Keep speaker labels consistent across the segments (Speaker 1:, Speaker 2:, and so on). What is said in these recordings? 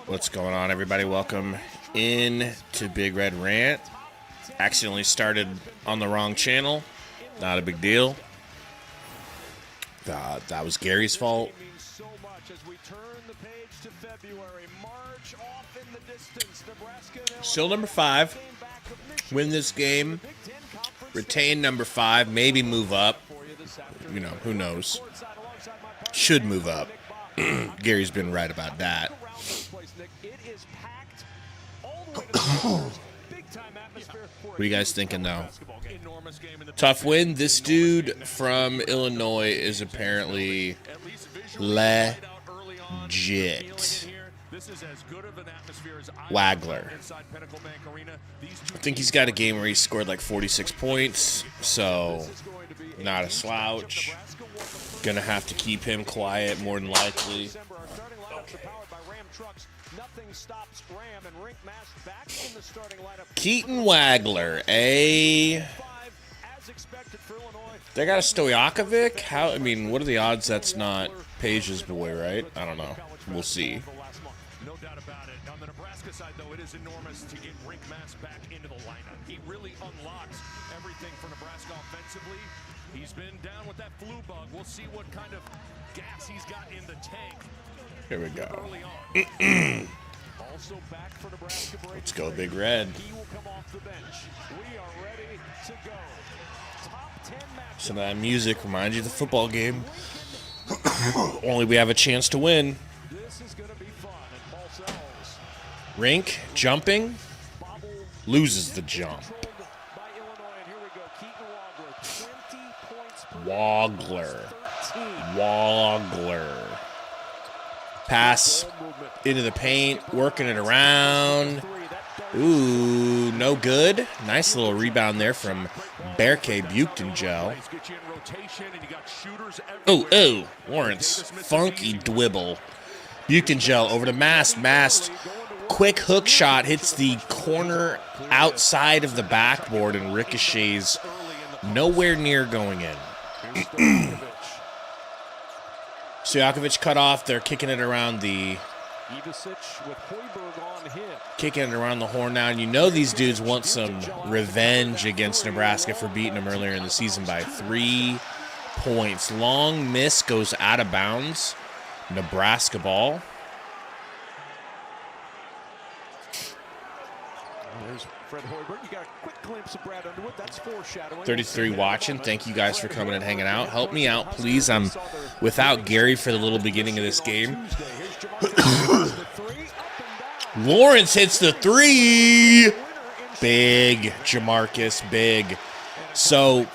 Speaker 1: What's going on, everybody? Welcome in to Big Red Rant. Accidentally started on the wrong channel. Not a big deal. That was Gary's fault. Still number 5. Win this game. Retain number 5. Maybe move up. You know, who knows? Should move up. Gary's been right about that. What are you guys thinking, though? Tough win. This dude from Illinois is apparently legit. Wagler. I think he's got a game where he scored like 46 points, so not a slouch. Gonna have to keep him quiet more than likely. Keaton Wagler, They got a Stojakovic? I mean, what are the odds that's not Page's boy, right? I don't know. We'll see.
Speaker 2: No doubt about it. On the Nebraska side, though, it is enormous to get Rink Mass back into the lineup. He really unlocks everything for Nebraska offensively. He's been down with that flu bug. We'll see what kind of gas he's got in the tank.
Speaker 1: Here we go.
Speaker 2: Early on. Also back for Nebraska.
Speaker 1: Let's go, Big Red.
Speaker 2: He will come off the bench. We are ready to go. Top 10 matchup.
Speaker 1: Some of that music reminds you of the football game. Only we have a chance to win.
Speaker 2: This is going to be fun. And Paul Sells.
Speaker 1: Rink jumping, loses the jump.
Speaker 2: By Illinois, and here we go. Keaton
Speaker 1: Wagler.
Speaker 2: Wagler, 20 points.
Speaker 1: Wagler. Pass into the paint, working it around. Ooh, no good. Nice little rebound there from Berke Buchtengel. Oh, Lawrence. Funky dwibble. Buchtengel over to Mast. Mast, quick hook shot, hits the corner outside of the backboard and ricochets nowhere near going in. Stojakovic cut off. They're kicking it around the horn now. And you know these dudes want some revenge against Nebraska for beating them earlier in the season by 3 points. Long miss goes out of bounds. Nebraska ball.
Speaker 2: There's Fred Hoiberg. You got a quick glimpse of Brad Underwood. That's foreshadowing.
Speaker 1: 33 watching. Thank you guys for coming and hanging out. Help me out, please. I'm without Gary for the little beginning of this game. Lawrence hits the 3. Big, Jamarcus, big. So,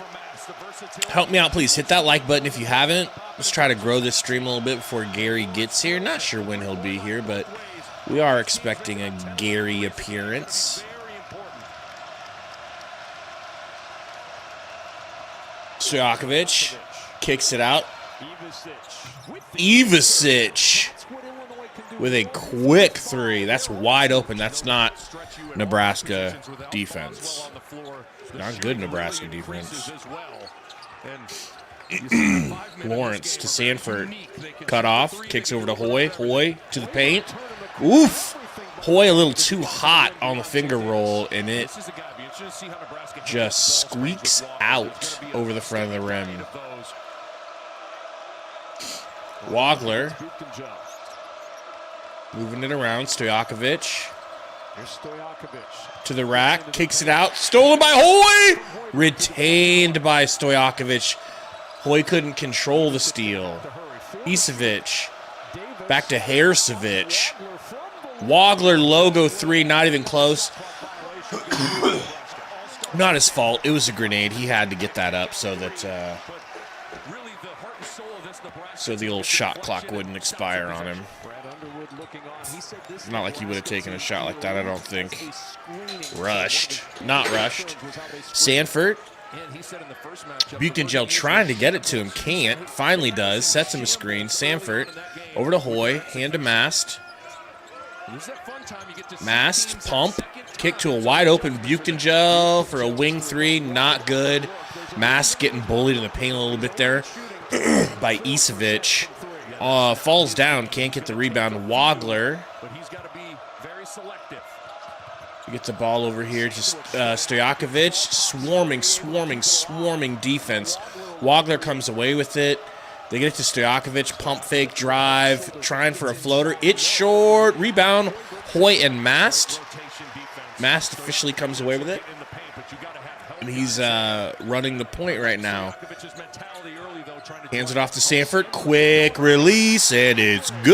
Speaker 1: help me out, please. Hit that like button if you haven't. Let's try to grow this stream a little bit before Gary gets here. Not sure when he'll be here, but we are expecting a Gary appearance. Stojakovic kicks it out. Ivasic with a quick 3. That's wide open. That's not Nebraska defense. Not good Nebraska defense. Lawrence to Sanford. Cut off. Kicks over to Hoy. Hoy to the paint. Oof. Hoy a little too hot on the finger roll, and it just squeaks out over the front of the rim. Wagler moving it around. Stojakovic to the rack. Kicks it out. Stolen by Hoy. Retained by Stojakovic. Hoy couldn't control the steal. Isavic. Back to Harcevic. Wagler logo 3. Not even close. Not his fault. It was a grenade. He had to get that up so that so the old shot clock wouldn't expire on him. Not like he would have taken a shot like that, I don't think. Rushed. Not rushed. Sanford. Buchtengel trying to get it to him. Can't. Finally does. Sets him a screen. Sanford over to Hoy. Hand to Mast. Mast. Pump. Kick to a wide open Buchtengel for a wing 3. Not good. Mast getting bullied in the paint a little bit there by Isavic. falls down, can't get the rebound. Wagler.
Speaker 2: But he's got to be very selective.
Speaker 1: He gets the ball over here to Stojakovic. Swarming defense. Wagler comes away with it. They get it to Stojakovic. Pump fake, drive, trying for a floater. It's short. Rebound. Hoy and Mast. Mast officially comes away with it. And he's running the point right now. Hands it off to Sanford. Quick release, and it's good.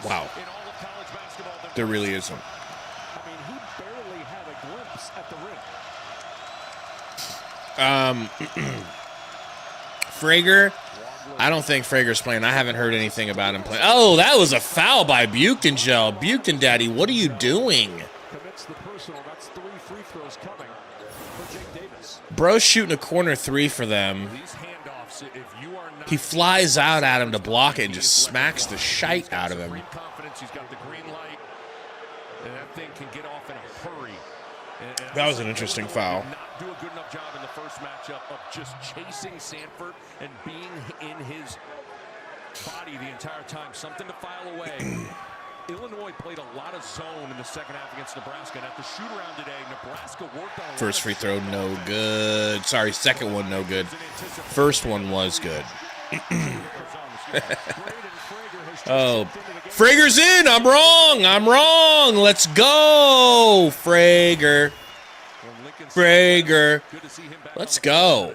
Speaker 1: Wow. There really isn't. Frager, I don't think Frager's playing. I haven't heard anything about him playing. Oh, that was a foul by Buchtengel. Buchten, Daddy, what are you doing? Bro's shooting a corner three for them. He flies out at him to block it and just smacks the shite out of him. That was an interesting foul.
Speaker 2: Do a good enough job in the first matchup of just chasing Sanford and being in his body the entire time. Something to file away. Illinois played a lot of zone in the second half against Nebraska. And at the shoot-around today, Nebraska worked on
Speaker 1: first free throw, no good. Sorry, second one, no good. First one was good. Oh, Frager's in. I'm wrong. Let's go, Frager. Let's go.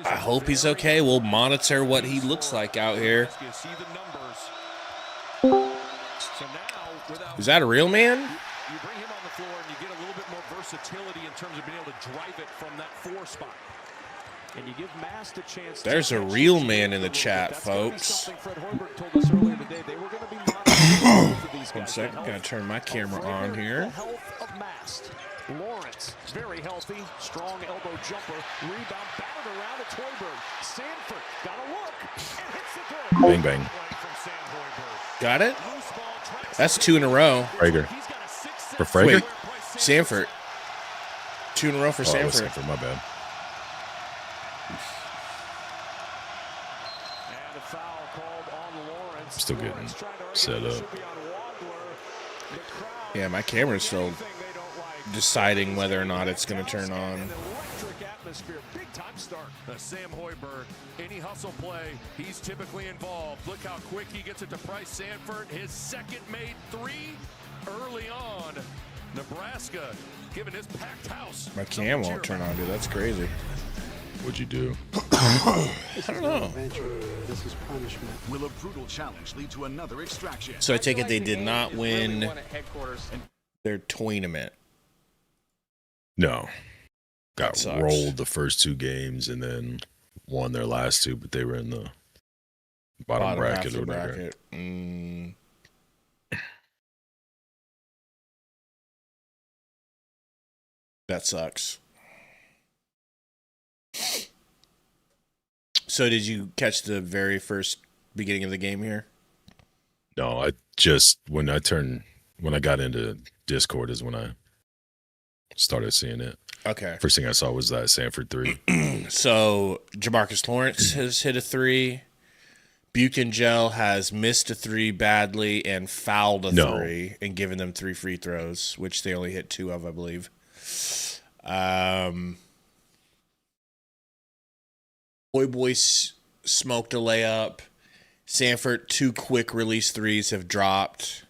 Speaker 1: I hope he's okay. We'll monitor what he looks like out here. Is that a real man?
Speaker 2: You bring him on the floor and you get a little bit more versatility in terms of being able to drive it from that 4 spot. And you give Mast a chance.
Speaker 1: There's a real man in the chat, folks. 1 second, gotta turn my camera on here.
Speaker 2: Lawrence, very healthy, strong elbow jumper, rebound, batted around at Toiberg. Sanford got a look and hits the throw.
Speaker 3: Bang, bang.
Speaker 1: Got it? That's 2 in a row.
Speaker 3: Frager. For Frager?
Speaker 1: Wait, Sanford. 2 in a row for Sanford.
Speaker 3: Sanford, my bad. Still getting set up.
Speaker 1: Yeah, my camera's still deciding whether or not it's going to turn on.
Speaker 2: Sam Hoiberg, any hustle play, he's typically involved. Look how quick he gets it to Bryce Sanford. His second made 3 early on. Nebraska giving his packed house.
Speaker 1: My cam won't turn on, dude. That's crazy.
Speaker 3: What'd you do?
Speaker 1: I don't know.
Speaker 4: This is punishment.
Speaker 5: Will a brutal challenge lead to another extraction?
Speaker 1: So I take it they did not win their tournament.
Speaker 3: No. Got
Speaker 1: sucks.
Speaker 3: rolled the first 2 games and then won their last 2, but they were in the bottom bracket or whatever.
Speaker 1: That sucks. So did you catch the very first beginning of the game here?
Speaker 3: No, I just when I got into Discord is when I started seeing it.
Speaker 1: Okay.
Speaker 3: First thing I saw was that Sanford 3.
Speaker 1: So Jamarcus Lawrence has hit a 3. Buchtengel has missed a 3 badly and fouled a 3 and given them 3 free throws, which they only hit 2 of, I believe. Boys smoked a layup. Sanford, 2 quick release 3s have dropped.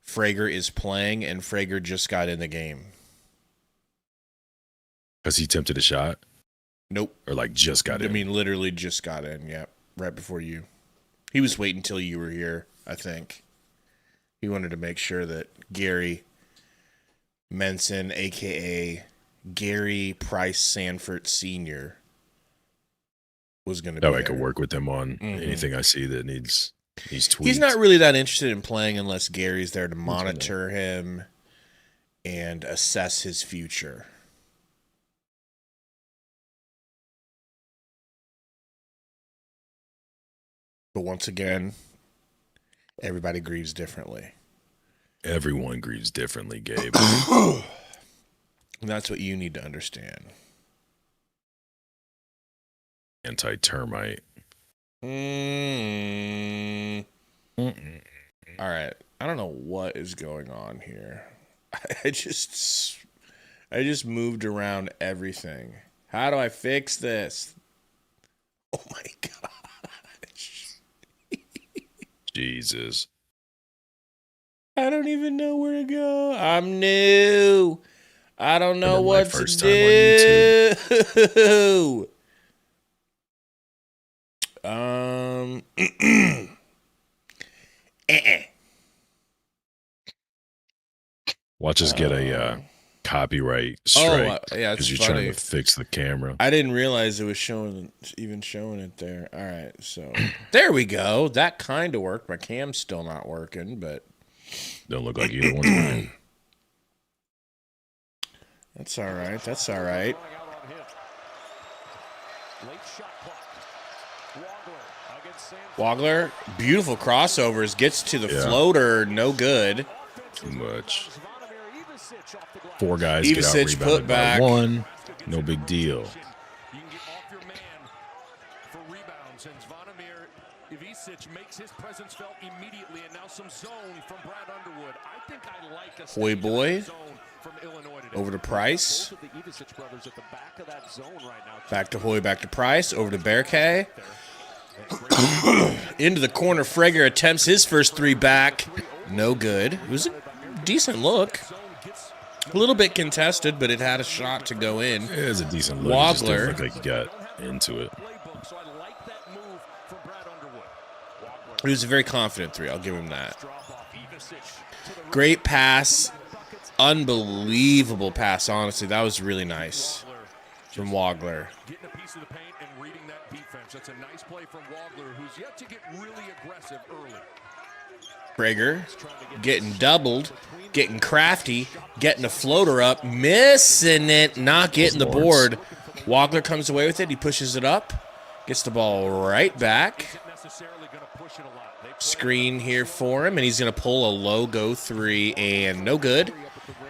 Speaker 1: Frager is playing, and Frager just got in the game.
Speaker 3: Has he attempted a shot?
Speaker 1: Nope.
Speaker 3: Or like just got in?
Speaker 1: I mean, literally just got in, yep. Right before you. He was waiting until you were here, I think. He wanted to make sure that Gary Menson, a.k.a. Gary Price Sanford Sr., was going to be
Speaker 3: that way I
Speaker 1: there.
Speaker 3: could work with him on anything I see that needs tweaks.
Speaker 1: He's not really that interested in playing unless Gary's there to monitor him and assess his future. But once again, everybody grieves differently.
Speaker 3: Everyone grieves differently, Gabe.
Speaker 1: And that's what you need to understand.
Speaker 3: Anti-termite.
Speaker 1: All right. I don't know what is going on here. I just moved around everything. How do I fix this? Oh my gosh.
Speaker 3: Jesus.
Speaker 1: I don't even know where to go. I'm new. I don't know what to do.
Speaker 3: Watch us get a copyright strike
Speaker 1: yeah,
Speaker 3: because you're
Speaker 1: funny.
Speaker 3: trying to fix the camera.
Speaker 1: I didn't realize it was showing it there. All right, so there we go. That kind of worked. My cam's still not working, but
Speaker 3: Don't look like either one's working.
Speaker 1: That's all right. That's all right. Wagler, beautiful crossovers, gets to the floater, no good.
Speaker 3: Too much. 4 guys
Speaker 1: Ivicic
Speaker 3: get out rebounded
Speaker 1: put back.
Speaker 3: by 1. No big deal.
Speaker 2: You can get off your man for rebounds, and Ivicic makes his presence felt immediately, and now some zone from Brad Underwood. I think I like a
Speaker 1: Hoy boy.
Speaker 2: zone from Illinois today.
Speaker 1: Over to Price.
Speaker 2: Both of the Ivicic brothers at the back of that zone right now.
Speaker 1: Back to Hoy, back to Price. Over to Berkay. Into the corner. Frager attempts his first 3 back. No good. It was a decent look. A little bit contested, but it had a shot to go in.
Speaker 3: It was a decent look. It just didn't
Speaker 1: Wagler.
Speaker 3: look like he got into it.
Speaker 1: It was a very confident 3. I'll give him that. Great pass. Unbelievable pass, honestly. That was really nice from Wagler.
Speaker 2: Getting a piece of the paint and reading that defense. That's a nice play from Wagler, who's yet to get really aggressive early.
Speaker 1: Frager getting doubled, getting crafty, getting a floater up, missing it, not getting the board. Wagler comes away with it. He pushes it up, gets the ball right back. Screen here for him, and he's going to pull a logo 3, and no good.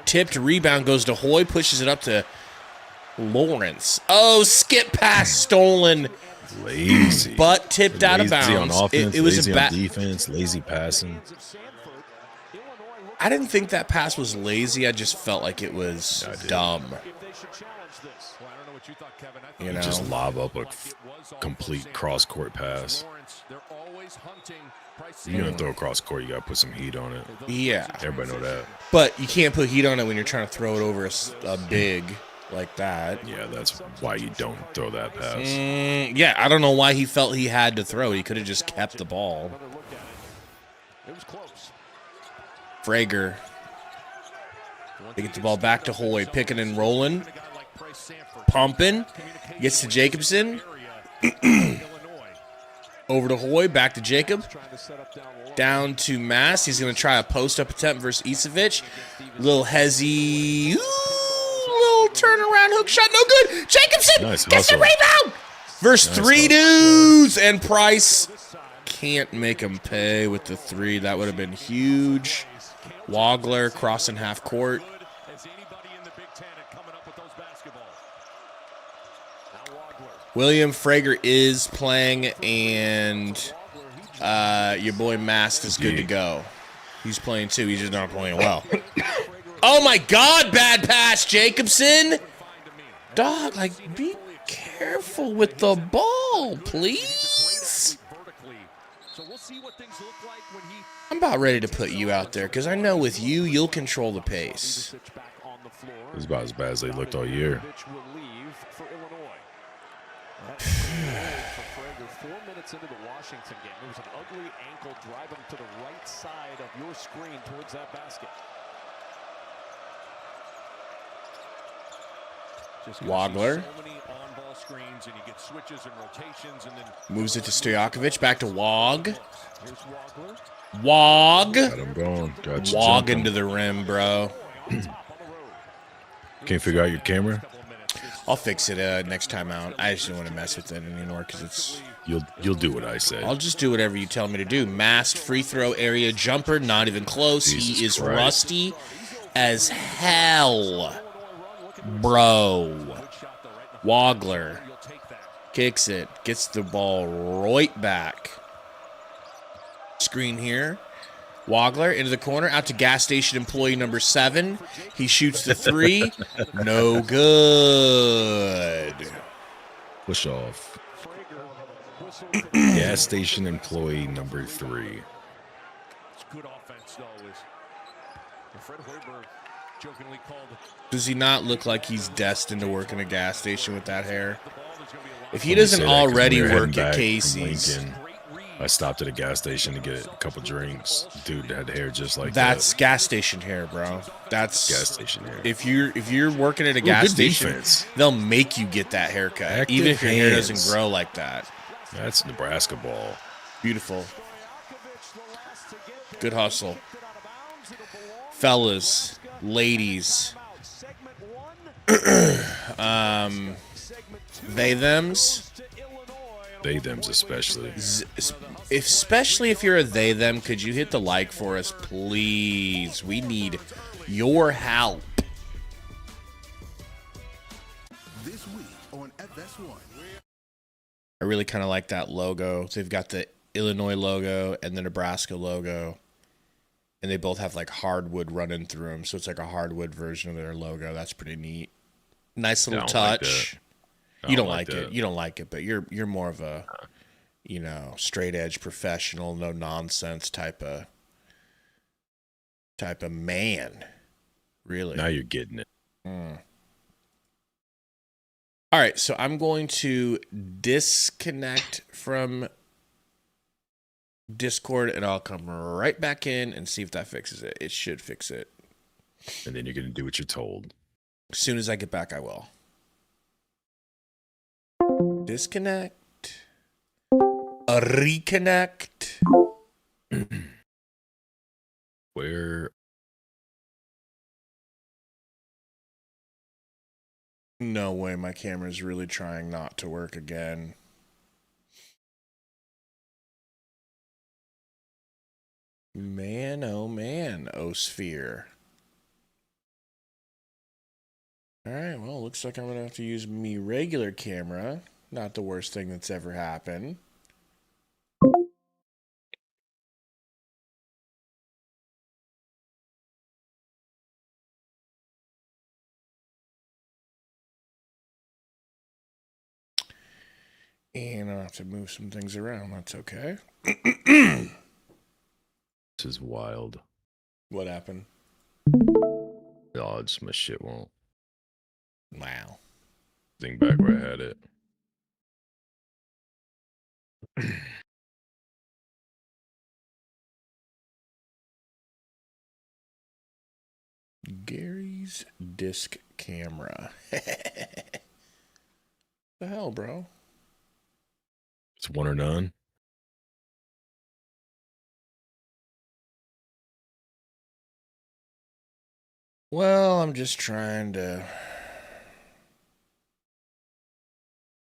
Speaker 1: Tipped rebound goes to Hoy, pushes it up to Lawrence. Oh, skip pass stolen.
Speaker 3: Lazy.
Speaker 1: But tipped out of
Speaker 3: Lazy
Speaker 1: bounds.
Speaker 3: on offense,
Speaker 1: It was
Speaker 3: lazy
Speaker 1: a
Speaker 3: on
Speaker 1: bad
Speaker 3: defense, lazy passing.
Speaker 1: I didn't think that pass was lazy. I just felt like it was dumb. You know,
Speaker 3: Just lob up a complete cross-court pass. You're going to throw a cross-court, you got to put some heat on it.
Speaker 1: yeah.
Speaker 3: Everybody know that.
Speaker 1: But you can't put heat on it when you're trying to throw it over a big like that.
Speaker 3: Yeah, that's why you don't throw that pass.
Speaker 1: Yeah, I don't know why he felt he had to throw. He could have just kept the ball. Frager. They get the ball back to Hoy. Picking and rolling. Pumping. Gets to Jacobson. Over to Hoy. Back to Jacob. Down to Mass. He's going to try a post-up attempt versus Ivicic. Little hezzy. Little turnaround hook shot. No good. Jacobson
Speaker 3: Nice
Speaker 1: gets the
Speaker 3: hustle.
Speaker 1: rebound. Versus
Speaker 3: Nice
Speaker 1: 3
Speaker 3: hustle.
Speaker 1: dudes. And Price can't make him pay with the 3. That would have been huge. Wagler crossing half court. William Frager is playing, and your boy Mast is good to go. He's playing too. He's just not playing well. Oh my God! Bad pass, Jacobson. Dog, like, be careful with the ball, please. I'm about ready to put you out there because I know with you, you'll control the pace.
Speaker 3: It's about as bad as they looked all year.
Speaker 2: 4 minutes into the Washington game, there was an ugly ankle driving to the right side of your screen towards that basket.
Speaker 1: Wagler moves it to Stojakovic. Back to Wog. Wog.
Speaker 3: Got him going. Got you
Speaker 1: Wog
Speaker 3: jumping.
Speaker 1: into the rim, bro.
Speaker 3: Can't figure out your camera?
Speaker 1: I'll fix it next time out. I just don't want to mess with it anymore because it's.
Speaker 3: You'll do what I say.
Speaker 1: I'll just do whatever you tell me to do. Masked free throw area jumper, not even close.
Speaker 3: Jesus
Speaker 1: he is
Speaker 3: Christ.
Speaker 1: rusty as hell. Bro. Wagler kicks it, gets the ball right back. Screen here. Wagler into the corner, out to gas station employee number 7. He shoots the 3. No good.
Speaker 3: Push off. Gas station employee number 3.
Speaker 2: It's good offense, though. Fred Hoiberg jokingly called.
Speaker 1: Does he not look like he's destined to work in a gas station with that hair? If he
Speaker 3: Let me
Speaker 1: doesn't
Speaker 3: say that 'cause when
Speaker 1: already
Speaker 3: we were heading
Speaker 1: work at
Speaker 3: back from
Speaker 1: Casey's,
Speaker 3: Lincoln, I stopped at a gas station to get a couple drinks. Dude had hair just like
Speaker 1: that's
Speaker 3: that.
Speaker 1: gas station hair, bro. That's
Speaker 3: Gas station hair.
Speaker 1: If you're working at a
Speaker 3: Ooh,
Speaker 1: gas
Speaker 3: good
Speaker 1: station,
Speaker 3: defense.
Speaker 1: they'll make you get that haircut,
Speaker 3: Active
Speaker 1: even if your hair
Speaker 3: hands.
Speaker 1: doesn't grow like that.
Speaker 3: That's Nebraska ball.
Speaker 1: Beautiful. Good hustle. Fellas, ladies, they thems,
Speaker 3: They thems especially.
Speaker 1: especially if you're a they them, could you hit the like for us, please? We need your help.
Speaker 5: This week on FS1.
Speaker 1: I really kind of like that logo. They've got the Illinois logo and the Nebraska logo, and they both have like hardwood running through them, so it's like a hardwood version of their logo. That's pretty neat. Nice little
Speaker 3: I don't like
Speaker 1: touch.
Speaker 3: that.
Speaker 1: You don't
Speaker 3: I
Speaker 1: like
Speaker 3: that.
Speaker 1: it. You don't like it, but you're more of a, straight edge professional, no nonsense type of man. Really.
Speaker 3: Now you're getting it.
Speaker 1: All right, so I'm going to disconnect from Discord, and I'll come right back in and see if that fixes it. It should fix it.
Speaker 3: And then you're going to do what you're told.
Speaker 1: As soon as I get back, I will. Disconnect. Reconnect.
Speaker 3: Where?
Speaker 1: No way, my camera's really trying not to work again. Man, oh Sphere. Alright, well, looks like I'm going to have to use me regular camera. Not the worst thing that's ever happened. And I'll have to move some things around. That's okay.
Speaker 3: This is wild.
Speaker 1: What happened?
Speaker 3: Oh, just my shit won't.
Speaker 1: Wow.
Speaker 3: Think back where I had it.
Speaker 1: Gary's disc camera. The hell, bro?
Speaker 3: It's one or none.
Speaker 1: Well, I'm just trying to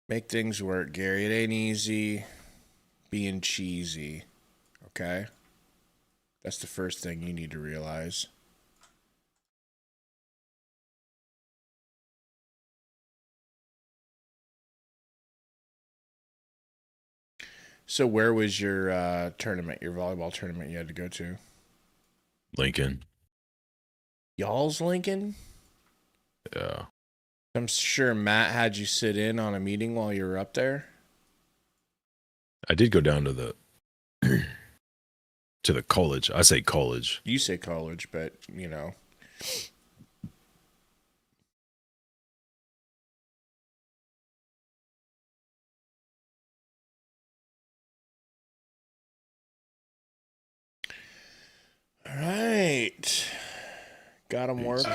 Speaker 1: make things work, Gary. It ain't easy being cheesy, okay? That's the first thing you need to realize. So where was your tournament, your volleyball tournament you had to go to?
Speaker 3: Lincoln.
Speaker 1: Y'all's Lincoln?
Speaker 3: Yeah.
Speaker 1: I'm sure Matt had you sit in on a meeting while you were up there.
Speaker 3: I did go down to the to the college. I say college.
Speaker 1: You say college, but, you know. All right. Got them working.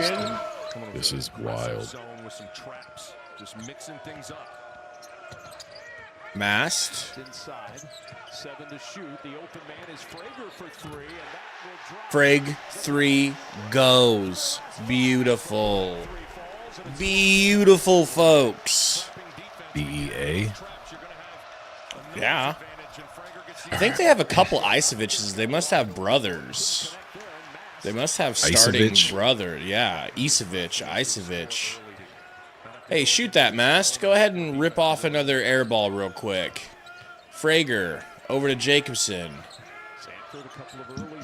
Speaker 3: This is wild.
Speaker 2: Zone with some traps, just mixing things up.
Speaker 1: Mast.
Speaker 2: Inside, 7 to shoot. The open man is Frager for 3, and that will drop.
Speaker 1: Frig 3 goes. Beautiful. Beautiful, folks.
Speaker 3: BEA.
Speaker 1: Yeah. I think they have a couple Isoviches. They must have brothers. They must have starting
Speaker 3: Isovich?
Speaker 1: brother. Yeah, Isovich, Isovich. Hey, shoot that, Mast. Go ahead and rip off another air ball real quick. Frager over to Jacobson.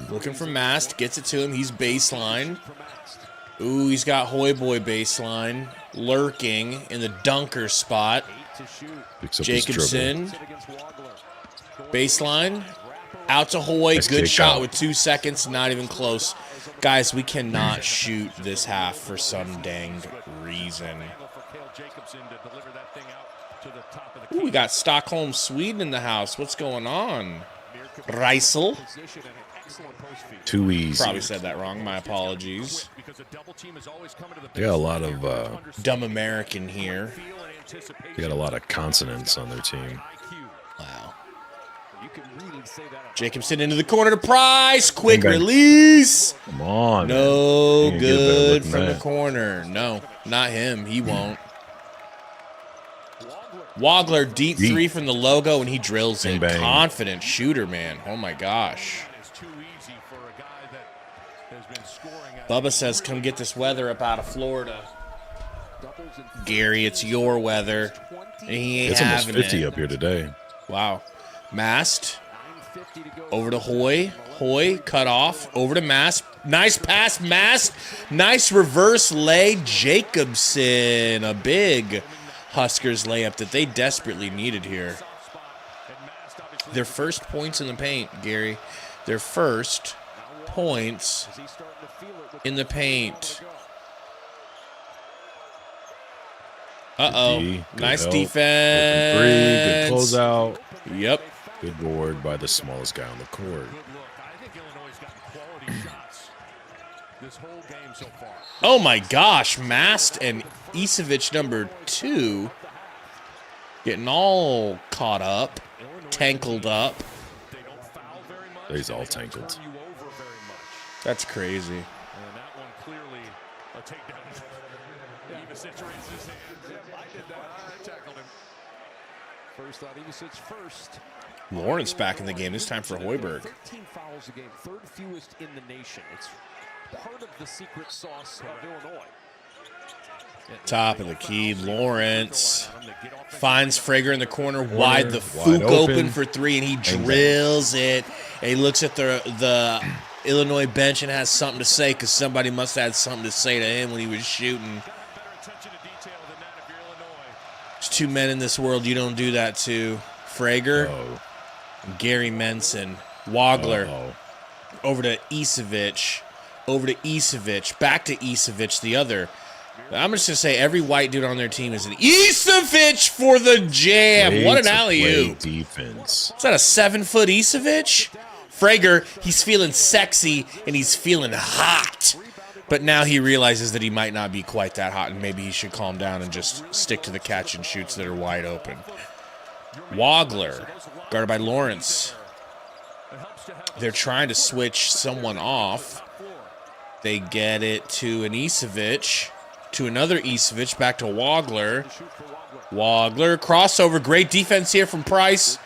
Speaker 1: Looking for Mast. Gets it to him. He's baseline. Ooh, he's got Hoy Boy baseline. Lurking in the dunker spot. Jacobson. Baseline. Out to Hoy.
Speaker 3: Nice
Speaker 1: Good
Speaker 3: kick
Speaker 1: shot
Speaker 3: out.
Speaker 1: with 2 seconds. Not even close. Guys, we cannot shoot this half for some dang reason. Ooh, we got Stockholm, Sweden in the house. What's going on? Reisel.
Speaker 3: Too easy.
Speaker 1: Probably said that wrong. My apologies.
Speaker 3: They got a lot of
Speaker 1: Dumb American here.
Speaker 3: they got a lot of consonants on their team.
Speaker 1: Wow. Jacobson into the corner to Price. Quick
Speaker 3: Bang, bang.
Speaker 1: release.
Speaker 3: Come on.
Speaker 1: No
Speaker 3: man. You can get a better
Speaker 1: good
Speaker 3: look than
Speaker 1: from the
Speaker 3: that.
Speaker 1: corner. No, not him. He won't. Wagler, deep
Speaker 3: Deep.
Speaker 1: 3 from the logo, and he drills
Speaker 3: Bang,
Speaker 1: it.
Speaker 3: bang.
Speaker 1: Confident shooter, man. Oh, my gosh. Bubba says, come get this weather up out of Florida. Gary, it's your weather. And he ain't
Speaker 3: It's almost
Speaker 1: having
Speaker 3: 50
Speaker 1: it.
Speaker 3: up here today.
Speaker 1: Wow. Mast. Over to Hoy. Hoy, cut off. Over to Mast. Nice pass, Mast. Nice reverse lay. Jacobson. A big Huskers layup that they desperately needed here. Their first points in the paint, Gary. Their first points in the paint. Uh-oh.
Speaker 3: D, good
Speaker 1: Nice
Speaker 3: help.
Speaker 1: defense.
Speaker 3: Open 3, good closeout.
Speaker 1: Yep.
Speaker 3: Good board by the smallest guy on the court.
Speaker 1: Oh my gosh, Mast and Isevich number 2 getting all caught up, tangled up.
Speaker 3: He's all tangled.
Speaker 1: That's crazy.
Speaker 2: And that one clearly a takedown. Ivicic raises his hands. I did that. I tackled him. First on Ivicic first.
Speaker 1: Lawrence back in the game, this time for Hoiberg.
Speaker 6: 13 fouls a game, 3rd fewest in the nation. It's part of the secret sauce of Illinois.
Speaker 1: Top of the key, Lawrence finds Frager in the corner, wide the
Speaker 3: wide
Speaker 1: Fook open
Speaker 3: open.
Speaker 1: for 3, and he drills it. And he looks at the Illinois bench and has something to say because somebody must have had something to say to him when he was shooting. There's 2 men in this world you don't do that to. Frager,
Speaker 3: Oh,
Speaker 1: Gary Menson, Wagler,
Speaker 3: oh.
Speaker 1: over to Isevich, back to Isevich, the other. I'm just going to say every white dude on their team is an Isevich for the jam. What an alley-oop.
Speaker 3: Defense.
Speaker 1: Is that a 7-foot Isevich? Frager, he's feeling sexy and he's feeling hot. But now he realizes that he might not be quite that hot and maybe he should calm down and just stick to the catch and shoots that are wide open. Wagler, guarded by Lawrence. They're trying to switch someone off. They get it to an Isevich, to another Isevich, back to Wagler. Wagler, crossover, great defense here from Price.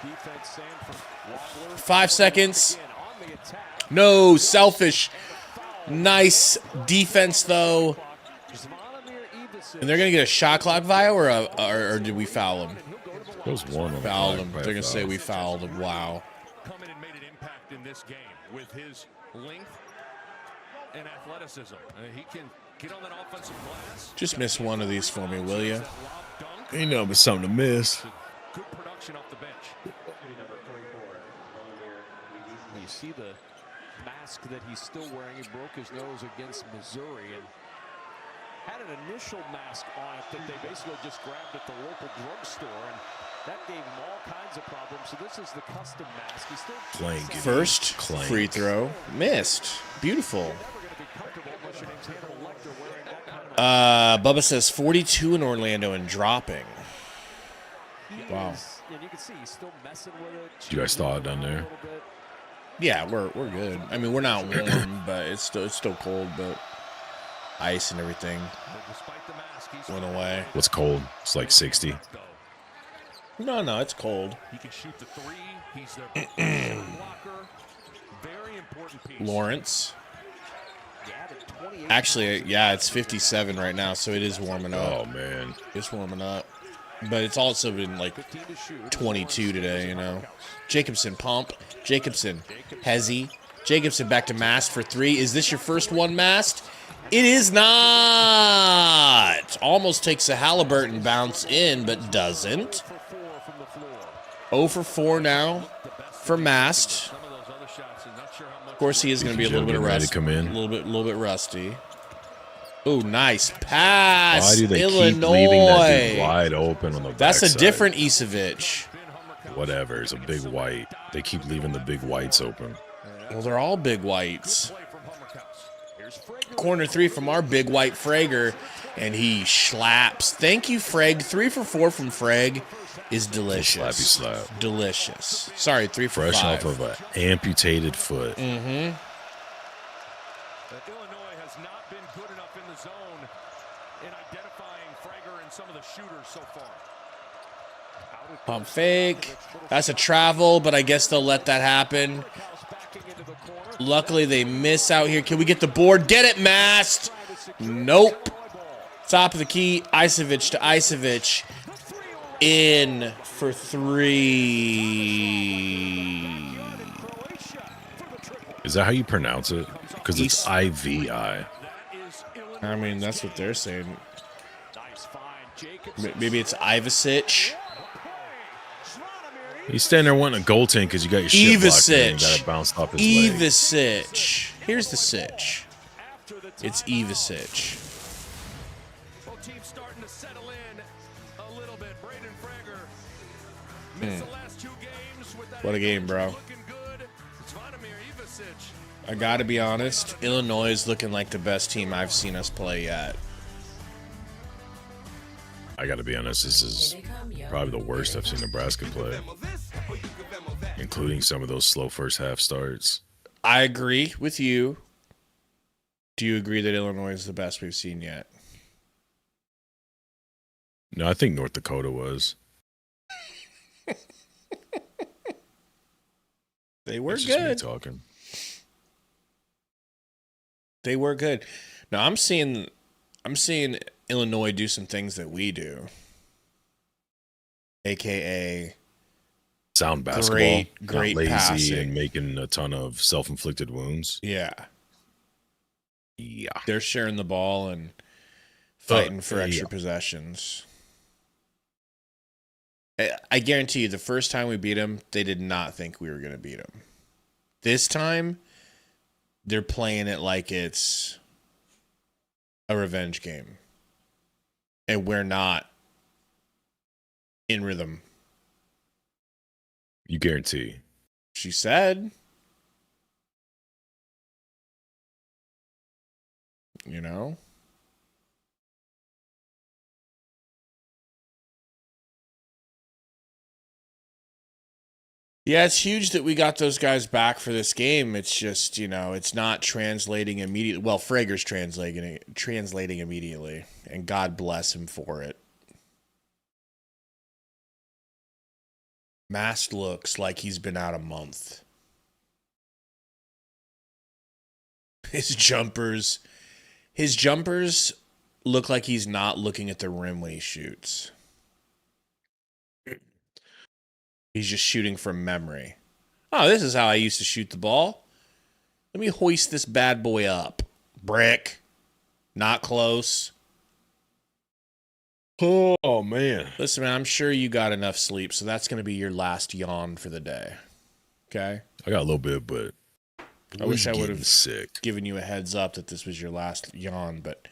Speaker 1: 5 seconds. No, selfish. Nice defense, though. And they're going to get a shot clock viol, or did we foul him?
Speaker 3: There was one on the
Speaker 1: Fouled
Speaker 3: clock,
Speaker 1: him.
Speaker 3: by a
Speaker 1: They're going to say
Speaker 3: foul.
Speaker 1: we fouled him. Wow.
Speaker 2: Come in and made an impact in this game with his length and athleticism. He can get on that offensive glass.
Speaker 1: Just miss one of these for me, will you?
Speaker 2: Lob dunk.
Speaker 3: Ain't no but something to miss.
Speaker 2: Good production off the bench.
Speaker 6: You see the mask that he's still wearing. He broke his nose against Missouri and had an initial mask on it that they basically just grabbed at the local drugstore, and that gave him all kinds of problems. So this is the custom mask. He's still
Speaker 3: Clank.
Speaker 1: First
Speaker 3: Clank.
Speaker 1: free throw. Missed. Beautiful.
Speaker 6: never going to be comfortable unless your name's Hannibal Lecter wearing that kind of
Speaker 1: Bubba says 42 in Orlando and dropping. Wow.
Speaker 6: And you can see he's still messing with it.
Speaker 3: You guys thaw it down there?
Speaker 6: A little bit.
Speaker 1: Yeah, we're good. I mean, we're not warm, but it's still cold, but ice and everything
Speaker 2: Despite the mask, he's
Speaker 1: went away.
Speaker 3: What's cold? It's like 60.
Speaker 1: No, it's cold.
Speaker 2: He can shoot the 3. He's their shot blocker. Very important piece.
Speaker 1: Lawrence. Actually, yeah, it's 57 right now, so it is warming up.
Speaker 3: Oh man,
Speaker 1: It's warming up. But it's also been like 22 today, you know. Jacobson, pump. Jacobson, Hezzy. Jacobson back to Mast for 3. Is this your first one, Mast? It is not. Almost takes a Halliburton bounce in, but doesn't. 0 for 4 now for Mast. Of course, he is going to be a little bit rusty.
Speaker 3: Come in.
Speaker 1: A little bit rusty. Oh, nice pass.
Speaker 3: Why do they
Speaker 1: Illinois.
Speaker 3: keep leaving that dude wide open on the
Speaker 1: That's
Speaker 3: backside?
Speaker 1: a different Isevich.
Speaker 3: Whatever. It's a big white. They keep leaving the big whites open.
Speaker 1: Well, they're all big whites. Corner 3 from our big white Frager, and he slaps. Thank you, Freg. 3 for 4 from Freg is delicious.
Speaker 3: Slappy slap.
Speaker 1: Delicious. Sorry, 3 for 5.
Speaker 3: Fresh off of an amputated foot.
Speaker 1: Mm-hmm.
Speaker 2: Illinois has not been good enough in the zone in identifying Frager and some of the shooters so far.
Speaker 1: Pump fake. That's a travel, but I guess they'll let that happen. Luckily, they miss out here. Can we get the board? Get it, Mast. Nope. Top of the key. Isevich to Isevich. In for 3.
Speaker 3: Is that how you pronounce it? Because it's IVI.
Speaker 1: I mean, that's what they're saying. Maybe it's Ivasic.
Speaker 3: He's standing there wanting a goaltend because you got your shit blocked and got
Speaker 1: Ivasic.
Speaker 3: it bounced off his leg.
Speaker 1: Ivasic. Here's the sitch. It's Ivasic.
Speaker 2: Both teams starting to settle in a little bit. Braden Frager missed the last 2 games with that.
Speaker 1: What a game, bro.
Speaker 2: Looking good. Zvonimir Ivasic.
Speaker 1: I got to be honest. Illinois is looking like the best team I've seen us play yet.
Speaker 3: I got to be honest, this is probably the worst I've seen Nebraska play, including some of those slow first half starts.
Speaker 1: I agree with you. Do you agree that Illinois is the best we've seen yet?
Speaker 3: No, I think North Dakota was.
Speaker 1: They were
Speaker 3: It's just me
Speaker 1: good.
Speaker 3: talking.
Speaker 1: They were good. Now I'm seeing Illinois do some things that we do. AKA
Speaker 3: Sound basketball,
Speaker 1: great
Speaker 3: not lazy
Speaker 1: passing.
Speaker 3: and making a ton of self-inflicted wounds.
Speaker 1: yeah.
Speaker 3: Yeah.
Speaker 1: They're sharing the ball and fighting for extra
Speaker 3: yeah.
Speaker 1: possessions. I guarantee you, the first time we beat them, they did not think we were going to beat them. This time, they're playing it like it's a revenge game. And we're not in rhythm.
Speaker 3: You guarantee.
Speaker 1: She said. You know? Yeah, it's huge that we got those guys back for this game. It's just, you know, it's not translating immediately. Well, Frager's translating immediately, and God bless him for it. Mast looks like he's been out a month. His jumpers look like he's not looking at the rim when he shoots. He's just shooting from memory. Oh, this is how I used to shoot the ball. Let me hoist this bad boy up. Brick. Not close.
Speaker 3: Oh, man.
Speaker 1: Listen, man, I'm sure you got enough sleep, so that's going to be your last yawn for the day. Okay?
Speaker 3: I got a little bit, but
Speaker 1: I wish I would
Speaker 3: getting
Speaker 1: have
Speaker 3: sick.
Speaker 1: given you a heads up that this was your last yawn, but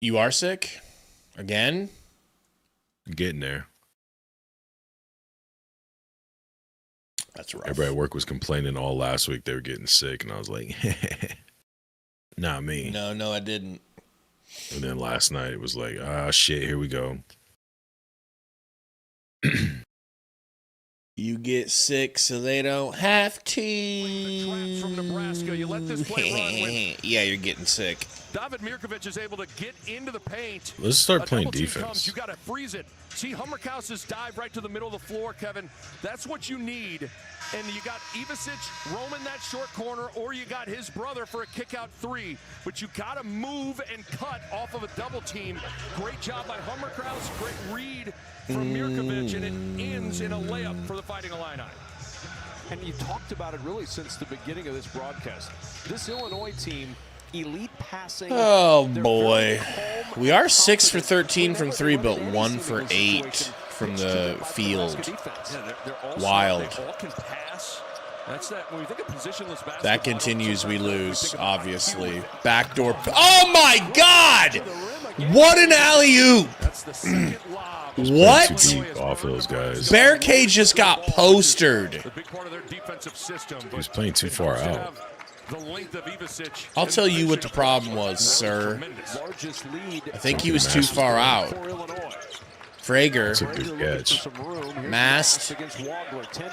Speaker 1: you are sick? Again?
Speaker 3: I'm getting there.
Speaker 1: That's rough.
Speaker 3: Everybody at work was complaining all last week they were getting sick, and I was like, not me.
Speaker 1: No, I didn't.
Speaker 3: And then last night it was like, shit, here we go.
Speaker 1: You get sick so they don't have to.
Speaker 2: From Nebraska, you let this play run with
Speaker 1: Yeah, you're getting sick.
Speaker 2: David Mirkovic is able to get into the paint.
Speaker 3: Let's start
Speaker 2: A
Speaker 3: playing
Speaker 2: double team
Speaker 3: defense.
Speaker 2: comes, you got to freeze it. See Hummerkaus's dive right to the middle of the floor, Kevin. That's what you need. And you got Ivasic roaming that short corner, or you got his brother for a kick-out three. But you got to move and cut off of a double team. Great job by Hummerkaus. Great read from Mirkovic, and it ends in a layup for the Fighting Illini.
Speaker 6: And you talked about it really since the beginning of this broadcast. This Illinois team, elite passing.
Speaker 1: Oh, boy. We are 6 for 13 from 3, but 1 for 8 from the field. Wild. That continues, we lose, obviously. Backdoor. Oh, my God! What an alley-oop! What?
Speaker 3: Too deep off those guys.
Speaker 1: Bearcade just got postered.
Speaker 3: He was playing too far out.
Speaker 1: I'll tell you what the problem was, sir. I think he was too far out. Frager,
Speaker 3: That's a good catch.
Speaker 1: masked,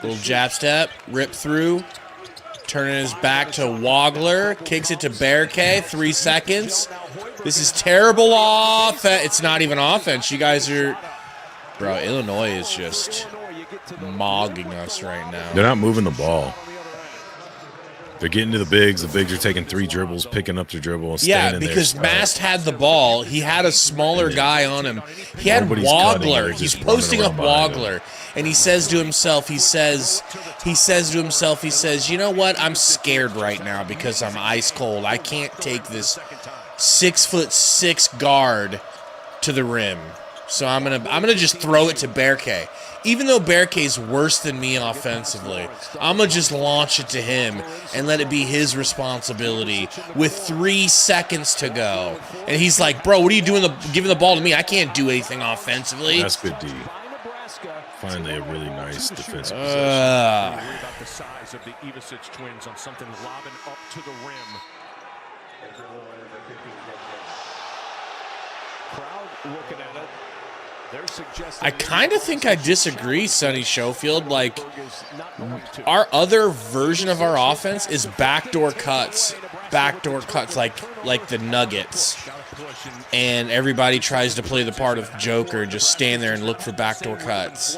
Speaker 1: little jab step, rip through, turning his back to Wagler, kicks it to Bearcade, 3 seconds. This is terrible offense. It's not even offense. You guys are... Bro, Illinois is just mogging us right now.
Speaker 3: They're not moving the ball. They're getting to the bigs. The bigs are taking 3 dribbles, picking up their dribble, and
Speaker 1: Yeah,
Speaker 3: standing
Speaker 1: because
Speaker 3: there.
Speaker 1: Mast had the ball. He had a smaller guy on him. He had
Speaker 3: Everybody's cutting,
Speaker 1: Wagler.
Speaker 3: they're
Speaker 1: He's
Speaker 3: just
Speaker 1: posting
Speaker 3: running
Speaker 1: up
Speaker 3: around behind
Speaker 1: Wagler, and he says to himself, he says, you know what? I'm scared right now because I'm ice cold. I can't take this 6'6" guard to the rim. So I'm gonna just throw it to Bearcade. Even though Bearcade's worse than me offensively, I'm gonna just launch it to him and let it be his responsibility with 3 seconds to go. And he's like, "Bro, what are you doing? Giving the ball to me? I can't do anything offensively."
Speaker 3: That's good D. Finally, a really nice defensive possession.
Speaker 2: Worry about the size of the Ivasic twins on something lobbing up to the rim.
Speaker 6: Crowd looking at it.
Speaker 1: I kind of think I disagree, Sonny Schofield. Like, our other version of our offense is backdoor cuts, like the Nuggets. And everybody tries to play the part of Joker, just stand there and look for backdoor cuts.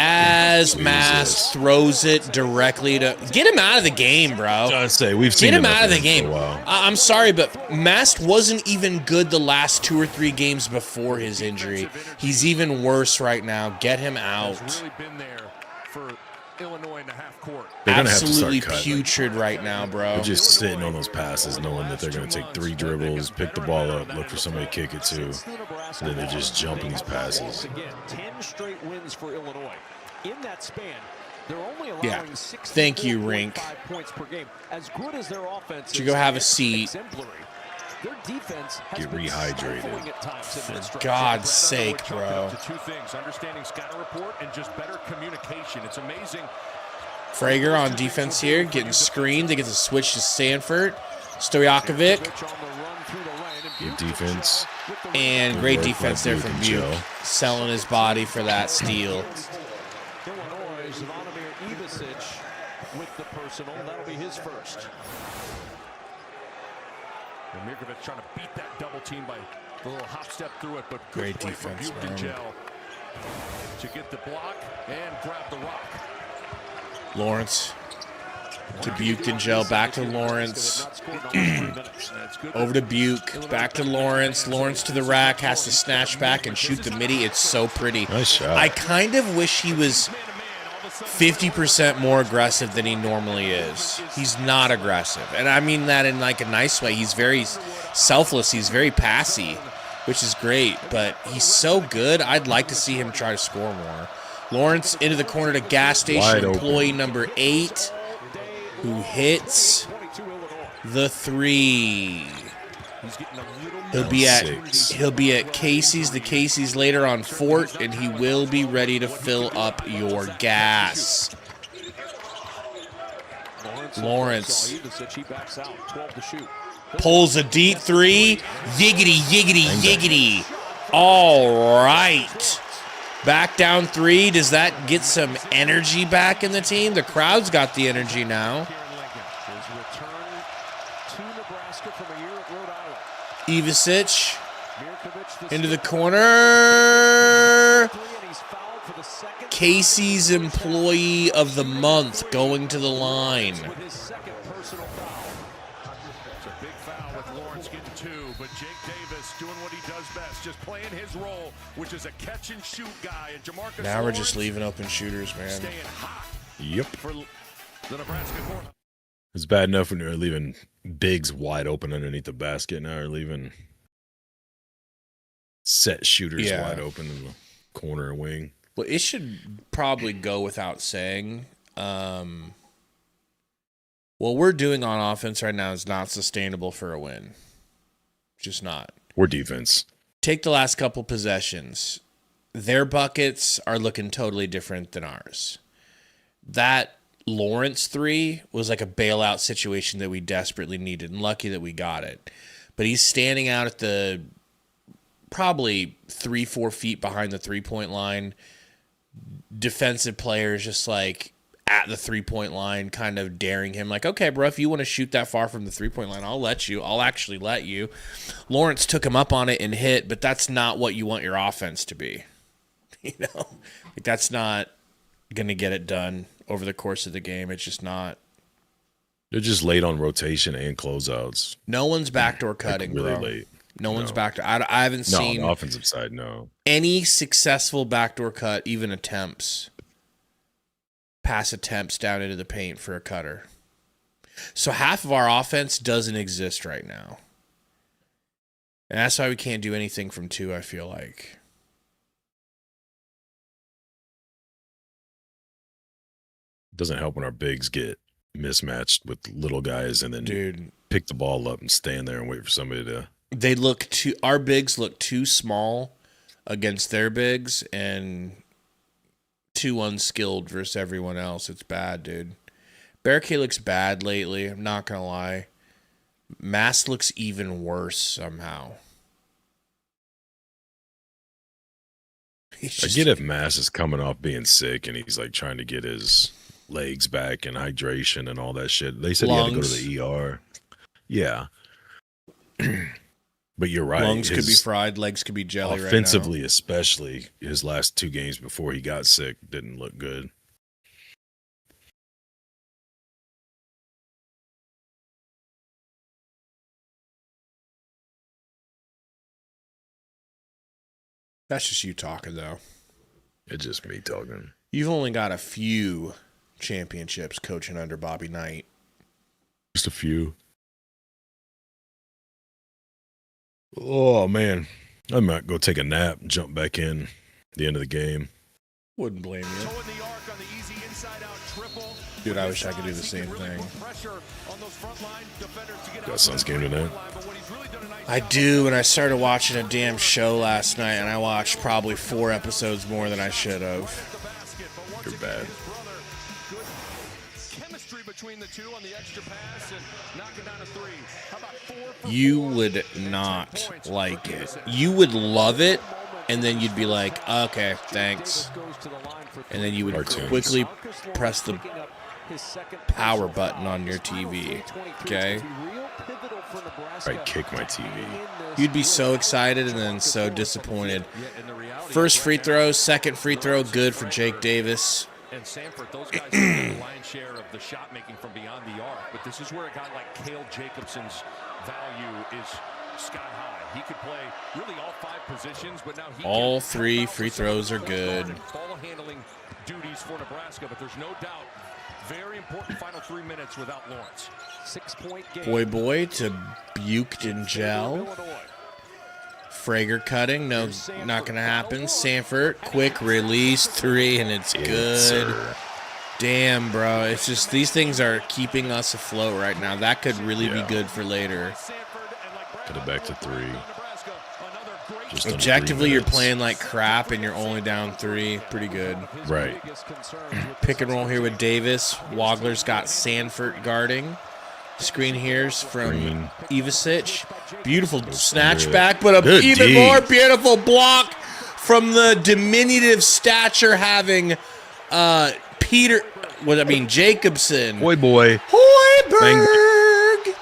Speaker 1: As Mass throws it directly to... Get him out of the game, bro.
Speaker 3: I say, we've seen
Speaker 1: Get him out of the
Speaker 3: for
Speaker 1: game.
Speaker 3: a while.
Speaker 1: I'm sorry, but Mast wasn't even good the last 2 or 3 games before his injury. He's even worse right now. Get him out.
Speaker 2: Really been there for Illinois in the half court.
Speaker 3: They're gonna have to
Speaker 1: Absolutely
Speaker 3: start cutting.
Speaker 1: putrid right now, bro.
Speaker 3: They're just sitting on those passes, knowing that they're going to take 3 dribbles, pick the ball up, look for somebody to kick it to, and then they're just jumping these passes.
Speaker 6: Again, 10 straight wins for Illinois. In that span, they're only allowing
Speaker 1: Yeah. Thank you, Rink.
Speaker 6: 64.5 points per game. As good as their offense
Speaker 1: You go have a seat.
Speaker 6: exemplary. Their defense has
Speaker 3: Get
Speaker 6: been
Speaker 3: rehydrated.
Speaker 6: stifling at times in this stretch.
Speaker 1: God's sake, bro.
Speaker 2: To 2 things: understanding scouting report and just better communication. It's amazing.
Speaker 1: Frager on defense here, getting screened. They get the switch to Sanford. Stojakovic.
Speaker 3: Good defense.
Speaker 1: And great
Speaker 3: Good work
Speaker 1: defense
Speaker 3: by
Speaker 1: there
Speaker 3: Buick
Speaker 1: from
Speaker 3: and
Speaker 1: Buick.
Speaker 3: Joe.
Speaker 1: Selling his body for that steal.
Speaker 6: Illinois, Zvonimir Ivasic with the personal. That'll be his first.
Speaker 2: And Mirkovic trying to beat that double team by the little hop step through it, but good
Speaker 1: Great
Speaker 2: play from
Speaker 1: defense,
Speaker 2: Buick and
Speaker 1: man.
Speaker 2: Gel to get the block and grab the rock.
Speaker 1: Lawrence to Buke, back to Lawrence. Over to Buke, back to Lawrence. Lawrence to the rack, has to snatch back and shoot the midi. It's so pretty.
Speaker 3: Nice shot.
Speaker 1: I kind of wish he was 50% more aggressive than he normally is. He's not aggressive. And I mean that in like a nice way. He's very selfless. He's very passy, which is great. But he's so good. I'd like to see him try to score more. Lawrence into the corner to gas station
Speaker 3: Wide open.
Speaker 1: employee number 8, who hits the 3. He'll be at Casey's, the Casey's later on Fort, and he will be ready to fill up your gas. Lawrence pulls a deep 3. Yiggity, yiggity, yiggity. All right. Back down 3. Does that get some energy back in the team? The crowd's got the energy now.
Speaker 6: His return to Nebraska from a year at Rhode
Speaker 1: Ivicic into the corner. Casey's employee of the month going to the line.
Speaker 2: It's a big foul with Lawrence getting 2, but Jake Davis doing what he does best, just playing his role, which is a catch and shoot guy. And Jamarcus
Speaker 1: Now we're
Speaker 2: Lawrence
Speaker 1: just leaving open shooters, man.
Speaker 2: staying hot
Speaker 3: Yep.
Speaker 2: for the Nebraska Cornhuskers.
Speaker 3: It's bad enough when you're leaving bigs wide open underneath the basket. Now you're leaving set shooters wide open in the corner and wing.
Speaker 1: Well, it should probably go without saying. What we're doing on offense right now is not sustainable for a win. Just not.
Speaker 3: Or defense.
Speaker 1: Take the last couple possessions. Their buckets are looking totally different than ours. That Lawrence 3 was like a bailout situation that we desperately needed, and lucky that we got it. But he's standing out at the probably 3-4 feet behind the three-point line. Defensive players just like at the three-point line kind of daring him like, okay, bro, if you want to shoot that far from the three-point line, I'll actually let you. Lawrence took him up on it and hit, but that's not what you want your offense to be. Like that's not going to get it done over the course of the game. It's just not.
Speaker 3: They're just late on rotation and closeouts.
Speaker 1: No one's backdoor cutting,
Speaker 3: really
Speaker 1: bro.
Speaker 3: late.
Speaker 1: No one's backdoor. I haven't seen
Speaker 3: on the offensive side, no.
Speaker 1: Any successful backdoor cut, even attempts, pass attempts down into the paint for a cutter. So half of our offense doesn't exist right now. And that's why we can't do anything from 2, I feel like.
Speaker 3: Doesn't help when our bigs get mismatched with little guys and then pick the ball up and stand there and wait for somebody to.
Speaker 1: Our bigs look too small against their bigs and too unskilled versus everyone else. It's bad, dude. Barricade looks bad lately. I'm not going to lie. Mass looks even worse somehow.
Speaker 3: I get if Mass is coming off being sick and he's like trying to get his legs back and hydration and all that shit. They said
Speaker 1: Lungs.
Speaker 3: He had to go to the ER. Yeah. But you're right.
Speaker 1: Lungs could be fried, legs could be jelly
Speaker 3: offensively,
Speaker 1: right now.
Speaker 3: especially, his last 2 games before he got sick didn't look good.
Speaker 1: That's just you talking, though.
Speaker 3: It's just me talking.
Speaker 1: You've only got a few championships coaching under Bobby Knight.
Speaker 3: Just a few. Oh, man. I might go take a nap and jump back in at the end of the game.
Speaker 1: Wouldn't blame you. Dude, I wish I could do the same thing.
Speaker 3: Got Suns game tonight?
Speaker 1: I do, and I started watching a damn show last night, and I watched probably 4 episodes more than I should have.
Speaker 3: You're bad.
Speaker 1: You would not like it. You would love it, and then you'd be like, okay, thanks. And then you would quickly press the power button on your TV, okay?
Speaker 3: I'd kick my TV.
Speaker 1: You'd be so excited and then so disappointed. First free throw, second free throw, good for Jake Davis.
Speaker 2: And Sanford, those guys have the lion's share of the shot making from beyond the arc. But this is where a guy like Cale Jacobson's value is sky high. He could play really all 5 positions, but now
Speaker 1: all 3 free throws are good.
Speaker 2: Ball handling duties for Nebraska, but there's no doubt very important final 3 minutes without Lawrence.
Speaker 6: 6-point game.
Speaker 1: Boy to Buchton Gel. Frager cutting, no, not going to happen. Sanford, quick release 3, and it's good. Damn, bro. It's just these things are keeping us afloat right now. That could really be good for later.
Speaker 3: Put it back to 3. Just
Speaker 1: objectively, you're playing like crap, and you're only down 3. Pretty good.
Speaker 3: Right.
Speaker 1: Pick and roll here with Davis. Wagler's got Sanford guarding. Screen here's from Ivicic. Beautiful snatch back, but a even more beautiful block from the diminutive stature having Jacobson.
Speaker 3: Boy.
Speaker 1: Hoiberg.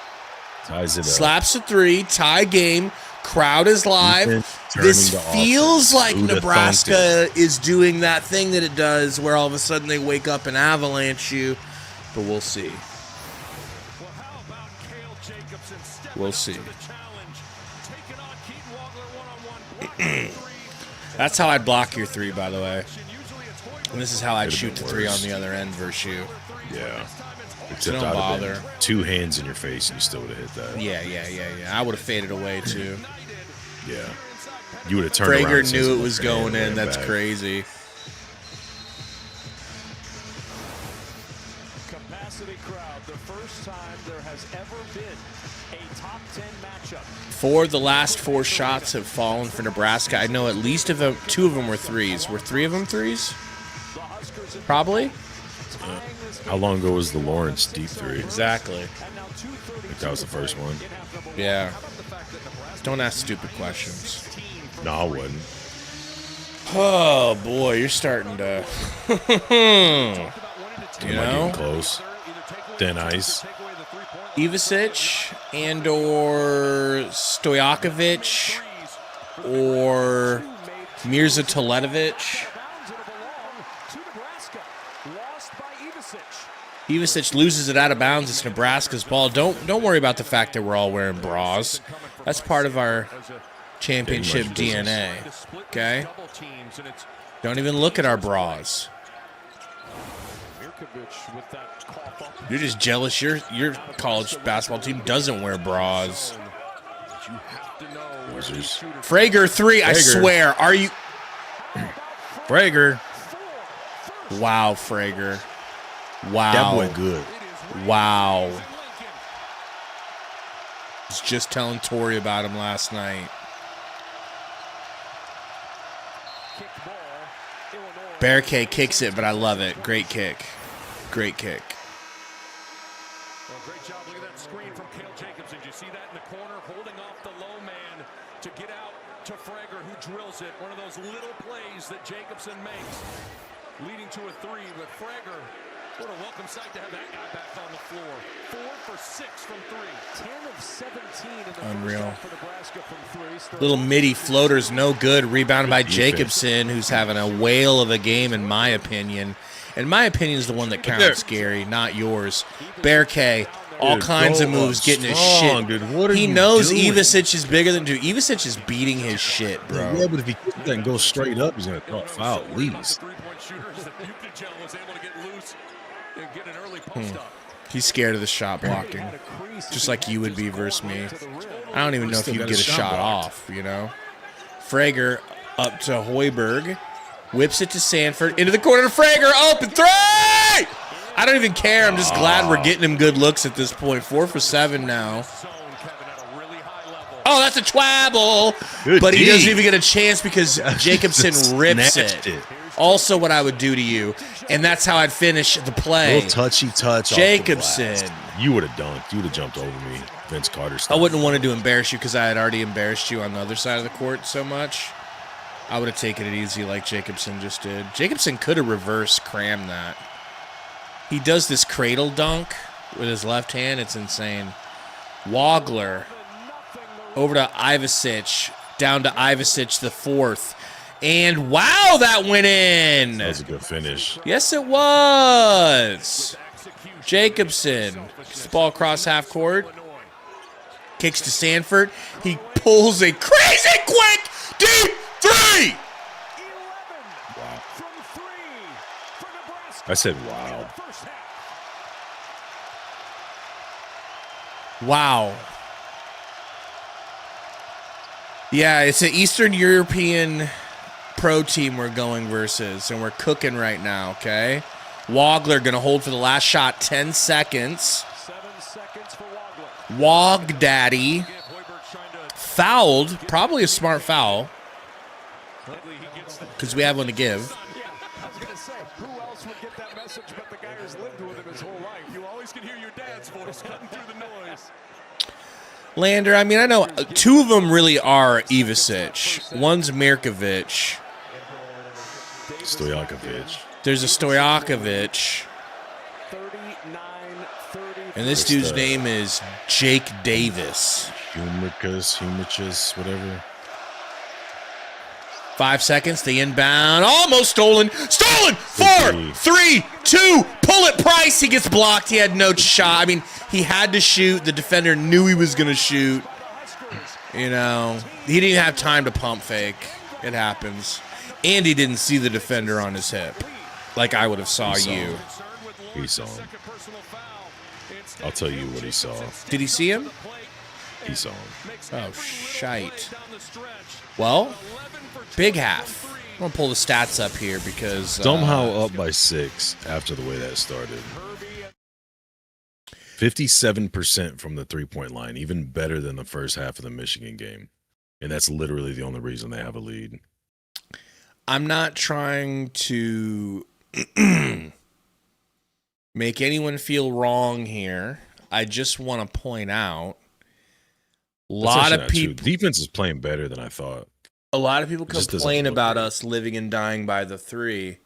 Speaker 3: Ties it up.
Speaker 1: Slaps a 3. Tie game. Crowd is live. This feels like Nebraska is doing that thing that it does where all of a sudden they wake up and avalanche you. But we'll see. We'll see. That's how I'd block your 3, by the way. And this is how I'd shoot the 3 on the other end versus you.
Speaker 3: Yeah.
Speaker 1: So don't bother.
Speaker 3: 2 hands in your face and you still would have hit that.
Speaker 1: Yeah. I would have faded away, too.
Speaker 3: Yeah. You would have turned around.
Speaker 1: Prager knew it was going in. That's crazy.
Speaker 6: Capacity crowd. The first time there has ever been a top 10 matchup.
Speaker 1: 4 of the last 4 shots have fallen for Nebraska. I know at least 2 of them were 3s. Were 3 of them 3s? Probably.
Speaker 3: How long ago was the Lawrence deep 3?
Speaker 1: Exactly.
Speaker 3: I think that was the first one.
Speaker 1: Yeah. Don't ask stupid questions.
Speaker 3: No, I wouldn't.
Speaker 1: Oh, boy, you're starting to...
Speaker 3: You know? Close. Thin ice.
Speaker 1: Ivisic and or Stojakovic or Mirza Teletovic. Ivisic loses it out of bounds. It's Nebraska's ball. Don't worry about the fact that we're all wearing bras. That's part of our championship DNA. Okay? Don't even look at our bras. You're just jealous your college basketball team doesn't wear bras. Frager 3, I swear. Are you...
Speaker 3: Frager.
Speaker 1: Wow, Frager. Wow.
Speaker 3: That boy good.
Speaker 1: Wow. I was just telling Tori about him last night. Barricade kicks it, but I love it. Great kick. Great kick.
Speaker 2: Well, great job. Look at that screen from Cale Jacobs. Did you see that in the corner, holding off the low man to get out to Frager, who drills it. One of those little plays that Jacobson makes, leading to a 3. But Frager, what a welcome sight to have that guy back on the floor. 4 for 6 from 3. 10 of 17 in the
Speaker 1: Unreal.
Speaker 2: for Nebraska from 3.
Speaker 1: Little midi floater's no good. Rebounded by Jacobson, who's having a whale of a game, in my opinion. And my opinion is the one that counts, Gary, not yours. Bear K, all kinds of moves, getting his shit.
Speaker 3: Dude, what are
Speaker 1: he
Speaker 3: you
Speaker 1: knows
Speaker 3: doing?
Speaker 1: Ivisic is bigger than dude. Ivisic is beating his shit, bro.
Speaker 3: Yeah, but if he doesn't go straight up, he's going to throw a foul at least.
Speaker 1: He's scared of the shot blocking, just like you would be versus me. I don't even know if you get a shot off, you know? Frager up to Hoiberg. Whips it to Sanford. Into the corner to Frager. Open 3! I don't even care. I'm just glad we're getting him good looks at this point. 4 for 7 now. Oh, that's a twabble. But he doesn't even get a chance because Jacobson rips it. Also what I would do to you. And that's how I'd finish the play.
Speaker 3: A little touchy touch.
Speaker 1: Jacobson.
Speaker 3: You would have dunked. You would have jumped over me. Vince Carter style.
Speaker 1: I wouldn't have wanted to embarrass you because I had already embarrassed you on the other side of the court so much. I would have taken it easy like Jacobson just did. Jacobson could have reverse crammed that. He does this cradle dunk with his left hand. It's insane. Wagler over to Ivisic. Down to Ivisic the 4th. And wow, that went in.
Speaker 3: That was a good finish.
Speaker 1: Yes, it was. Jacobson gets the ball across half court. Kicks to Sanford. He pulls a crazy quick deep 3.
Speaker 3: Wow. I said wow.
Speaker 1: Wow. Yeah, it's an Eastern European pro team we're going versus, and we're cooking right now, okay? Wagler going to hold for the last shot, 10 seconds.
Speaker 6: 7 seconds for Wagler.
Speaker 1: Wog Daddy fouled, probably a smart foul, because we have one to give.
Speaker 6: I was going to say, who else would get that message but the guy who's lived with him his whole life? You always can hear your dad's voice cutting through the noise.
Speaker 1: Lander, I mean, I know 2 of them really are Ivisic. One's Mirkovic.
Speaker 3: Stojakovic.
Speaker 1: There's a Stojakovic. And this dude's name is Jake Davis.
Speaker 3: Humicus, whatever.
Speaker 1: 5 seconds, the inbound, almost stolen. Stolen! 4, 3, 2, pull it, Price. He gets blocked. He had no shot. I mean, he had to shoot. The defender knew he was going to shoot. You know, he didn't have time to pump fake. It happens. And he didn't see the defender on his hip like I would have saw you.
Speaker 3: He saw him. I'll tell you what he saw.
Speaker 1: Did he see him?
Speaker 3: He saw him.
Speaker 1: Oh, shite. Well, big half. I'm going to pull the stats up here because...
Speaker 3: Somehow up by 6 after the way that started. 57% from the three-point line, even better than the first half of the Michigan game. And that's literally the only reason they have a lead.
Speaker 1: I'm not trying to make anyone feel wrong here. I just want to point out a lot of people.
Speaker 3: Defense is playing better than I thought.
Speaker 1: A lot of people complain about us living and dying by the three,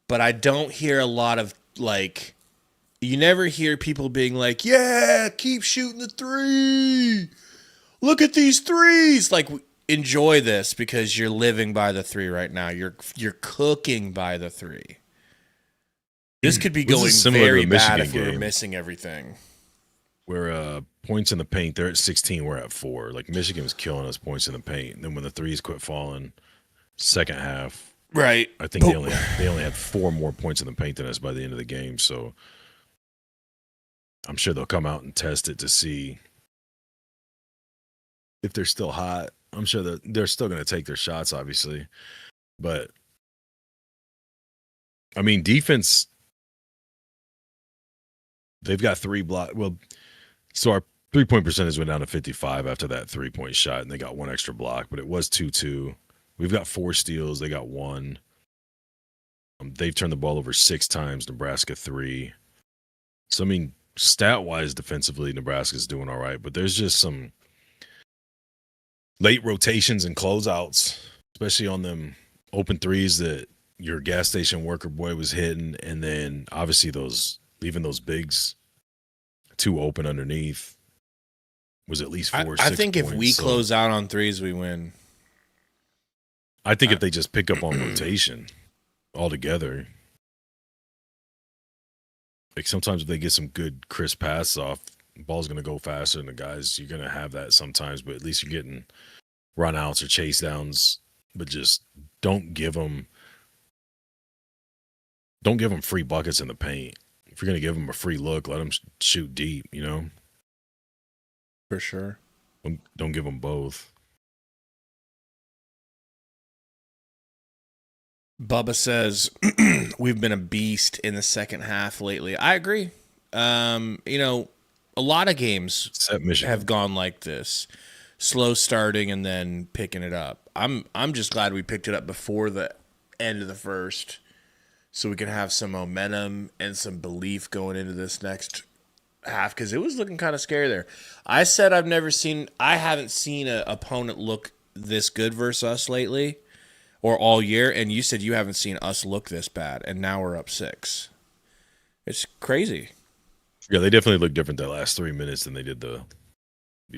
Speaker 1: but I don't hear a lot of like. You never hear people being like, "Yeah, keep shooting the three. Look at these threes." Like, enjoy this because you're living by the three right now. You're cooking by the three. This could be going very bad if we were missing everything.
Speaker 3: Where points in the paint, they're at 16, we're at 4. Like, Michigan was killing us points in the paint. And then when the threes quit falling, second half,
Speaker 1: right?
Speaker 3: I think they only had 4 more points in the paint than us by the end of the game. So I'm sure they'll come out and test it to see if they're still hot. I'm sure that they're still going to take their shots, obviously. But, I mean, defense, they've got 3 blocks. Well, so our three-point percentage went down to 55 after that three-point shot, and they got 1 extra block, but it was 2-2. We've got 4 steals. They got 1. They've turned the ball over 6 times, Nebraska 3. So, I mean, stat-wise, defensively, Nebraska's doing all right, but there's just some late rotations and closeouts, especially on them open threes that your gas station worker boy was hitting, and then obviously leaving those bigs too open underneath was at least 4 or 6
Speaker 1: I think
Speaker 3: points.
Speaker 1: If we close out on threes, we win.
Speaker 3: I think if they just pick up on rotation altogether, like sometimes if they get some good crisp pass off, the ball's going to go faster than the guys. You're going to have that sometimes, but at least you're getting run outs or chase downs, but just don't give them free buckets in the paint. If you're going to give them a free look, let them shoot deep, you know?
Speaker 1: For sure.
Speaker 3: Don't give them both.
Speaker 1: Bubba says, we've been a beast in the second half lately. I agree. You know, a lot of games have gone like this. Slow starting and then picking it up. I'm just glad we picked it up before the end of the first so we can have some momentum and some belief going into this next half because it was looking kind of scary there. I said I haven't seen an opponent look this good versus us lately or all year, and you said you haven't seen us look this bad, and now we're up 6. It's crazy.
Speaker 3: Yeah, they definitely look different that last 3 minutes than they did the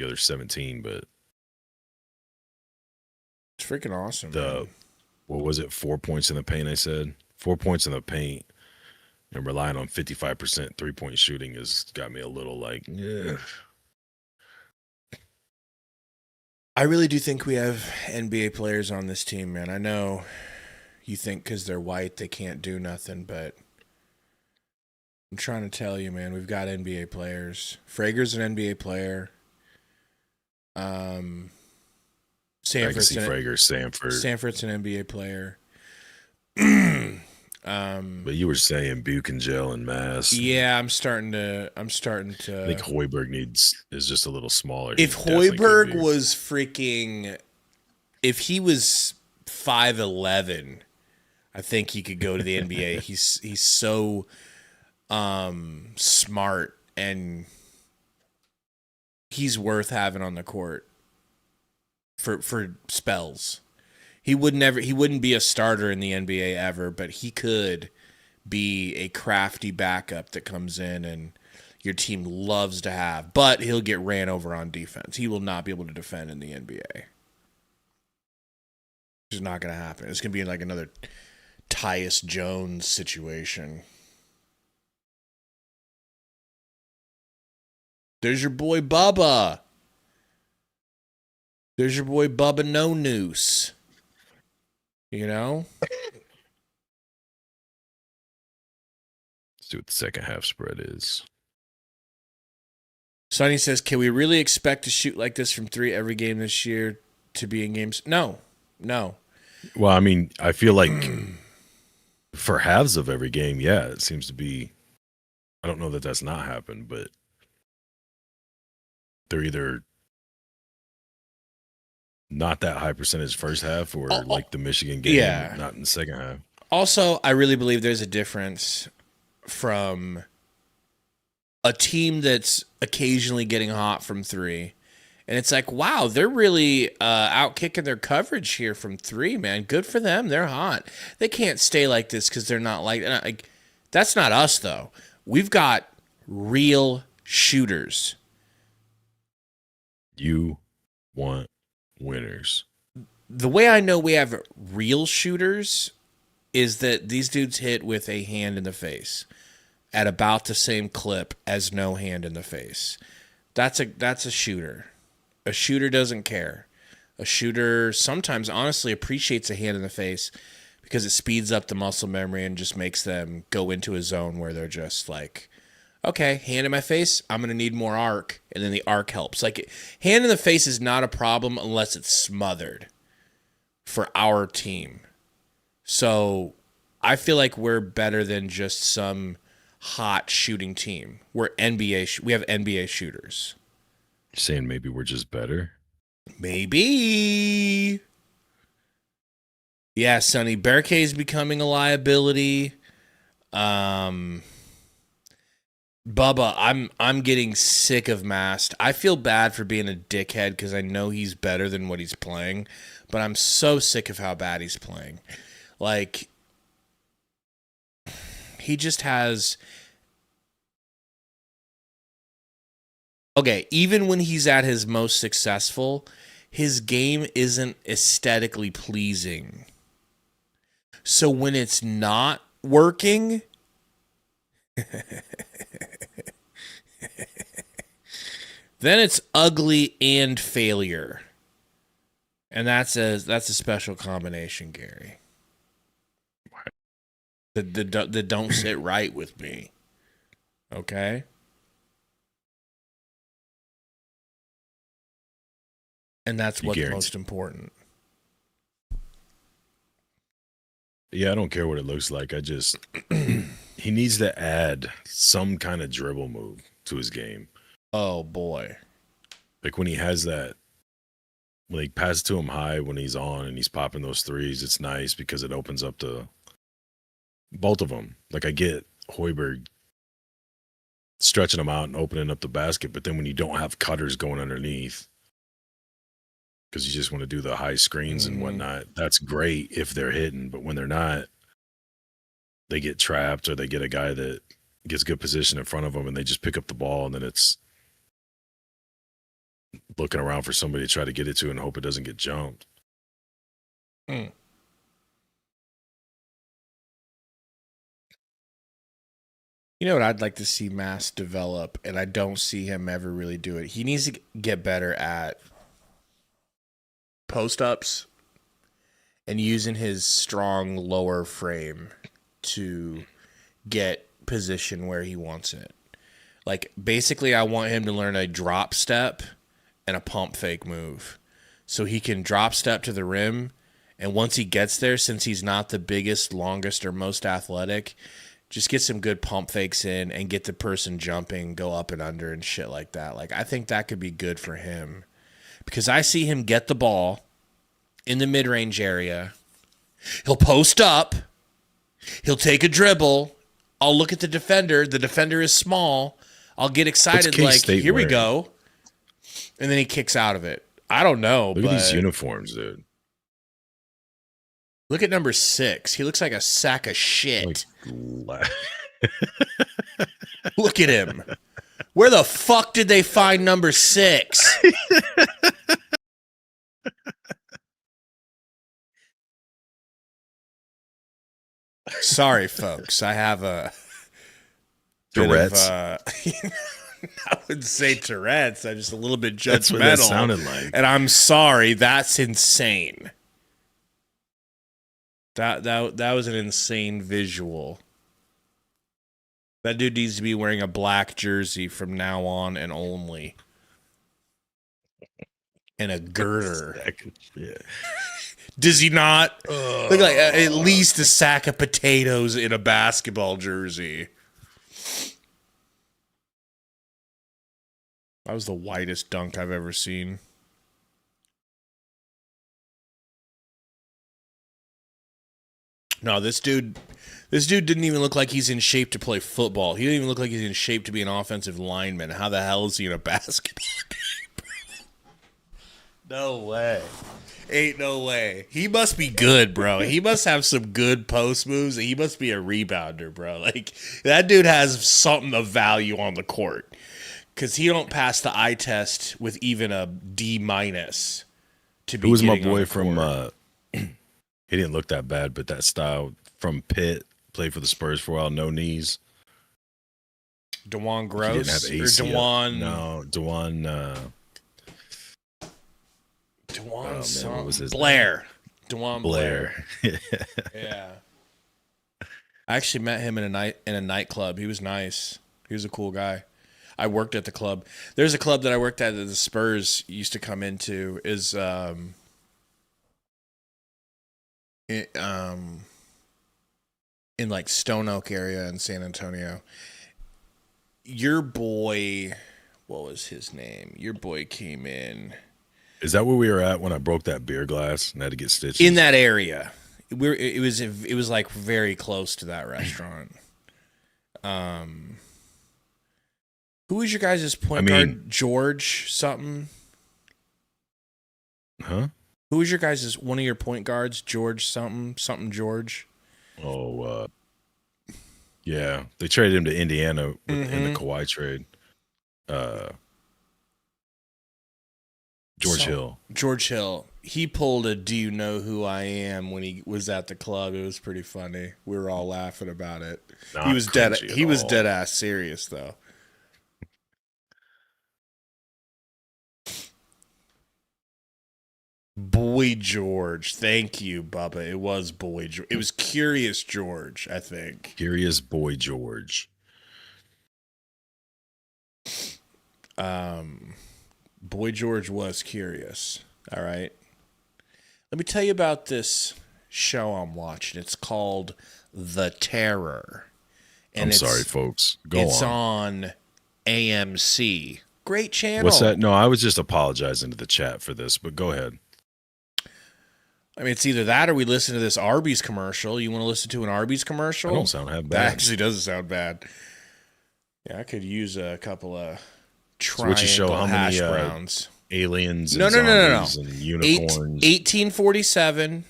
Speaker 3: other 17, but
Speaker 1: it's freaking awesome. Man.
Speaker 3: What was it? 4 points in the paint, I said. 4 points in the paint and relying on 55% three-point shooting has got me a little like, yeah.
Speaker 1: I really do think we have NBA players on this team, man. I know you think because they're white they can't do nothing, but I'm trying to tell you, man, we've got NBA players. Frager's an NBA player. Sanford's an NBA player.
Speaker 3: But you were saying Buchengel and Mass.
Speaker 1: Yeah, I'm starting to.
Speaker 3: I think Hoiberg is just a little smaller.
Speaker 1: If Hoiberg was if he was 5'11", I think he could go to the NBA. He's so smart and he's worth having on the court for spells. He wouldn't be a starter in the NBA ever, but he could be a crafty backup that comes in and your team loves to have, but he'll get ran over on defense. He will not be able to defend in the NBA. It's not going to happen. It's going to be like another Tyus Jones situation. There's your boy Bubba. There's your boy Bubba No Noose. You know?
Speaker 3: Let's see what the second half spread is.
Speaker 1: Sonny says, can we really expect to shoot like this from 3 every game this year to be in games? No.
Speaker 3: Well, I mean, I feel like for halves of every game, yeah, it seems to be. I don't know that that's not happened, but they're either not that high percentage first half or like the Michigan game, not in the second half.
Speaker 1: Also, I really believe there's a difference from a team that's occasionally getting hot from 3. And it's like, wow, they're really out kicking their coverage here from 3, man. Good for them. They're hot. They can't stay like this because they're not like that's not us, though. We've got real shooters.
Speaker 3: You want winners.
Speaker 1: The way I know we have real shooters is that these dudes hit with a hand in the face at about the same clip as no hand in the face. That's a shooter. A shooter doesn't care. A shooter sometimes honestly appreciates a hand in the face because it speeds up the muscle memory and just makes them go into a zone where they're just like, okay, hand in my face, I'm going to need more arc, and then the arc helps. Like, hand in the face is not a problem unless it's smothered for our team. So I feel like we're better than just some hot shooting team. We have NBA shooters.
Speaker 3: You're saying maybe we're just better?
Speaker 1: Maybe. Yeah, Sonny, Berkey's becoming a liability. Bubba, I'm getting sick of Mast. I feel bad for being a dickhead because I know he's better than what he's playing, but I'm so sick of how bad he's playing. Like, he just has... Okay, even when he's at his most successful, his game isn't aesthetically pleasing. So when it's not working... then it's ugly and failure. And that's a special combination, Gary. That don't sit right with me. Okay? And that's what's most important.
Speaker 3: Yeah, I don't care what it looks like. I just he needs to add some kind of dribble move to his game.
Speaker 1: Oh boy.
Speaker 3: Like when he has that, when he passes to him high when he's on and he's popping those threes, it's nice because it opens up to both of them. Like I get Hoiberg stretching them out and opening up the basket, but then when you don't have cutters going underneath, because you just want to do the high screens and whatnot, that's great if they're hitting. But when they're not, they get trapped or they get a guy that gets good position in front of them and they just pick up the ball and then it's looking around for somebody to try to get it to and hope it doesn't get jumped.
Speaker 1: Mm. You know what I'd like to see Mass develop, and I don't see him ever really do it. He needs to get better at post-ups and using his strong lower frame to get position where he wants it. Like, basically, I want him to learn a drop step and a pump fake move. So he can drop step to the rim, and once he gets there, since he's not the biggest, longest, or most athletic, just get some good pump fakes in and get the person jumping, go up and under and shit like that. Like, I think that could be good for him. Because I see him get the ball in the mid-range area. He'll post up. He'll take a dribble. I'll look at the defender. The defender is small. I'll get excited like, here we go. And then he kicks out of it. I don't know.
Speaker 3: Look at these uniforms, dude.
Speaker 1: Look at number 6. He looks like a sack of shit.
Speaker 3: Like,
Speaker 1: Look at him. Where the fuck did they find number 6? Sorry, folks. I have a
Speaker 3: Tourette's.
Speaker 1: I wouldn't say Tourette's. I'm just a little bit judgmental.
Speaker 3: That's what that sounded like.
Speaker 1: And I'm sorry. That's insane. That was an insane visual. That dude needs to be wearing a black jersey from now on and only. And a girder.
Speaker 3: Yeah.
Speaker 1: Does he not? Look like at least a sack of potatoes in a basketball jersey. That was the whitest dunk I've ever seen. No, this dude didn't even look like he's in shape to play football. He didn't even look like he's in shape to be an offensive lineman. How the hell is he in a basketball game? No way. Ain't no way. He must be good, bro. He must have some good post moves. He must be a rebounder, bro. Like, that dude has something of value on the court. Because he don't pass the eye test with even a D- to be.
Speaker 3: Who was my boy from he didn't look that bad, but that style from Pitt, played for the Spurs for a while, no knees.
Speaker 1: DeJuan
Speaker 3: He
Speaker 1: Gross?
Speaker 3: didn't have AC.
Speaker 1: Or DeJuan...
Speaker 3: No, DeJuan...
Speaker 1: DeJuan
Speaker 3: what was his
Speaker 1: Blair. DeJuan
Speaker 3: Blair.
Speaker 1: Yeah. I actually met him in a nightclub. He was nice. He was a cool guy. I worked at the club. There's a club that I worked at that the Spurs used to come into is in like Stone Oak area in San Antonio. Your boy, what was his name? Your boy came in.
Speaker 3: Is that where we were at when I broke that beer glass and had to get stitches?
Speaker 1: In that area. It was like very close to that restaurant. Who was your guys' point guard? George something?
Speaker 3: Huh?
Speaker 1: Who was your guys' one of your point guards? George something George?
Speaker 3: Oh, yeah. They traded him to Indiana in the Kawhi trade. George Hill.
Speaker 1: He pulled a "Do you know who I am" when he was at the club. It was pretty funny. We were all laughing about it. He was dead ass serious though. Boy George. Thank you, Bubba. It was Boy George. It was Curious George, I think.
Speaker 3: Curious Boy George.
Speaker 1: Boy George was curious. All right. Let me tell you about this show I'm watching. It's called The Terror. And
Speaker 3: I'm sorry, folks.
Speaker 1: It's on AMC. Great channel.
Speaker 3: What's that? No, I was just apologizing to the chat for this, but go ahead.
Speaker 1: I mean, it's either that or we listen to this Arby's commercial. You want to listen to an Arby's commercial?
Speaker 3: That don't sound half bad.
Speaker 1: That actually doesn't sound bad. Yeah, I could use a couple of triangle hash browns.
Speaker 3: Aliens
Speaker 1: and
Speaker 3: zombies and unicorns.
Speaker 1: 1847.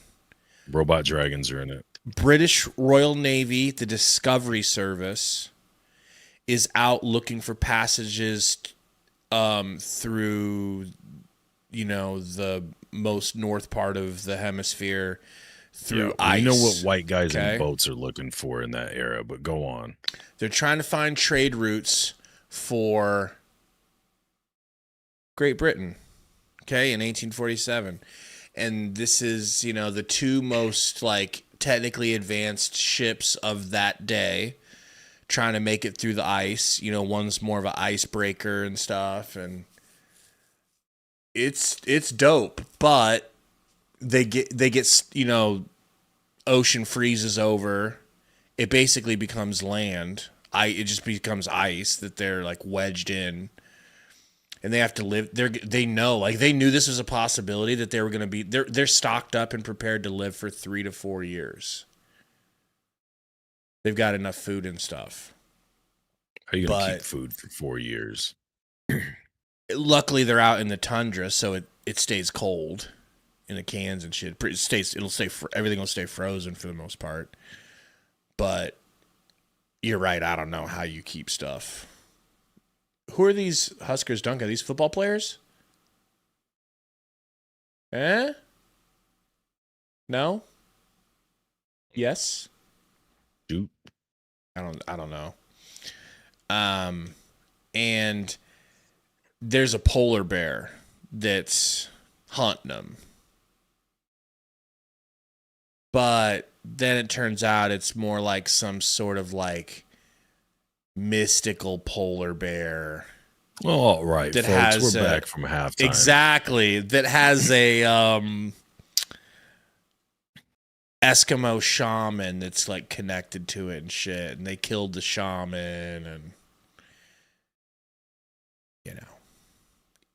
Speaker 3: Robot dragons are in it.
Speaker 1: British Royal Navy, the Discovery Service, is out looking for passages through, the most north part of the hemisphere through ice.
Speaker 3: You know what white guys in boats are looking for in that era, but go on.
Speaker 1: They're trying to find trade routes for Great Britain, in 1847. And this is, the two most, technically advanced ships of that day trying to make it through the ice. One's more of an icebreaker and stuff, and it's dope, but they get ocean freezes over. It basically becomes land. It just becomes ice that they're wedged in, and they have to live. They knew this was a possibility that they were going to be. They're stocked up and prepared to live for 3 to 4 years. They've got enough food and stuff.
Speaker 3: How are you going to keep food for 4 years?
Speaker 1: Luckily, they're out in the tundra, so it stays cold in the cans and shit. Everything will stay frozen for the most part. But you're right. I don't know how you keep stuff. Who are these Huskers dunking? Are these football players? No? Yes?
Speaker 3: Shoot.
Speaker 1: I don't know. And there's a polar bear that's hunting them. But then it turns out it's more like some sort of like mystical polar bear.
Speaker 3: Well, all right,
Speaker 1: That
Speaker 3: folks,
Speaker 1: has
Speaker 3: we're back from halftime.
Speaker 1: Exactly. That has a Eskimo shaman that's like connected to it and shit. And they killed the shaman and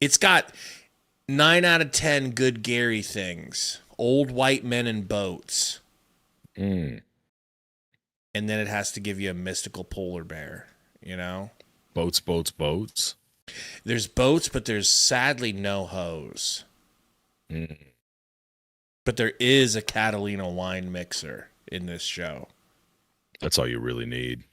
Speaker 1: it's got 9 out of 10 good Gary things. Old white men in boats. And then it has to give you a mystical polar bear,
Speaker 3: Boats.
Speaker 1: There's boats, but there's sadly no hose. But there is a Catalina wine mixer in this show.
Speaker 3: That's all you really need.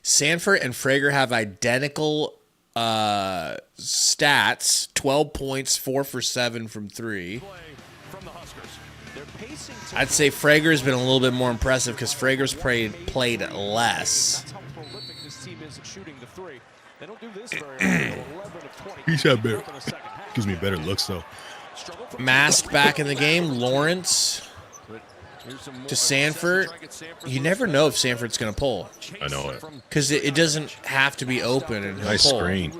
Speaker 1: Sanford and Frager have identical stats. 12 points, 4 for 7 from 3. I'd say Frager's been a little bit more impressive because Frager's played less.
Speaker 3: He's had better. Gives me better looks though.
Speaker 1: Masked back in the game. Lawrence to Sanford. You never know if Sanford's going to pull.
Speaker 3: I know it.
Speaker 1: Because it doesn't have to be open and he'll
Speaker 3: Nice
Speaker 1: pull.
Speaker 3: screen.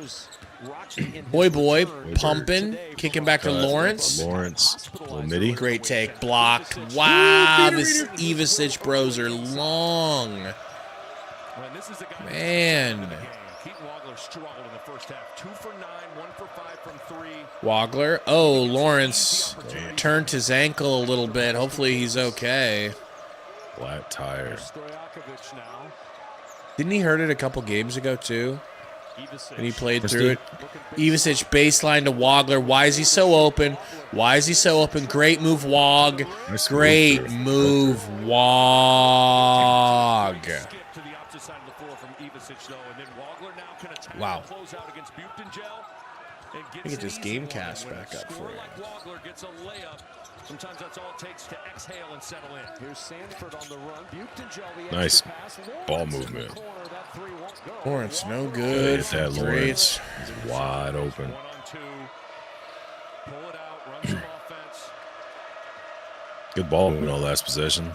Speaker 1: Boy, pumping, kicking back to Lawrence.
Speaker 3: Little midi.
Speaker 1: Great take, blocked. Wow, this Ivasic bros are long. Man. Wagler. Oh, Lawrence turned his ankle a little bit. Hopefully he's okay.
Speaker 3: Flat tire.
Speaker 1: Didn't he hurt it a couple games ago, too? And he played through it. Ivasic baseline to Wagler. Why is he so open? Great move, Wog. Great move, Wog. Wow. Let me get this game cast back up for you.
Speaker 2: Sometimes that's all it takes to exhale and settle in.
Speaker 6: Here's Sanford on the run.
Speaker 3: Nice ball movement.
Speaker 1: Lawrence, no good.
Speaker 3: Hit that Lawrence. He's wide open.
Speaker 2: 1-on-2. Pull it out, run some offense.
Speaker 3: Good ball movement on last possession.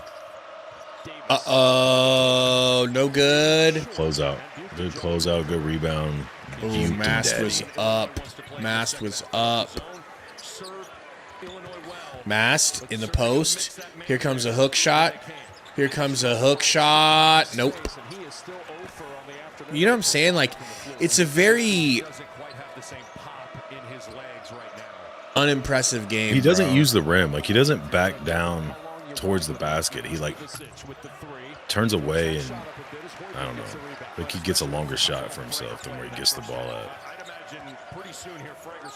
Speaker 1: Uh-oh, no good.
Speaker 3: Closeout. Good closeout, good rebound.
Speaker 1: Ooh, Mast was up. Mast in the post. Here comes a hook shot. Nope. You know what I'm saying? Like, it's a very unimpressive game.
Speaker 3: He doesn't use the rim. Like, he doesn't back down towards the basket. He, like, turns away and, I don't know. Like, he gets a longer shot for himself than where he gets the ball at.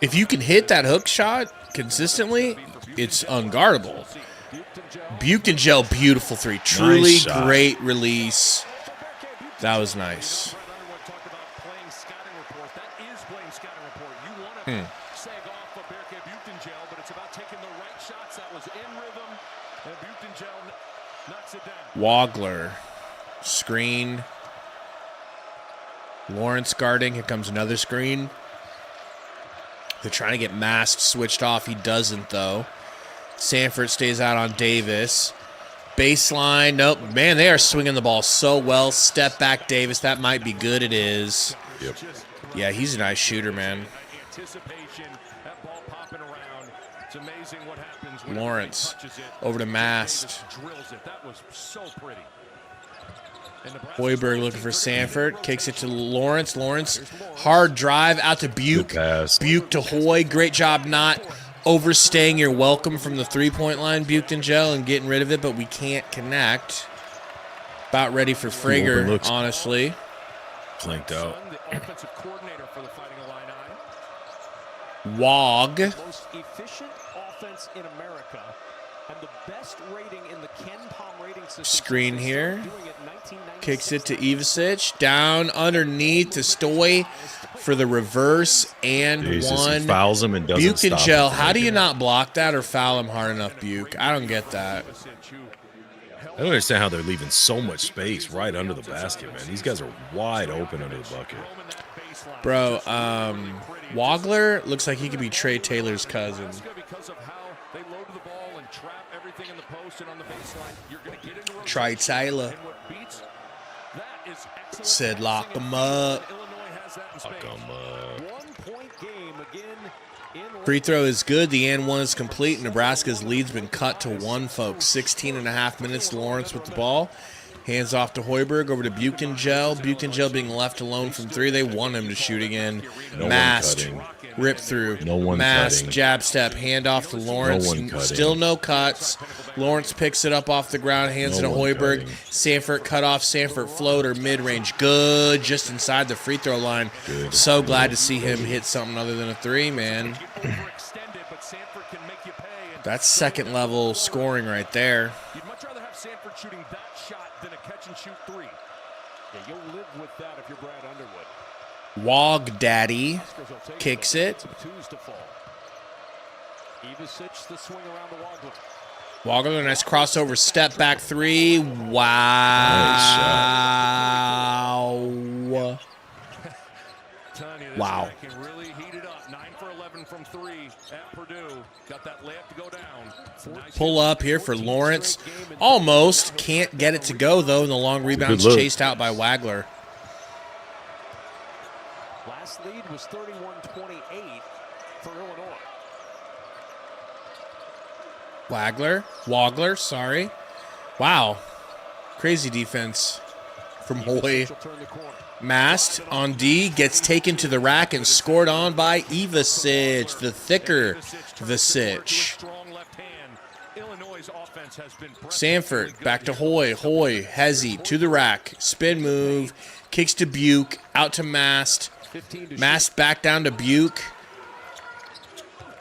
Speaker 1: If you can hit that hook shot consistently, it's unguardable. Buchtengel, beautiful three. Truly
Speaker 3: Nice shot.
Speaker 1: great release. That was nice. Wagler. Screen. Lawrence guarding. Here comes another screen. They're trying to get Mast switched off. He doesn't, though. Sanford stays out on Davis. Baseline. Nope. Man, they are swinging the ball so well. Step back, Davis. That might be good. It is.
Speaker 3: Yep.
Speaker 1: Yeah, he's a nice shooter, man. Lawrence over to Mast. Hoiberg looking for Sanford. Kicks it to Lawrence. Lawrence, hard drive out to Buke.
Speaker 3: Good pass.
Speaker 1: Buke to Hoy. Great job not overstaying your welcome from the three-point line, Buchtengel, and getting rid of it, but we can't connect. About ready for Frager, honestly.
Speaker 3: Flanked out.
Speaker 1: Wog.
Speaker 6: Most efficient offense in America and the best rating in the Ken Palm rating system.
Speaker 1: Screen here. Kicks it to Ivasic. Down underneath to Stoy. for the reverse and
Speaker 3: Jesus, he
Speaker 1: one.
Speaker 3: fouls him and doesn't
Speaker 1: Buke and
Speaker 3: stop
Speaker 1: Gel,
Speaker 3: him from
Speaker 1: how do you
Speaker 3: making it.
Speaker 1: not block that or foul him hard enough, Buke? I don't get that.
Speaker 3: I don't understand how they're leaving so much space right under the basket, man. These guys are wide open under the bucket.
Speaker 1: Bro, Wagler looks like he could be Trey Taylor's cousin. Trey Taylor said lock him up. Free throw is good. The and one is complete. Nebraska's lead's been cut to 1, folks. 16 and a half minutes. Lawrence with the ball. Hands off to Hoiberg, over to Buchengel. Buchengel being left alone from 3. They want him to shoot again.
Speaker 3: No
Speaker 1: Mast,
Speaker 3: one
Speaker 1: rip through.
Speaker 3: No one
Speaker 1: Mast,
Speaker 3: cutting.
Speaker 1: jab step, hand off to Lawrence.
Speaker 3: No one cutting.
Speaker 1: Still no cuts. Lawrence picks it up off the ground, hands
Speaker 3: No
Speaker 1: it to
Speaker 3: one
Speaker 1: Hoiberg.
Speaker 3: cutting.
Speaker 1: Sanford cut off. Sanford floater, mid-range. Good, just inside the free throw line.
Speaker 3: Good.
Speaker 1: So glad to see him hit something other than a 3, man. That's second level scoring right there.
Speaker 2: You'd much rather have Sanford shooting that shot than a catch and shoot 3.
Speaker 6: Yeah, you'll live with that if you're Brad Underwood.
Speaker 1: Wog Daddy kicks it.
Speaker 6: Twos to fall. Ivasic, the swing around the Wagler.
Speaker 1: Wagler, nice crossover, step back 3. Wow. Wow.
Speaker 2: Can really heat it up. 9 for 11 from 3 at Purdue. Got that layup to go down. Nice
Speaker 1: Pull up here for Lawrence. Almost. Can't get it to go, though. And the long rebound's
Speaker 3: Good look.
Speaker 1: chased out by Wagler.
Speaker 6: Last lead was 31-28 for Illinois.
Speaker 1: Wagler, sorry. Wow. Crazy defense from Hoy.
Speaker 6: She'll turn the corner.
Speaker 1: Mast on D, gets taken to the rack and scored on by Ivasic, the thicker Vasic.
Speaker 2: strong left hand. Illinois' offense has been
Speaker 1: Sanford, back to Hoy. Hoy, Hezzy, to the rack. Spin move, kicks to Buke, out to Mast.
Speaker 6: 15 to
Speaker 1: Mast back down to Buke.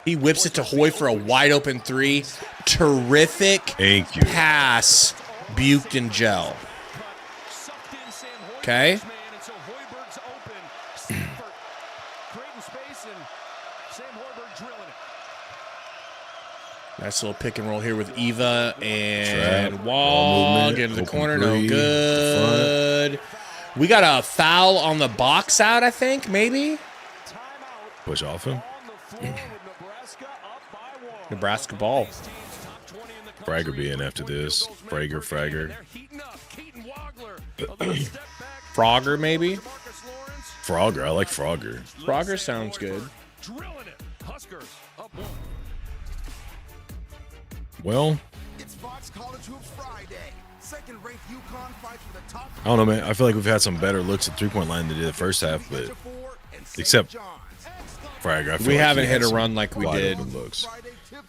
Speaker 1: He whips it to Hoy for a wide open 3. Terrific
Speaker 3: Thank you.
Speaker 1: pass, Buke and Gel. Okay. Nice little pick and roll here with Eva and
Speaker 3: Trap.
Speaker 1: Wall.
Speaker 3: Movement.
Speaker 1: Get into the
Speaker 3: Open
Speaker 1: corner. No
Speaker 3: three.
Speaker 1: good. We got a foul on the box out, I think, maybe.
Speaker 3: Push off him.
Speaker 1: Nebraska ball.
Speaker 3: Fragger be in after this. Fragger.
Speaker 1: Frogger, maybe.
Speaker 3: Frogger. I like Frogger.
Speaker 1: Frogger sounds good.
Speaker 2: drilling it. Huskers up 1.
Speaker 3: Well,
Speaker 5: It's Fox College Hoops Friday. Second-ranked UConn fights for the top.
Speaker 3: I don't know, man. I feel like we've had some better looks at three-point line than they did the first half, but except Fragger. I feel
Speaker 1: We
Speaker 3: like
Speaker 1: haven't
Speaker 3: he
Speaker 1: hit
Speaker 3: had
Speaker 1: a
Speaker 3: some
Speaker 1: run like we
Speaker 3: wide
Speaker 1: did.
Speaker 3: open looks,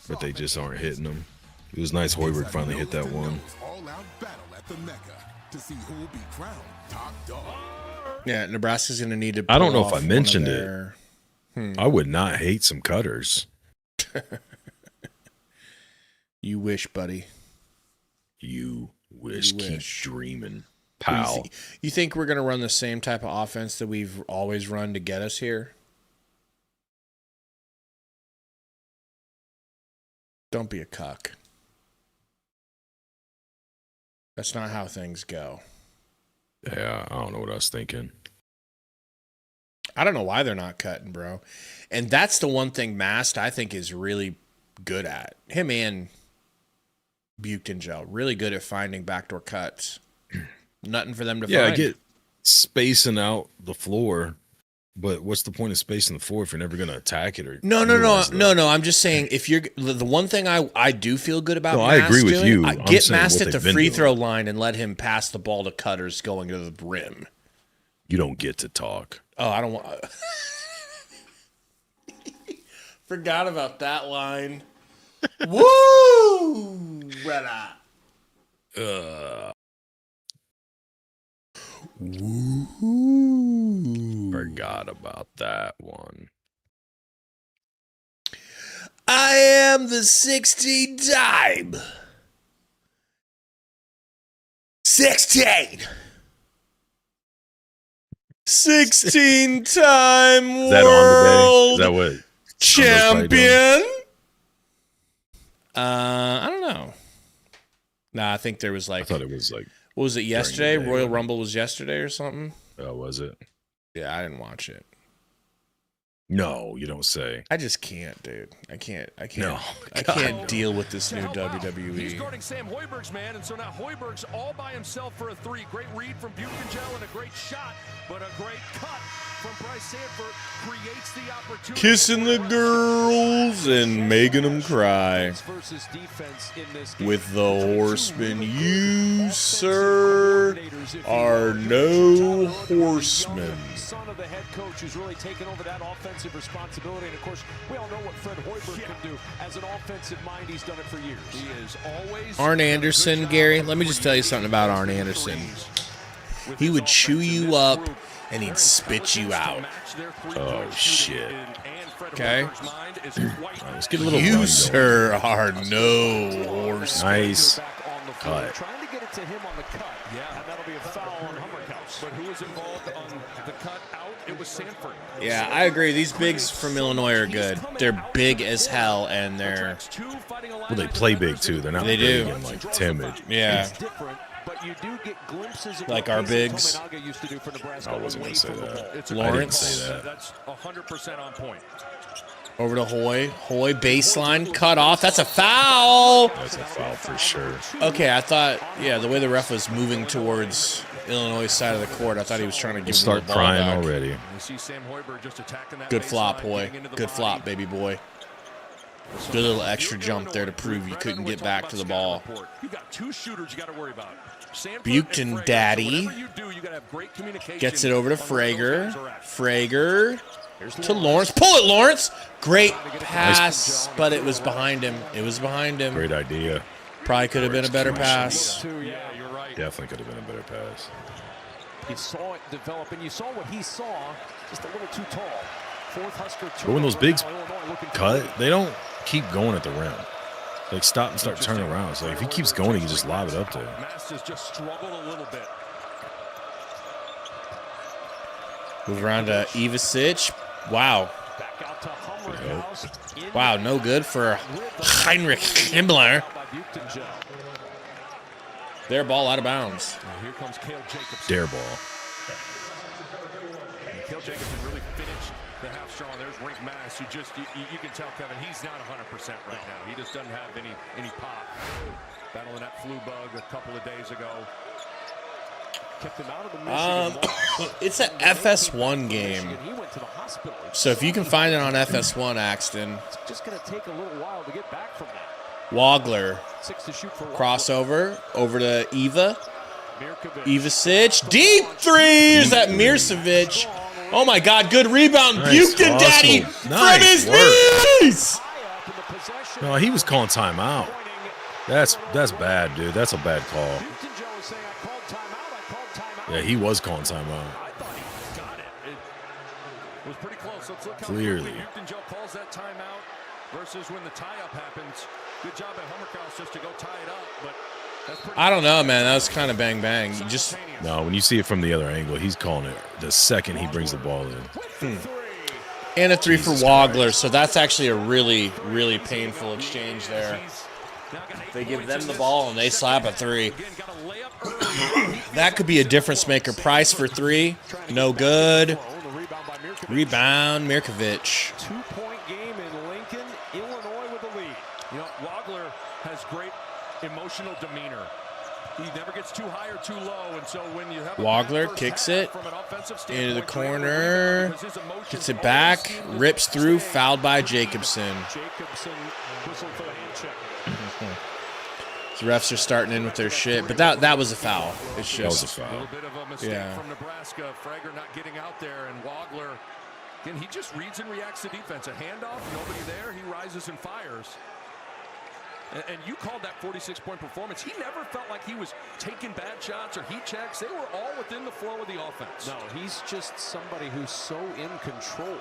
Speaker 3: but they just aren't hitting them. It was nice Hoiberg finally hit that one.
Speaker 5: All-out battle at the Mecca to see who will be crowned top dog.
Speaker 1: Yeah, Nebraska's going to need to.
Speaker 3: I don't
Speaker 1: pull
Speaker 3: know if
Speaker 1: off
Speaker 3: I
Speaker 1: one
Speaker 3: mentioned
Speaker 1: of
Speaker 3: it.
Speaker 1: their-
Speaker 3: I would not hate some cutters.
Speaker 1: You wish, buddy.
Speaker 3: You wish.
Speaker 1: You
Speaker 3: Keep
Speaker 1: wish.
Speaker 3: dreaming,
Speaker 1: What do you
Speaker 3: pal.
Speaker 1: think? You think we're going to run the same type of offense that we've always run to get us here? Don't be a cuck. That's not how things go.
Speaker 3: Yeah, I don't know what I was thinking.
Speaker 1: I don't know why they're not cutting, bro. And that's the one thing Mast, I think, is really good at. Him and Buchengel, really good at finding backdoor cuts. Nothing for them to
Speaker 3: Yeah,
Speaker 1: find.
Speaker 3: I get spacing out the floor, but what's the point of spacing the floor if you're never going to attack it? Or
Speaker 1: No.
Speaker 3: utilize the-
Speaker 1: No. I'm just saying, if you're the one thing I do feel good about.
Speaker 3: No, I
Speaker 1: Mast
Speaker 3: agree with
Speaker 1: doing,
Speaker 3: you.
Speaker 1: I
Speaker 3: I'm
Speaker 1: get
Speaker 3: saying
Speaker 1: Mast
Speaker 3: what
Speaker 1: at the
Speaker 3: they've been
Speaker 1: free
Speaker 3: doing.
Speaker 1: throw line and let him pass the ball to cutters going to the rim.
Speaker 3: You don't get to talk.
Speaker 1: Oh, I don't want. Forgot about that line. Woo! Brother. Woo!
Speaker 3: Forgot about that one.
Speaker 1: I am the 16 time. 16. 16-time
Speaker 3: Is that on today? Is
Speaker 1: world
Speaker 3: that what?
Speaker 1: champion. I don't know. Nah, I think there was
Speaker 3: I
Speaker 1: like,
Speaker 3: thought it was like,
Speaker 1: what was it yesterday?
Speaker 3: day,
Speaker 1: Royal
Speaker 3: right?
Speaker 1: Rumble was yesterday or something?
Speaker 3: was it?
Speaker 1: Yeah, I didn't watch it.
Speaker 3: No, you don't say.
Speaker 1: I just can't, dude. I can't.
Speaker 3: No,
Speaker 1: I
Speaker 3: God,
Speaker 1: can't
Speaker 3: no.
Speaker 1: deal with this new
Speaker 2: He's
Speaker 1: WWE.
Speaker 2: guarding Sam Hoiberg's man, and so now Hoiberg's all by himself for a three. Great read from Buchengel and a great shot, but a great cut from Bryce Sanford creates the opportunity.
Speaker 1: Kissing the girls and making them cry.
Speaker 6: Versus defense in this game.
Speaker 1: With the Horsemen, you, sir, are no horsemen.
Speaker 6: Son of the head coach who's really taken over that offensive responsibility. And of course, we all know what Fred Hoiberg can do. As an offensive mind, he's done it for years.
Speaker 2: He is always
Speaker 1: Arn Anderson, Gary, let me just tell you something about Arn Anderson. He would chew you up and he'd spit you out.
Speaker 3: Oh, shit.
Speaker 1: Okay?
Speaker 3: Let's get a little run
Speaker 1: You,
Speaker 3: going.
Speaker 1: sir, are no horseman.
Speaker 3: Nice
Speaker 6: Cut.
Speaker 3: cut.
Speaker 6: Trying to get it to him on the cut.
Speaker 2: Yeah.
Speaker 6: And that'll be a foul on Hummerkaus.
Speaker 2: But who was involved on the cut out? It was Sanford.
Speaker 1: Yeah, I agree. These bigs from Illinois are good. They're big as hell, and they're...
Speaker 3: Well, they play big too. They're not
Speaker 1: They
Speaker 3: big
Speaker 1: do.
Speaker 3: and like timid.
Speaker 1: Yeah.
Speaker 6: It's different, but you do get glimpses of
Speaker 1: Like
Speaker 6: what
Speaker 1: our
Speaker 6: Mason
Speaker 1: bigs.
Speaker 6: Tominaga used to do for Nebraska
Speaker 3: I wasn't
Speaker 6: away
Speaker 3: gonna say
Speaker 6: from the
Speaker 3: that.
Speaker 6: ball.
Speaker 2: It's a
Speaker 1: Lawrence.
Speaker 2: great
Speaker 3: I didn't say
Speaker 2: call.
Speaker 3: that.
Speaker 2: That's 100% on point.
Speaker 1: Over to Hoy. Hoy, baseline, cut off. That's a foul.
Speaker 3: That's a foul for sure.
Speaker 1: Okay, I thought, yeah, the way the ref was moving towards Illinois' side of the court, I thought he was trying to give the
Speaker 3: Start
Speaker 1: ball
Speaker 3: crying
Speaker 1: back.
Speaker 3: already.
Speaker 2: You see Sam Hoiberg just attacking that
Speaker 1: Good flop,
Speaker 2: baseline,
Speaker 1: Hoy.
Speaker 2: getting into the
Speaker 1: Good
Speaker 2: body.
Speaker 1: flop, baby boy. Good little extra jump there to prove you couldn't get back to the ball.
Speaker 2: You got two shooters you got to worry about. Sanford
Speaker 1: Buchten
Speaker 2: and Frager.
Speaker 1: daddy.
Speaker 2: So whatever you do, you got to have great communication
Speaker 1: Gets it over to
Speaker 2: on where those
Speaker 1: Frager.
Speaker 2: guys are at.
Speaker 1: Frager to Lawrence. Pull it, Lawrence. Great pass, but it was behind him. It was behind him.
Speaker 3: Great idea.
Speaker 1: Probably could have been a better pass.
Speaker 2: Yeah, you're right.
Speaker 3: Definitely could have been a better pass.
Speaker 6: You saw it develop, and you saw what he saw, just a little too tall. Fourth Husker
Speaker 3: But when those bigs
Speaker 6: Illinois looking for
Speaker 3: cut,
Speaker 6: lead.
Speaker 3: they don't keep going at the rim. Like stop and start turning around. So if he keeps going, he can just lob it up there.
Speaker 2: Mass has just struggled a little bit.
Speaker 1: Move around to Ivasic. Wow.
Speaker 6: Back out to Hummerkaus. In
Speaker 1: Wow, no good for Heinrich Himmler.
Speaker 6: by Buchengel.
Speaker 1: Their ball out of bounds.
Speaker 2: Here comes Cale Jacobson.
Speaker 3: Dare ball.
Speaker 2: And Cale Jacobson really finished the half strong. There's Rink Mass, who just, you can tell, Kevin, he's not 100% right now. He just doesn't have any pop. Battling that flu bug a couple of days ago.
Speaker 6: Kept him out of the Michigan loss.
Speaker 1: It's an FS1 game.
Speaker 6: Michigan, he went to the hospital.
Speaker 1: So if you can find it on FS1, Axton,
Speaker 6: It's just going to take a little while to get back from that.
Speaker 1: Wagler,
Speaker 6: 6 to shoot for
Speaker 1: crossover, over to Eva.
Speaker 6: Mirkovic.
Speaker 1: Ivasic, deep three. Is that Mircevic? Oh my God, good rebound.
Speaker 3: Nice
Speaker 1: Buchten daddy
Speaker 3: hustle.
Speaker 1: from
Speaker 3: Nice
Speaker 1: his
Speaker 3: work.
Speaker 1: knees.
Speaker 6: High up in the possession.
Speaker 3: No, he was calling timeout. That's bad, dude. That's a bad call.
Speaker 6: Buchengel is saying, I called timeout. I called timeout.
Speaker 3: Yeah, he was calling timeout.
Speaker 2: I thought he got it. It was pretty close. Let's look how
Speaker 3: Clearly.
Speaker 2: quickly Buchengel calls that timeout versus when the tie-up happens. Good job at Hummerkaus just to go tie it up, but that's pretty
Speaker 1: I don't know, man. That was kind of bang bang. You just
Speaker 3: No, when you see it from the other angle, he's calling it the second he brings the ball in.
Speaker 1: and a three for Wagler. So that's actually a really, really painful exchange there. They give them the ball and they slap a three. That could be a difference maker. Price for three, no good.
Speaker 6: The rebound by Mirkovic.
Speaker 1: Rebound, Mirkovic.
Speaker 6: 2-point game in Lincoln, Illinois with the lead.
Speaker 2: You know, Wagler has great emotional demeanor. He never gets too high or too low, and so when you have a
Speaker 1: Wagler
Speaker 2: bad first
Speaker 1: kicks
Speaker 2: half
Speaker 1: it
Speaker 2: from an offensive
Speaker 1: into the
Speaker 2: standpoint,
Speaker 1: corner,
Speaker 2: because his emotions
Speaker 1: gets it
Speaker 2: always
Speaker 1: back,
Speaker 2: seem to
Speaker 1: rips through,
Speaker 2: stay
Speaker 1: fouled by Jacobson.
Speaker 6: Jacobson whistled for the hand check.
Speaker 1: The refs are starting in with their shit, but that was a foul. It's
Speaker 3: That was a
Speaker 1: just
Speaker 2: A
Speaker 3: foul.
Speaker 2: little bit of a mistake
Speaker 1: Yeah.
Speaker 2: from Nebraska. Frager not getting out there, and Wagler, again, he just reads and reacts to defense. A handoff, nobody there, he rises and fires. And you called that 46-point performance. He never felt like he was taking bad shots or heat checks. They were all within the flow of the offense.
Speaker 6: No, he's just somebody who's so in control.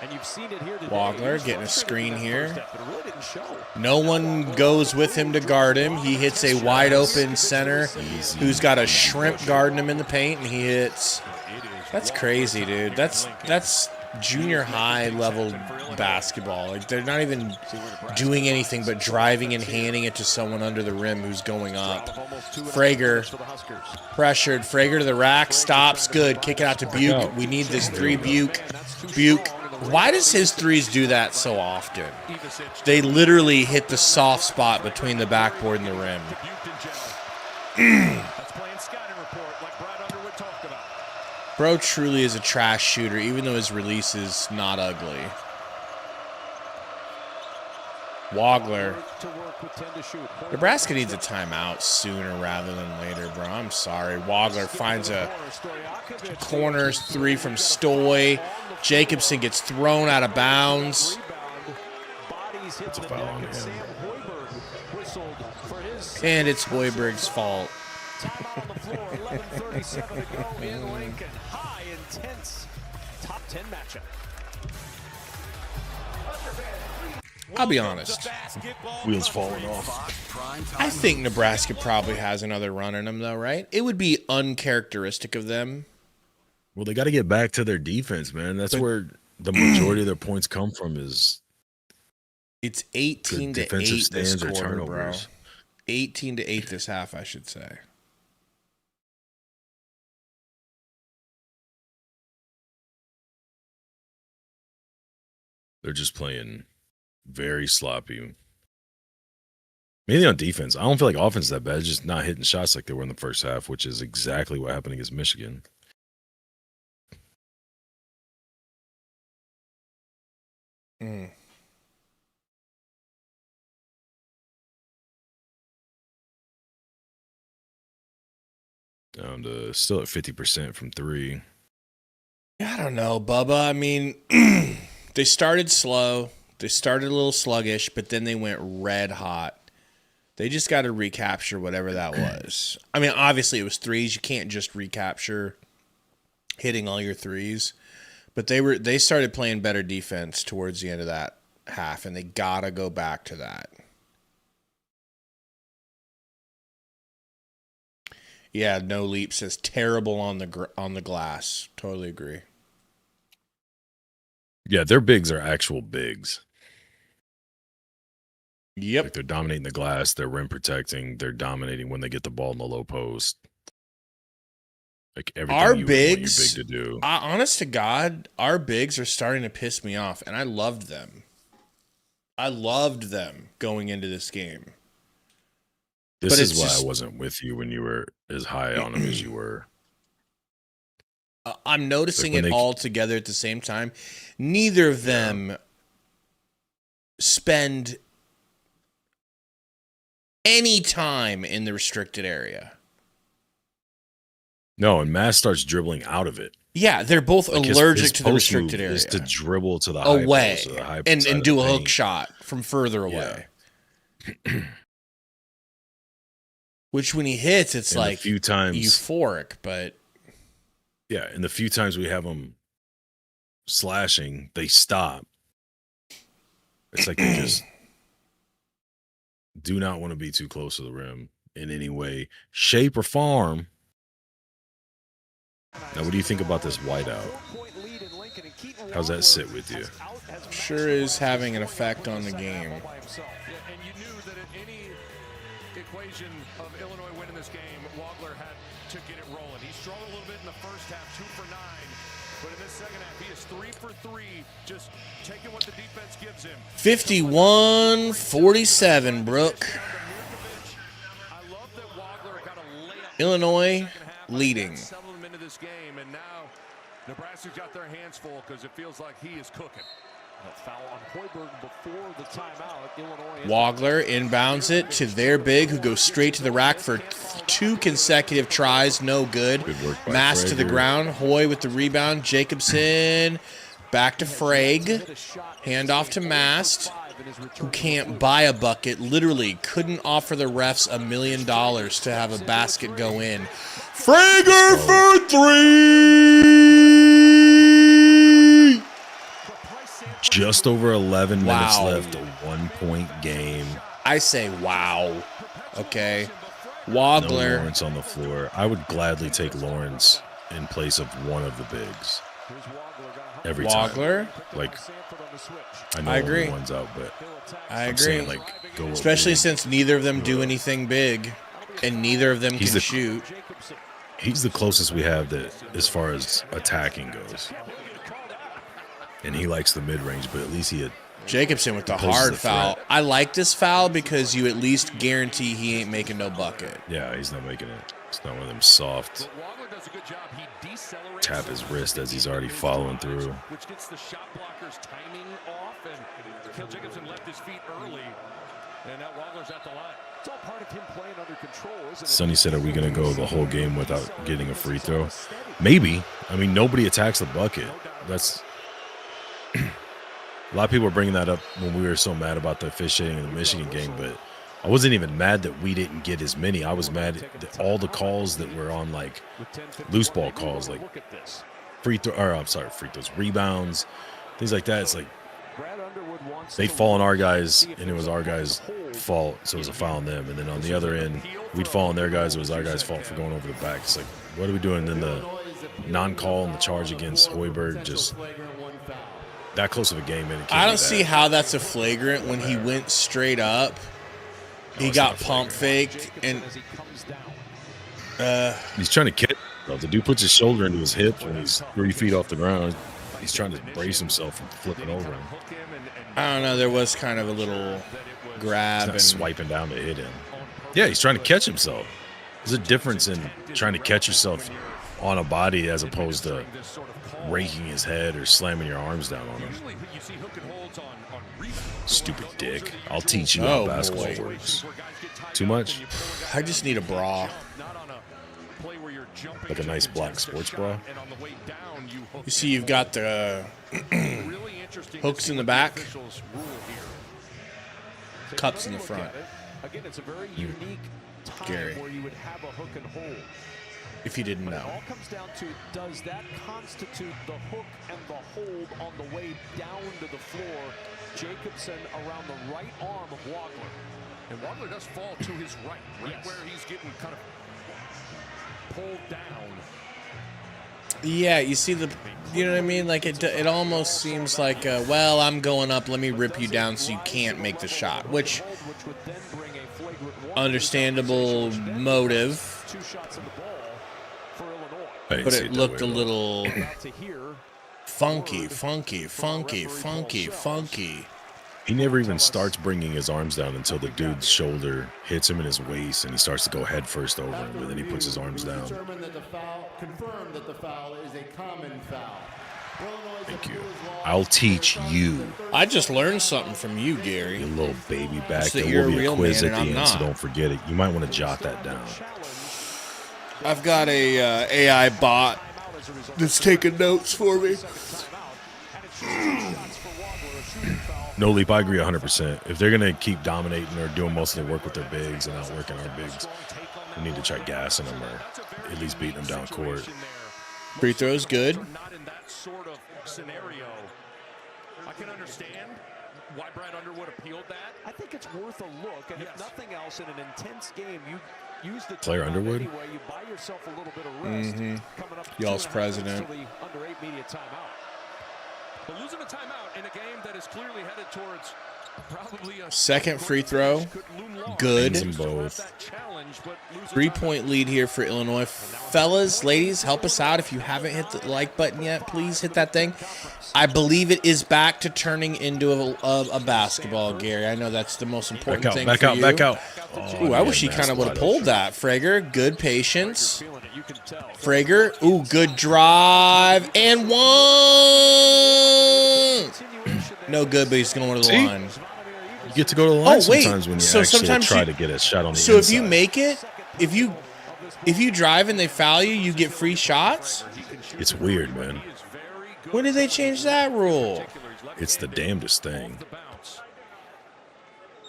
Speaker 6: And you've seen it here today.
Speaker 1: Wagler
Speaker 6: He was
Speaker 1: getting a
Speaker 6: frustrated
Speaker 1: screen
Speaker 6: with that
Speaker 1: here.
Speaker 6: first step, but it really didn't show.
Speaker 1: No one goes with him to guard him. He hits a wide open center who's got a shrimp guarding him in the paint, and he hits
Speaker 2: It is
Speaker 1: That's crazy, dude. That's junior high level basketball. Like, they're not even doing anything but driving and handing it to someone under the rim who's going up. Frager pressured. Frager to the rack. Stops. Good. Kick it out to Buke. We need this three. Buke. Why does his threes do that so often? They literally hit the soft spot between the backboard and the rim. Bro truly is a trash shooter, even though his release is not ugly. Wagler. Nebraska needs a timeout sooner rather than later, bro. I'm sorry. Wagler finds a corner three from Stoy. Jacobson gets thrown out of bounds.
Speaker 3: It's a foul on him.
Speaker 1: And it's Hoiberg's fault.
Speaker 6: Time on the floor, 11:37 to go in Lincoln. High, intense, top 10 matchup.
Speaker 1: I'll be honest.
Speaker 3: Wheels falling off.
Speaker 1: I think Nebraska probably has another run in them, though, right? It would be uncharacteristic of them.
Speaker 3: Well, they got to get back to their defense, man. That's where the majority of their points come from. Is
Speaker 1: it's 18 to 8
Speaker 3: defensive
Speaker 1: this
Speaker 3: stands or
Speaker 1: quarter, bro.
Speaker 3: turnovers.
Speaker 1: 18 to 8 this half, I should say.
Speaker 3: They're just playing very sloppy. Mainly on defense. I don't feel like offense is that bad. It's just not hitting shots like they were in the first half, which is exactly what happened against Michigan. Down to still at 50% from three.
Speaker 1: I don't know, Bubba. I mean, they started slow. They started a little sluggish, but then they went red hot. They just got to recapture whatever that was. I mean, obviously it was threes. You can't just recapture hitting all your threes. But they started playing better defense towards the end of that half, and they got to go back to that. Yeah, No Leap says terrible on the glass. Totally agree.
Speaker 3: Yeah, their bigs are actual bigs.
Speaker 1: Yep.
Speaker 3: Like they're dominating the glass. They're rim protecting. They're dominating when they get the ball in the low post. Like everything
Speaker 1: Our
Speaker 3: you
Speaker 1: bigs,
Speaker 3: want your big to do.
Speaker 1: Honest to God, our bigs are starting to piss me off, and I loved them. I loved them going into this game.
Speaker 3: This
Speaker 1: But
Speaker 3: is
Speaker 1: it's
Speaker 3: why
Speaker 1: just-
Speaker 3: I wasn't with you when you were as high on them as you were.
Speaker 1: I'm noticing
Speaker 3: Like
Speaker 1: it
Speaker 3: when they-
Speaker 1: all together at the same time. Neither of them spend any time in the restricted area.
Speaker 3: No, and Mass starts dribbling out of it.
Speaker 1: Yeah, they're both
Speaker 3: Like
Speaker 1: allergic to the
Speaker 3: post move
Speaker 1: restricted area.
Speaker 3: is to dribble to the high
Speaker 1: Away
Speaker 3: post or the high
Speaker 1: and
Speaker 3: side of
Speaker 1: do
Speaker 3: the
Speaker 1: a hook
Speaker 3: paint.
Speaker 1: shot from further away. Which when he hits, it's
Speaker 3: And
Speaker 1: like
Speaker 3: a few times,
Speaker 1: euphoric, but
Speaker 3: yeah, and the few times we have them slashing, they stop. It's like they just do not want to be too close to the rim in any way, shape, or form. Now, what do you think about this whiteout? How's that sit with you?
Speaker 1: sure is having an effect on the game.
Speaker 2: And you knew that in any equation of Illinois winning this game, Wagler had to get it rolling. He struggled a little bit in the first half, 2 for 9. But in this second half, he is 3 for 3, just taking what the defense gives him.
Speaker 1: 51-47, Brooke.
Speaker 2: I love that Wagler got a layup.
Speaker 1: Illinois leading.
Speaker 2: Settle him into this game, and now Nebraska's got their hands full because it feels like he is cooking.
Speaker 6: A foul on Hoiberg before the timeout. Illinois.
Speaker 1: Wagler inbounds it to their big, who goes straight to the rack for 2 consecutive tries. No good.
Speaker 3: Good work by
Speaker 1: Mass to the
Speaker 3: Frager.
Speaker 1: ground. Hoy with the rebound. Jacobson back to Frag. Hand off to Mast, who can't buy a bucket. Literally couldn't offer the refs $1 million to have a basket go in. Frager for 3!
Speaker 3: Just over 11 minutes
Speaker 1: Wow.
Speaker 3: left, a 1-point game.
Speaker 1: I say wow. Okay.
Speaker 3: No
Speaker 1: Wagler.
Speaker 3: Lawrence on the floor. I would gladly take Lawrence in place of one of the bigs. Every time.
Speaker 1: Wagler.
Speaker 3: Like, I know
Speaker 1: I agree.
Speaker 3: one's out, but
Speaker 1: I
Speaker 3: I'm
Speaker 1: agree.
Speaker 3: saying, like, go
Speaker 1: Especially
Speaker 3: big.
Speaker 1: since neither of them do anything big, and neither of them
Speaker 3: He's
Speaker 1: can
Speaker 3: the-
Speaker 1: shoot.
Speaker 3: He's the closest we have that as far as attacking goes. And he likes the mid-range, but at least he had
Speaker 1: Jacobson with the
Speaker 3: Poses
Speaker 1: hard
Speaker 3: a
Speaker 1: foul.
Speaker 3: threat.
Speaker 1: I like this foul because you at least guarantee he ain't making no bucket.
Speaker 3: Yeah, he's not making it. It's not one of them soft tap his wrist as he's already following through.
Speaker 2: Which gets the shot blocker's timing off, and Kill Jacobson left his feet early, and now Wagler's at the line.
Speaker 6: It's all part of him playing under control, isn't it?
Speaker 3: Sonny said, are we going to go the whole game without getting a free throw? Maybe. I mean, nobody attacks the bucket. That's a lot of people were bringing that up when we were so mad about the officiating in the Michigan game, but I wasn't even mad that we didn't get as many. I was mad that all the calls that were on, like, loose ball calls, like free throws, rebounds, things like that. It's like they'd fall on our guys, and it was our guys' fault, so it was a foul on them. And then on the other end, we'd fall on their guys. It was our guys' fault for going over the back. It's like, what are we doing? And then the non-call and the charge against Hoiberg, just that close of a game, man.
Speaker 1: I don't see how that's a flagrant when he went straight up. He got pump faked, and
Speaker 3: he's trying to catch. The dude puts his shoulder into his hip when he's 3 feet off the ground. He's trying to brace himself from flipping over him.
Speaker 1: I don't know. There was kind of a little grab
Speaker 3: He's not
Speaker 1: and
Speaker 3: swiping down to hit him. Yeah, he's trying to catch himself. There's a difference in trying to catch yourself on a body as opposed to raking his head or slamming your arms down on him. Stupid dick. I'll teach you how basketball
Speaker 1: boy.
Speaker 3: works. Too much?
Speaker 1: I just need a bra.
Speaker 3: Like a nice black sports bra?
Speaker 1: You see, you've got the hooks in the back, cups in the front.
Speaker 6: Again, it's a very unique time
Speaker 1: Gary.
Speaker 6: where you would have a hook and hold.
Speaker 1: If you didn't
Speaker 6: But it
Speaker 1: know.
Speaker 6: all comes down to, does that constitute the hook and the hold on the way down to the floor? Jacobson around the right arm of Wagler.
Speaker 2: And Wagler does fall to his right where he's getting kind of pulled down.
Speaker 1: Yeah, you see you know what I mean? Like it almost seems like, well, I'm going up. Let me rip you down so you can't make the shot, which
Speaker 6: Would then bring a flagrant one.
Speaker 1: understandable motive,
Speaker 6: 2 shots of the ball for Illinois.
Speaker 3: I didn't
Speaker 1: but
Speaker 3: see
Speaker 1: it
Speaker 3: that
Speaker 1: looked a
Speaker 3: way, though.
Speaker 1: little
Speaker 6: About to hear
Speaker 1: funky.
Speaker 3: He never even starts bringing his arms down until the dude's shoulder hits him in his waist, and he starts to go head first over him, but then he puts his arms down.
Speaker 4: Confirmed that the foul is a common foul.
Speaker 3: Thank you. I'll teach you,
Speaker 1: I just learned something from you,
Speaker 3: you
Speaker 1: Gary.
Speaker 3: little baby back.
Speaker 1: Just that
Speaker 3: There
Speaker 1: you're
Speaker 3: will
Speaker 1: a
Speaker 3: be a
Speaker 1: real
Speaker 3: quiz
Speaker 1: man
Speaker 3: at
Speaker 1: and
Speaker 3: the
Speaker 1: I'm
Speaker 3: end, so
Speaker 1: not.
Speaker 3: don't forget it. You might want to jot that down.
Speaker 1: I've got a AI bot that's taking notes for me.
Speaker 3: No leap, I agree 100%. If they're going to keep dominating or doing most of the work with their bigs and outworking our bigs, we need to try gassing them or at least beating them down court.
Speaker 1: Free throws good.
Speaker 2: Not in that sort of scenario. I can understand why Brad Underwood appealed that.
Speaker 6: I think it's worth a look, and if nothing else, in an intense game, you use the
Speaker 3: Claire
Speaker 6: timeout
Speaker 3: Underwood?
Speaker 6: anyway. You buy yourself a little bit of rest. Coming up to
Speaker 1: Y'all's
Speaker 6: 2.5
Speaker 1: president.
Speaker 6: minutes till the under 8 media timeout.
Speaker 2: But losing a timeout in a game that is clearly headed towards probably a
Speaker 1: Second free throw,
Speaker 2: could loom large.
Speaker 1: good.
Speaker 3: Wins them both.
Speaker 2: That challenge, but losing
Speaker 1: 3-point lead here for Illinois. Fellas, ladies, help us out. If you haven't hit the like button yet, please hit that thing. I believe it is back to turning into a basketball, Gary. I know that's the most important thing for you.
Speaker 3: Back out.
Speaker 1: Ooh, I wish he kind of would have pulled that. Frager, good patience. Frager, ooh, good drive. And one. No good, but he's going to the
Speaker 3: See?
Speaker 1: line.
Speaker 3: You get to go to the line
Speaker 1: Oh, wait.
Speaker 3: sometimes when you
Speaker 1: So
Speaker 3: actually
Speaker 1: sometimes
Speaker 3: try
Speaker 1: you-
Speaker 3: to get a shot on the
Speaker 1: So
Speaker 3: inside.
Speaker 1: if you make it, if you drive and they foul you, you get free shots?
Speaker 3: It's weird, man.
Speaker 1: When did they change that rule?
Speaker 3: It's the damnedest thing.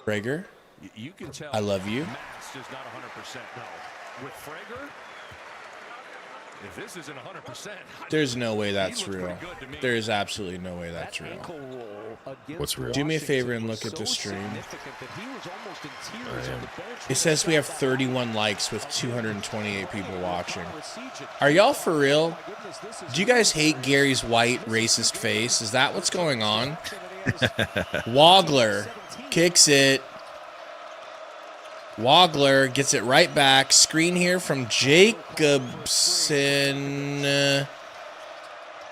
Speaker 1: Frager,
Speaker 2: You can tell
Speaker 1: I love you.
Speaker 2: Mast is not 100% no. With Frager, If this isn't 100%,
Speaker 1: There's no way that's real. There is absolutely no way that's real.
Speaker 3: What's real?
Speaker 1: Do me a favor and look at the stream. It says we have 31 likes with 228 people watching. Are y'all for real? Do you guys hate Gary's white racist face? Is that what's going on? Wagler kicks it. Wagler gets it right back. Screen here from Jacobson.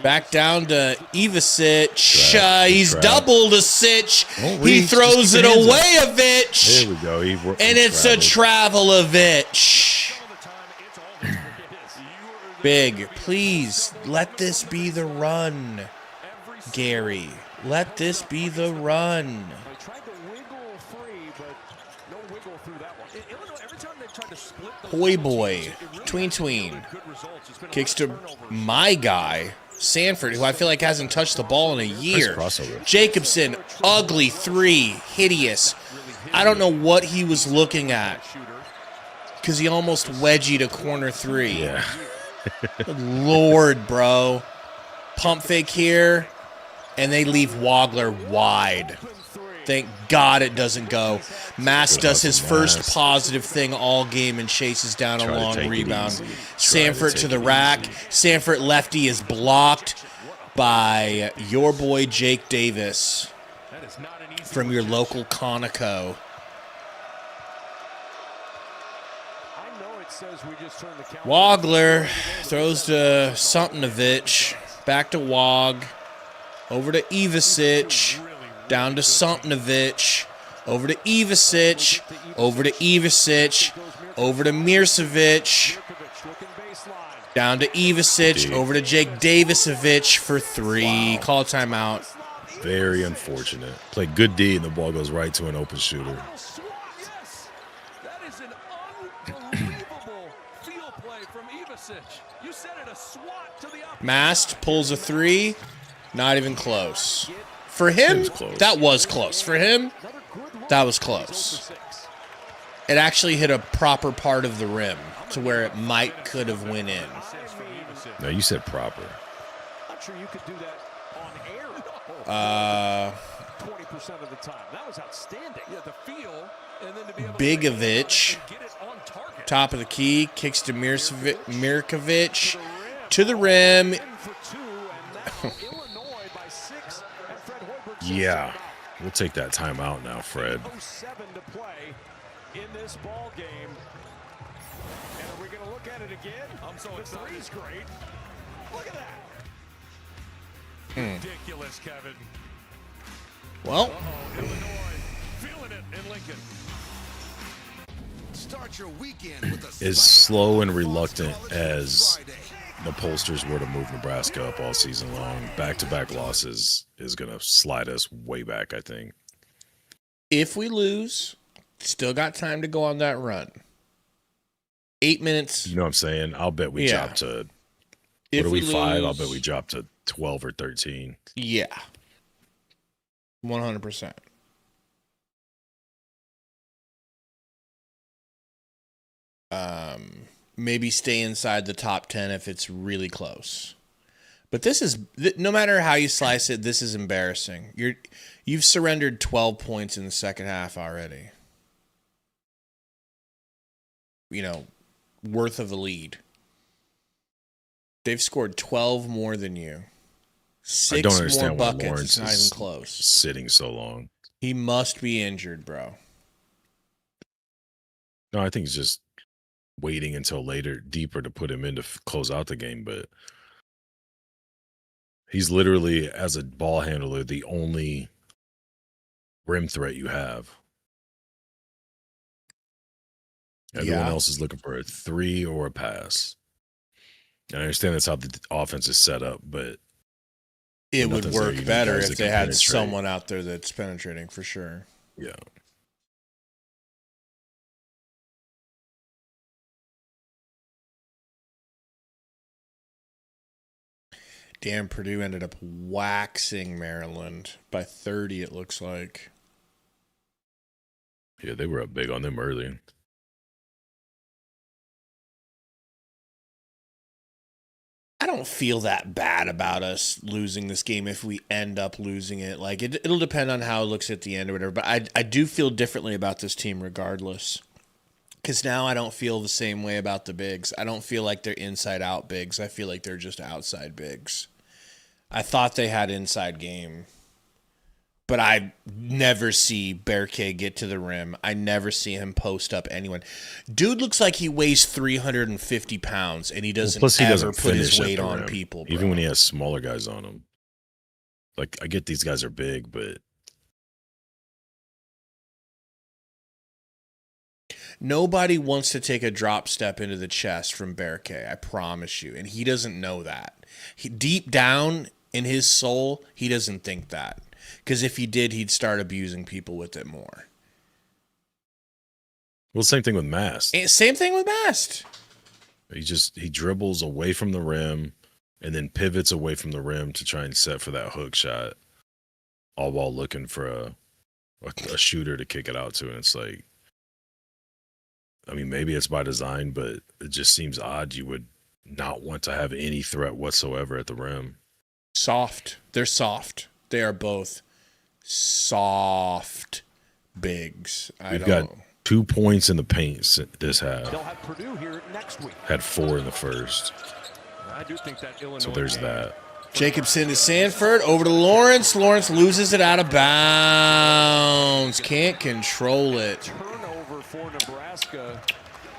Speaker 1: Back down to Ivicic. He's doubled a Sitch. He throws it away a Vitch.
Speaker 3: There we go.
Speaker 1: And it's a Travelovich. Big, please let this be the run, Gary. Let this be the run. Hoy boy, tween. Kicks to my guy, Sanford, who I feel like hasn't touched the ball in a year.
Speaker 3: Nice crossover.
Speaker 1: Jacobson, ugly three, hideous. I don't know what he was looking at because he almost wedgied a corner three.
Speaker 3: Yeah.
Speaker 1: Good Lord, bro. Pump fake here, and they leave Wagler wide. Thank God it doesn't go. Mass does his first positive thing all game and chases down a long rebound. Sanford to the rack. Sanford lefty is blocked by your boy Jake Davis from your local Conoco. Wagler throws to Somethingevich. Back to Wog. Over to Ivicic. Down to Somethingevich. Over to Ivicic. Over to Ivicic. Over to Mircevic. Down to Ivicic. Over to Jake Davisovich for three. Call timeout.
Speaker 3: Very unfortunate. Played good D, and the ball goes right to an open shooter.
Speaker 2: that is an unbelievable field play from Ivicic. You said it, a swat to the opposite.
Speaker 1: Mast pulls a three. Not even close. For him, that was close. For him, that was close. It actually hit a proper part of the rim to where it could have went in.
Speaker 3: No, you said proper.
Speaker 6: I'm sure you could do that on air. 20% of the time. That was outstanding.
Speaker 2: Yeah, the feel, and then to be able
Speaker 1: Bigovich,
Speaker 2: to get it on target.
Speaker 1: top of the key, kicks to Mirkovic to the rim.
Speaker 3: Yeah. We'll take that timeout now, Fred.
Speaker 6: 7 to play in this ball game. And are we going to look at it again?
Speaker 2: I'm so
Speaker 6: The
Speaker 2: excited.
Speaker 6: three's great. Look at that.
Speaker 2: Ridiculous, Kevin.
Speaker 1: Well,
Speaker 2: Illinois feeling it in Lincoln.
Speaker 5: Start your weekend with a
Speaker 3: As slow and reluctant as the pollsters were to move Nebraska up all season long, back-to-back losses is going to slide us way back, I think.
Speaker 1: if we lose, still got time to go on that run. 8 minutes.
Speaker 3: You know what I'm saying? I'll bet we drop to,
Speaker 1: If
Speaker 3: what are we, 5? I'll
Speaker 1: lose-
Speaker 3: bet we drop to 12 or 13.
Speaker 1: Yeah. 100%. Maybe stay inside the top 10 if it's really close. But this is, no matter how you slice it, this is embarrassing. You've surrendered 12 points in the second half already. You know, worth of a lead. They've scored 12 more than you.
Speaker 3: I don't
Speaker 1: 6 more
Speaker 3: understand why
Speaker 1: buckets.
Speaker 3: Lawrence
Speaker 1: It's not
Speaker 3: is
Speaker 1: even close.
Speaker 3: sitting so long.
Speaker 1: He must be injured, bro.
Speaker 3: No, I think he's just waiting until later, deeper to put him in to close out the game. But he's literally, as a ball handler, the only rim threat you have. Everyone else is looking for a 3 or a pass. And I understand that's how the offense is set up, but
Speaker 1: It would
Speaker 3: nothing's there.
Speaker 1: work
Speaker 3: You need
Speaker 1: better
Speaker 3: guys
Speaker 1: if
Speaker 3: that
Speaker 1: they
Speaker 3: can
Speaker 1: had
Speaker 3: penetrate.
Speaker 1: someone out there that's penetrating for sure.
Speaker 3: yeah.
Speaker 1: Damn, Purdue ended up waxing Maryland by 30, it looks like.
Speaker 3: Yeah, they were up big on them early.
Speaker 1: don't feel that bad about us losing this game if we end up losing it. Like, it'll depend on how it looks at the end or whatever. But I do feel differently about this team regardless. Because now I don't feel the same way about the bigs. I don't feel like they're inside-out bigs. I feel like they're just outside bigs. I thought they had inside game. But I never see Berke get to the rim. I never see him post up anyone. Dude looks like he weighs 350 pounds, and he doesn't ever put his weight on people, bro.
Speaker 3: Even when he has smaller guys on him. Like, I get these guys are big, but...
Speaker 1: Nobody wants to take a drop step into the chest from Berke, I promise you. And he doesn't know that. Deep down in his soul, he doesn't think that. Because if he did, he'd start abusing people with it more.
Speaker 3: Well, same thing with Mast.
Speaker 1: Same thing with Mast.
Speaker 3: He dribbles away from the rim and then pivots away from the rim to try and set for that hook shot, all while looking for a shooter to kick it out to. And it's like, I mean, maybe it's by design, but it just seems odd you would not want to have any threat whatsoever at the rim.
Speaker 1: Soft. They're soft. They are both soft bigs.
Speaker 3: We've got 2 points in the paint this half.
Speaker 6: They'll have Purdue here next week.
Speaker 3: Had 4 in the first.
Speaker 2: I do think that Illinois
Speaker 3: So there's
Speaker 2: game,
Speaker 3: that.
Speaker 1: Jacobson to Sanford. Over to Lawrence. Lawrence loses it out of bounds. Can't control it.
Speaker 6: Turnover for Nebraska.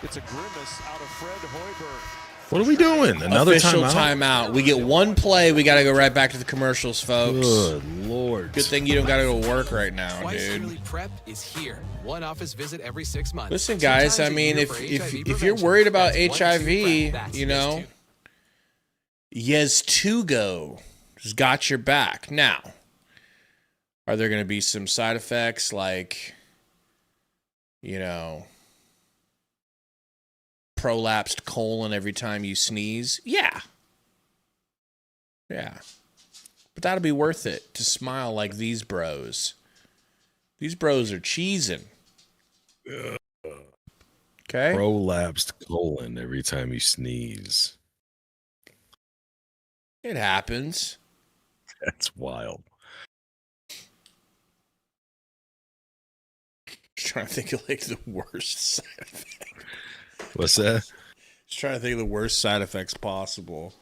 Speaker 6: It's a grimace out of Fred Hoiberg.
Speaker 3: What are we doing? Another
Speaker 1: Official
Speaker 3: timeout?
Speaker 1: timeout. We get one play. We got to go right back to the commercials, folks.
Speaker 3: Good Lord.
Speaker 1: Good thing you don't got to go to work right now,
Speaker 7: Twice
Speaker 1: dude.
Speaker 7: Yearly Prep is here. One office visit every 6 months.
Speaker 1: Listen, guys, I
Speaker 7: Sometimes a
Speaker 1: mean,
Speaker 7: year
Speaker 1: if
Speaker 7: for
Speaker 1: if
Speaker 7: HIV
Speaker 1: if you're
Speaker 7: prevention.
Speaker 1: worried about
Speaker 7: That's 1-2
Speaker 1: HIV,
Speaker 7: Prep. That's
Speaker 1: you
Speaker 7: this
Speaker 1: know,
Speaker 7: too.
Speaker 1: Yes2Go has got your back. Now, are there going to be some side effects like, you know, prolapsed colon every time you sneeze? Yeah. Yeah. But that'll be worth it to smile like these bros. These bros are cheesing. Okay?
Speaker 3: Prolapsed colon every time you sneeze.
Speaker 1: It happens.
Speaker 3: That's wild.
Speaker 1: Just trying to think of like the worst side effect.
Speaker 3: What's that?
Speaker 1: Just trying to think of the worst side effects possible.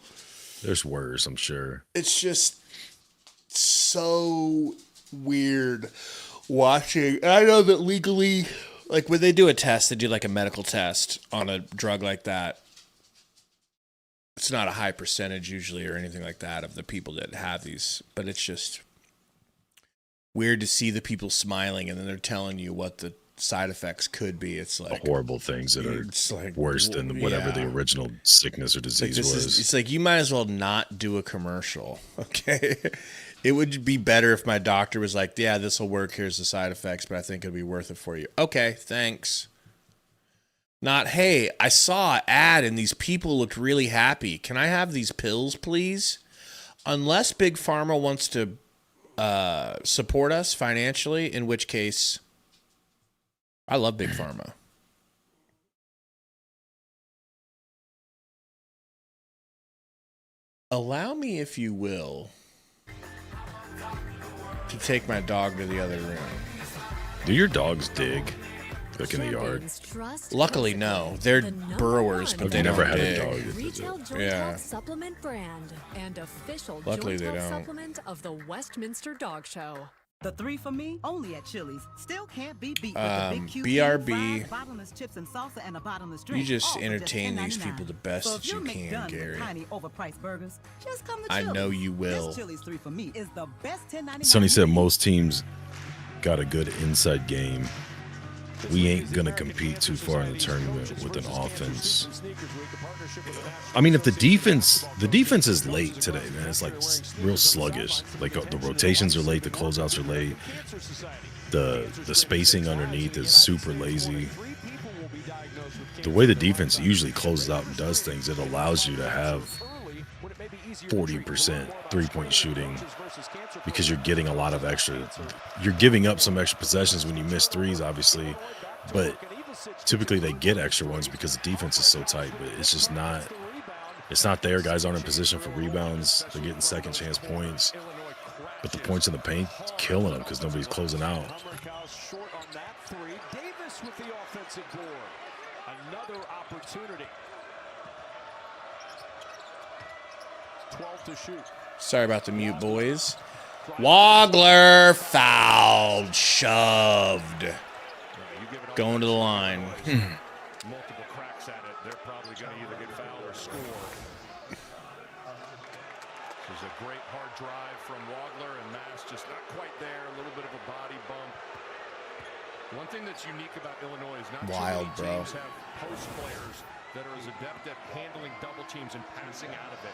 Speaker 3: There's worse, I'm sure.
Speaker 1: It's just so weird watching. And I know that legally, like when they do a test, they do like a medical test on a drug like that. It's not a high percentage usually or anything like that of the people that have these, but it's just weird to see the people smiling and then they're telling you what the side effects could be. It's like
Speaker 3: The horrible things that are
Speaker 1: it's like
Speaker 3: worse than whatever the original sickness or disease was.
Speaker 1: It's like you might as well not do a commercial, okay? It would be better if my doctor was like, yeah, this will work. Here's the side effects, but I think it'll be worth it for you. Okay, thanks. Not, hey, I saw an ad and these people looked really happy. Can I have these pills, please? Unless Big Pharma wants to support us financially, in which case I love Big Pharma. Allow me, if you will, to take my dog to the other room.
Speaker 3: Do your dogs dig? Like in the yard?
Speaker 1: Luckily, no. They're burrowers, but they
Speaker 3: never
Speaker 1: don't
Speaker 3: had a
Speaker 1: dig.
Speaker 3: dog that did
Speaker 8: Retail
Speaker 3: it.
Speaker 8: Joint
Speaker 1: Yeah.
Speaker 8: Health supplement brand and official
Speaker 1: Luckily,
Speaker 8: Joint
Speaker 1: they
Speaker 8: Health
Speaker 1: don't.
Speaker 8: supplement of the Westminster Dog Show.
Speaker 9: The 3 for me, only at Chili's. Still can't be beat with the big QP,
Speaker 1: BRB,
Speaker 9: fries, bottomless chips and salsa, and a bottomless drink.
Speaker 1: you just
Speaker 9: all for
Speaker 1: entertain these
Speaker 9: $10.99.
Speaker 1: people the best
Speaker 9: So if
Speaker 1: that you
Speaker 9: you're
Speaker 1: can,
Speaker 9: McDone with
Speaker 1: Gary.
Speaker 9: tiny overpriced burgers, just come to
Speaker 1: I
Speaker 9: Chili's.
Speaker 1: know you will.
Speaker 9: This Chili's 3 for me is the best $10.99.
Speaker 3: Sonny said most teams got a good inside game. We ain't going to compete too far in the tournament with an offense. I mean, if the defense is late today, man. It's like real sluggish. Like the rotations are late, the closeouts are late. The spacing underneath is super lazy. The way the defense usually closes out and does things, it allows you to have 40% three-point shooting because you're getting a lot of extra. You're giving up some extra possessions when you miss threes, obviously, but typically they get extra ones because the defense is so tight. But it's just not It's not there. Guys aren't in position for rebounds. They're getting second chance points. But the points in the paint is killing them because nobody's closing out.
Speaker 6: Short on that three. Davis with the offensive board. Another opportunity. 12 to shoot.
Speaker 1: Sorry about the mute, boys. Wagler fouled, shoved. Going to the line.
Speaker 2: Multiple cracks at it. They're probably going to either get fouled or score. This is a great hard drive from Wagler, and Mass just not quite there. A little bit of a body bump. One thing that's unique about Illinois is not
Speaker 1: Wild,
Speaker 2: too many
Speaker 1: bro.
Speaker 2: teams have post players that are as adept at handling double teams and passing out of it.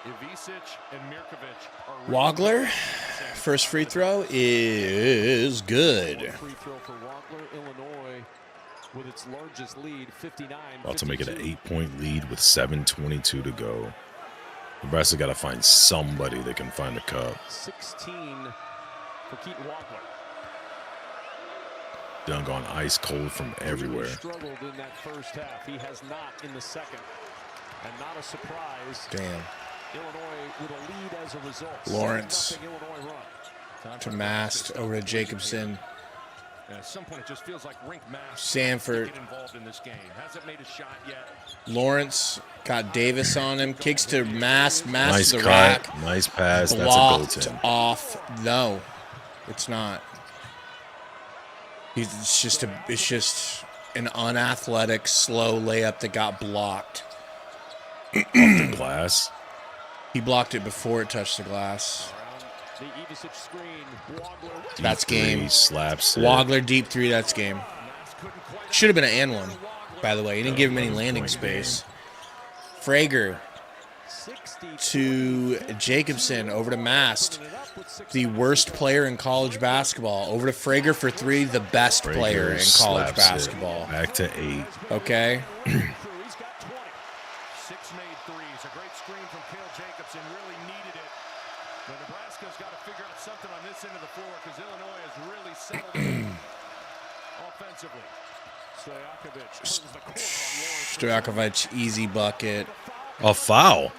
Speaker 2: Ivicic and Mirkovic are
Speaker 1: Wagler, first free throw is good.
Speaker 6: Free throw for Wagler, Illinois, with its largest lead, 59.
Speaker 3: About to make it an 8-point lead with 7:22 to go. Nebraska got to find somebody that can find the cup.
Speaker 6: 16 for Keaton Wagler.
Speaker 3: Dunk on ice cold from everywhere.
Speaker 6: Struggled in that first half. He has not in the second. And not a surprise.
Speaker 1: Damn.
Speaker 6: Illinois with a lead as a result.
Speaker 1: Lawrence
Speaker 6: 7-0 Illinois run.
Speaker 1: to Mast, over to Jacobson.
Speaker 2: And at some point, it just feels like Rink Mass
Speaker 1: Sanford.
Speaker 2: get involved in this game. Hasn't made a shot yet.
Speaker 1: Lawrence got Davis on him. Kicks to Mast. Mast
Speaker 3: Nice
Speaker 1: to the
Speaker 3: cut.
Speaker 1: rack.
Speaker 3: Nice pass.
Speaker 1: Blocked
Speaker 3: That's a goaltend.
Speaker 1: off. No, it's not. It's just an unathletic, slow layup that got blocked.
Speaker 3: The glass.
Speaker 1: He blocked it before it touched the glass.
Speaker 6: The Ivicic screen. Wagler.
Speaker 1: That's game.
Speaker 3: He slaps it.
Speaker 1: Wagler deep three. That's game. Should have been an and one, by the way. He didn't give him any landing space. Frager to Jacobson, over to Mast, the worst player in college basketball. Over to Frager for three, the best player in college
Speaker 3: slaps it.
Speaker 1: basketball.
Speaker 3: Back to 8.
Speaker 1: Okay.
Speaker 6: He's got 20.
Speaker 2: 6 made threes. A great screen from Cale Jacobson. Really needed it. But Nebraska's got to figure out something on this end of the floor because Illinois has really settled in offensively.
Speaker 6: Stojakovic turns the corner on Lawrence.
Speaker 1: Stojakovic, easy bucket.
Speaker 3: A foul.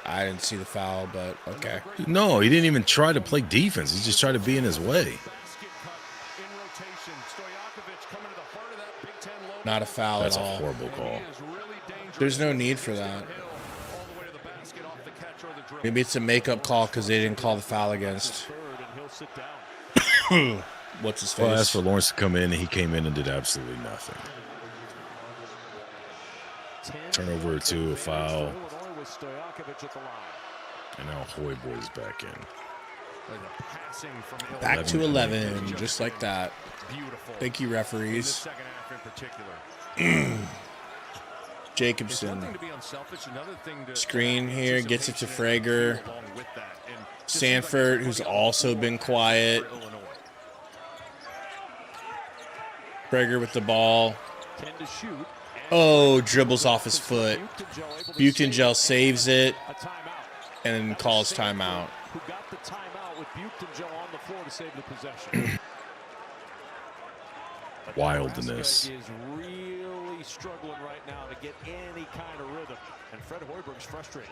Speaker 1: I didn't see the foul, but okay.
Speaker 3: No, he didn't even try to play defense. He just tried to be in his way.
Speaker 2: Basket cut in rotation. Stojakovic coming to the heart of that Big Ten logo.
Speaker 1: Not a foul
Speaker 3: That's
Speaker 1: at
Speaker 3: a
Speaker 1: all.
Speaker 3: horrible call.
Speaker 2: He is really dangerous.
Speaker 1: There's no need for that.
Speaker 2: All the way to the basket, off the catch or the dribble.
Speaker 1: Maybe it's a makeup call because they didn't call the foul against.
Speaker 6: Third, and he'll sit down.
Speaker 1: What's his
Speaker 3: Well, I asked
Speaker 1: face?
Speaker 3: for Lawrence to come in, and he came in and did absolutely nothing.
Speaker 6: 10
Speaker 3: Turnover or 2, a foul.
Speaker 6: Illinois with Stojakovic at the line.
Speaker 3: And now Hoiberg's back in.
Speaker 2: Like a passing from Illinois.
Speaker 1: Back to 11, just like that.
Speaker 2: Beautiful.
Speaker 1: Thank you,
Speaker 2: In the
Speaker 1: referees.
Speaker 2: second half in particular. It's
Speaker 1: Jacobson.
Speaker 2: one thing to be unselfish, another thing to
Speaker 1: Screen here, gets it to Frager.
Speaker 2: along with that. And just
Speaker 1: Sanford,
Speaker 2: seems
Speaker 1: who's
Speaker 2: like
Speaker 1: also been quiet.
Speaker 2: for Illinois.
Speaker 1: Frager with the ball.
Speaker 6: 10 to shoot. And
Speaker 1: Oh, dribbles off his foot.
Speaker 6: Buchtengel
Speaker 1: Saves it
Speaker 6: a timeout.
Speaker 1: and then calls timeout.
Speaker 6: Who got the timeout with Buchtengel on the floor to save the possession.
Speaker 3: Wildness.
Speaker 6: Nebraska is really struggling right now to get any kind of rhythm. And Fred Hoiberg's frustrated.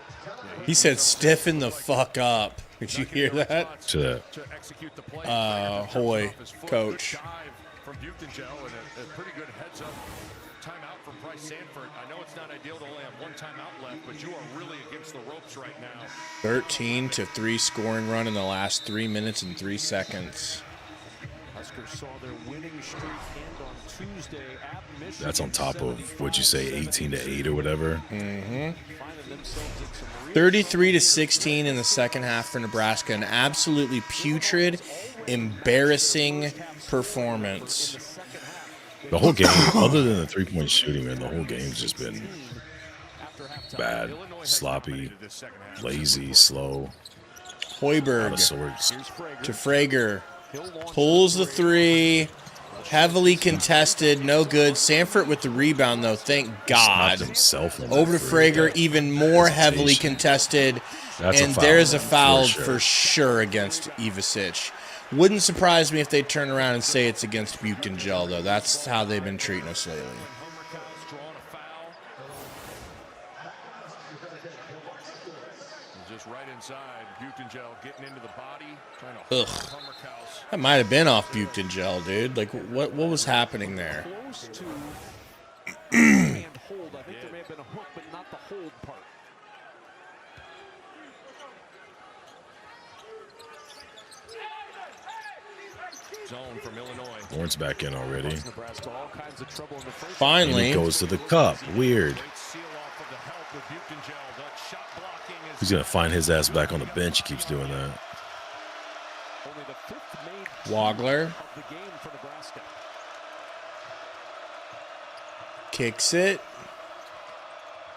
Speaker 1: He said, stiffen the fuck up. Did you hear that?
Speaker 3: To that.
Speaker 2: To execute the play.
Speaker 1: Hoy,
Speaker 2: Off his foot.
Speaker 1: coach.
Speaker 2: Good dive from Buchtengel and a pretty good heads up timeout from Bryce Sanford. I know it's not ideal to only have one timeout left, but you are really against the ropes right now.
Speaker 1: 13-3 scoring run in the last 3 minutes and 3 seconds.
Speaker 6: Huskers saw their winning streak end on Tuesday at Michigan.
Speaker 3: That's on top of, what'd you say, 18 to 8 or whatever?
Speaker 6: Finding themselves in some real
Speaker 1: 33-16 in the second half for Nebraska. An absolutely putrid, embarrassing performance.
Speaker 3: The whole game, other than the 3-point shooting, man, the whole game's just been bad, sloppy, lazy, slow, out
Speaker 1: Hoiberg
Speaker 3: of sorts.
Speaker 1: to Frager. Pulls the three. Heavily contested. No good. Sanford with the rebound, though. Thank God.
Speaker 3: Snapped himself on
Speaker 1: Over
Speaker 3: that
Speaker 1: to
Speaker 3: three.
Speaker 1: Frager. Even more heavily
Speaker 3: Hesitation.
Speaker 1: contested.
Speaker 3: That's a
Speaker 1: And
Speaker 3: foul,
Speaker 1: there's a
Speaker 3: for
Speaker 1: foul
Speaker 3: sure.
Speaker 1: for sure against Ivicic. Wouldn't surprise me if they turn around and say it's against Buchtengel, though. That's how they've been treating us lately.
Speaker 2: Homer Cows drawing a foul. Just right inside. Buchengel getting into the body, trying to
Speaker 1: Ugh. That might have been off Buchengel, dude. Like, what was happening there?
Speaker 6: Close to and hold. I think there may have been a hook, but not the hold part.
Speaker 2: Zone from Illinois.
Speaker 3: Lawrence back in already.
Speaker 6: Nebraska, all kinds of trouble in the first.
Speaker 3: And
Speaker 1: Finally.
Speaker 3: he goes to the cup. Weird.
Speaker 2: Great seal off of the help with Buchengel. That shot blocking is
Speaker 3: He's going to find his ass back on the bench. He keeps doing that.
Speaker 6: Only the fifth made
Speaker 1: Wagler
Speaker 6: of the game for Nebraska.
Speaker 1: kicks it.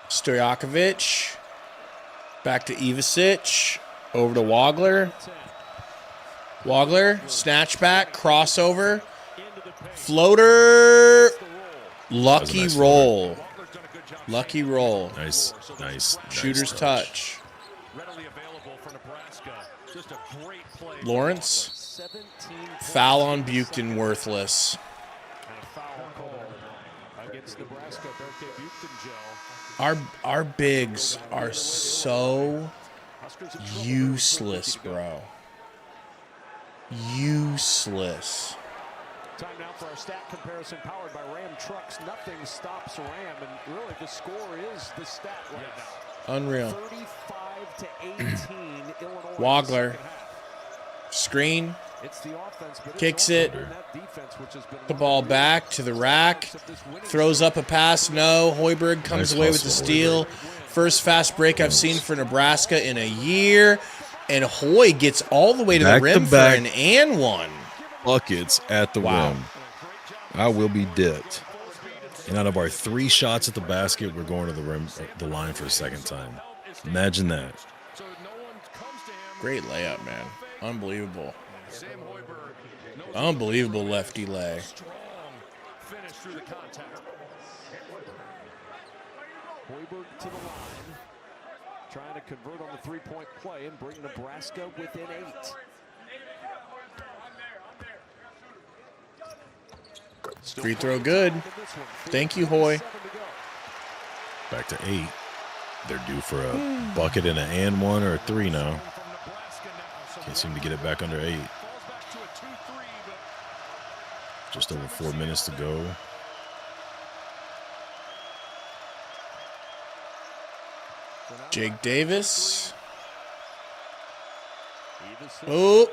Speaker 1: Stojakovic. Back to Ivasic. Over to Wagler. Wagler, snatch back, crossover, floater, lucky
Speaker 3: nice
Speaker 1: roll. Lucky roll.
Speaker 3: Nice.
Speaker 1: Shooter's touch.
Speaker 2: readily available for Nebraska. Just a great play.
Speaker 1: Lawrence, foul on Buchton, worthless.
Speaker 6: And a foul call against Nebraska. Berke Buchengel.
Speaker 1: Our bigs are so useless, bro. Useless.
Speaker 6: Time now for our stat comparison powered by Ram Trucks. Nothing stops Ram, and really the score is the stat right now.
Speaker 1: Unreal.
Speaker 6: 35-18 Illinois.
Speaker 1: Wagler. Screen.
Speaker 6: It's the offense, but
Speaker 1: Kicks
Speaker 6: it's
Speaker 1: it.
Speaker 6: also that defense, which has been
Speaker 1: The ball back to the rack. Throws up a pass. No. Hoiberg comes
Speaker 3: Nice
Speaker 1: away with the
Speaker 3: hustle,
Speaker 1: steal. First fast break I've seen for Nebraska in a year. And Hoy gets all the way to the
Speaker 3: Back to
Speaker 1: rim for
Speaker 3: back.
Speaker 1: an and one.
Speaker 3: Buckets at the
Speaker 1: Wow.
Speaker 3: rim. I will be dipped. And out of our 3 shots at the basket, we're going to the rim, the line for a second time. Imagine that.
Speaker 2: So no one comes to him.
Speaker 1: Great layup, man. Unbelievable.
Speaker 2: Sam Hoiberg knows
Speaker 1: Unbelievable lefty lay.
Speaker 2: strong finish through the contact.
Speaker 6: Hoiberg to the line, trying to convert on the three-point play and bring Nebraska within 8.
Speaker 1: Free throw good. Thank you, Hoy.
Speaker 3: Back to 8. They're due for a bucket and an and one or a 3 now. Can't seem to get it back under 8. Just over 4 minutes to go.
Speaker 1: Jake Davis. Oh,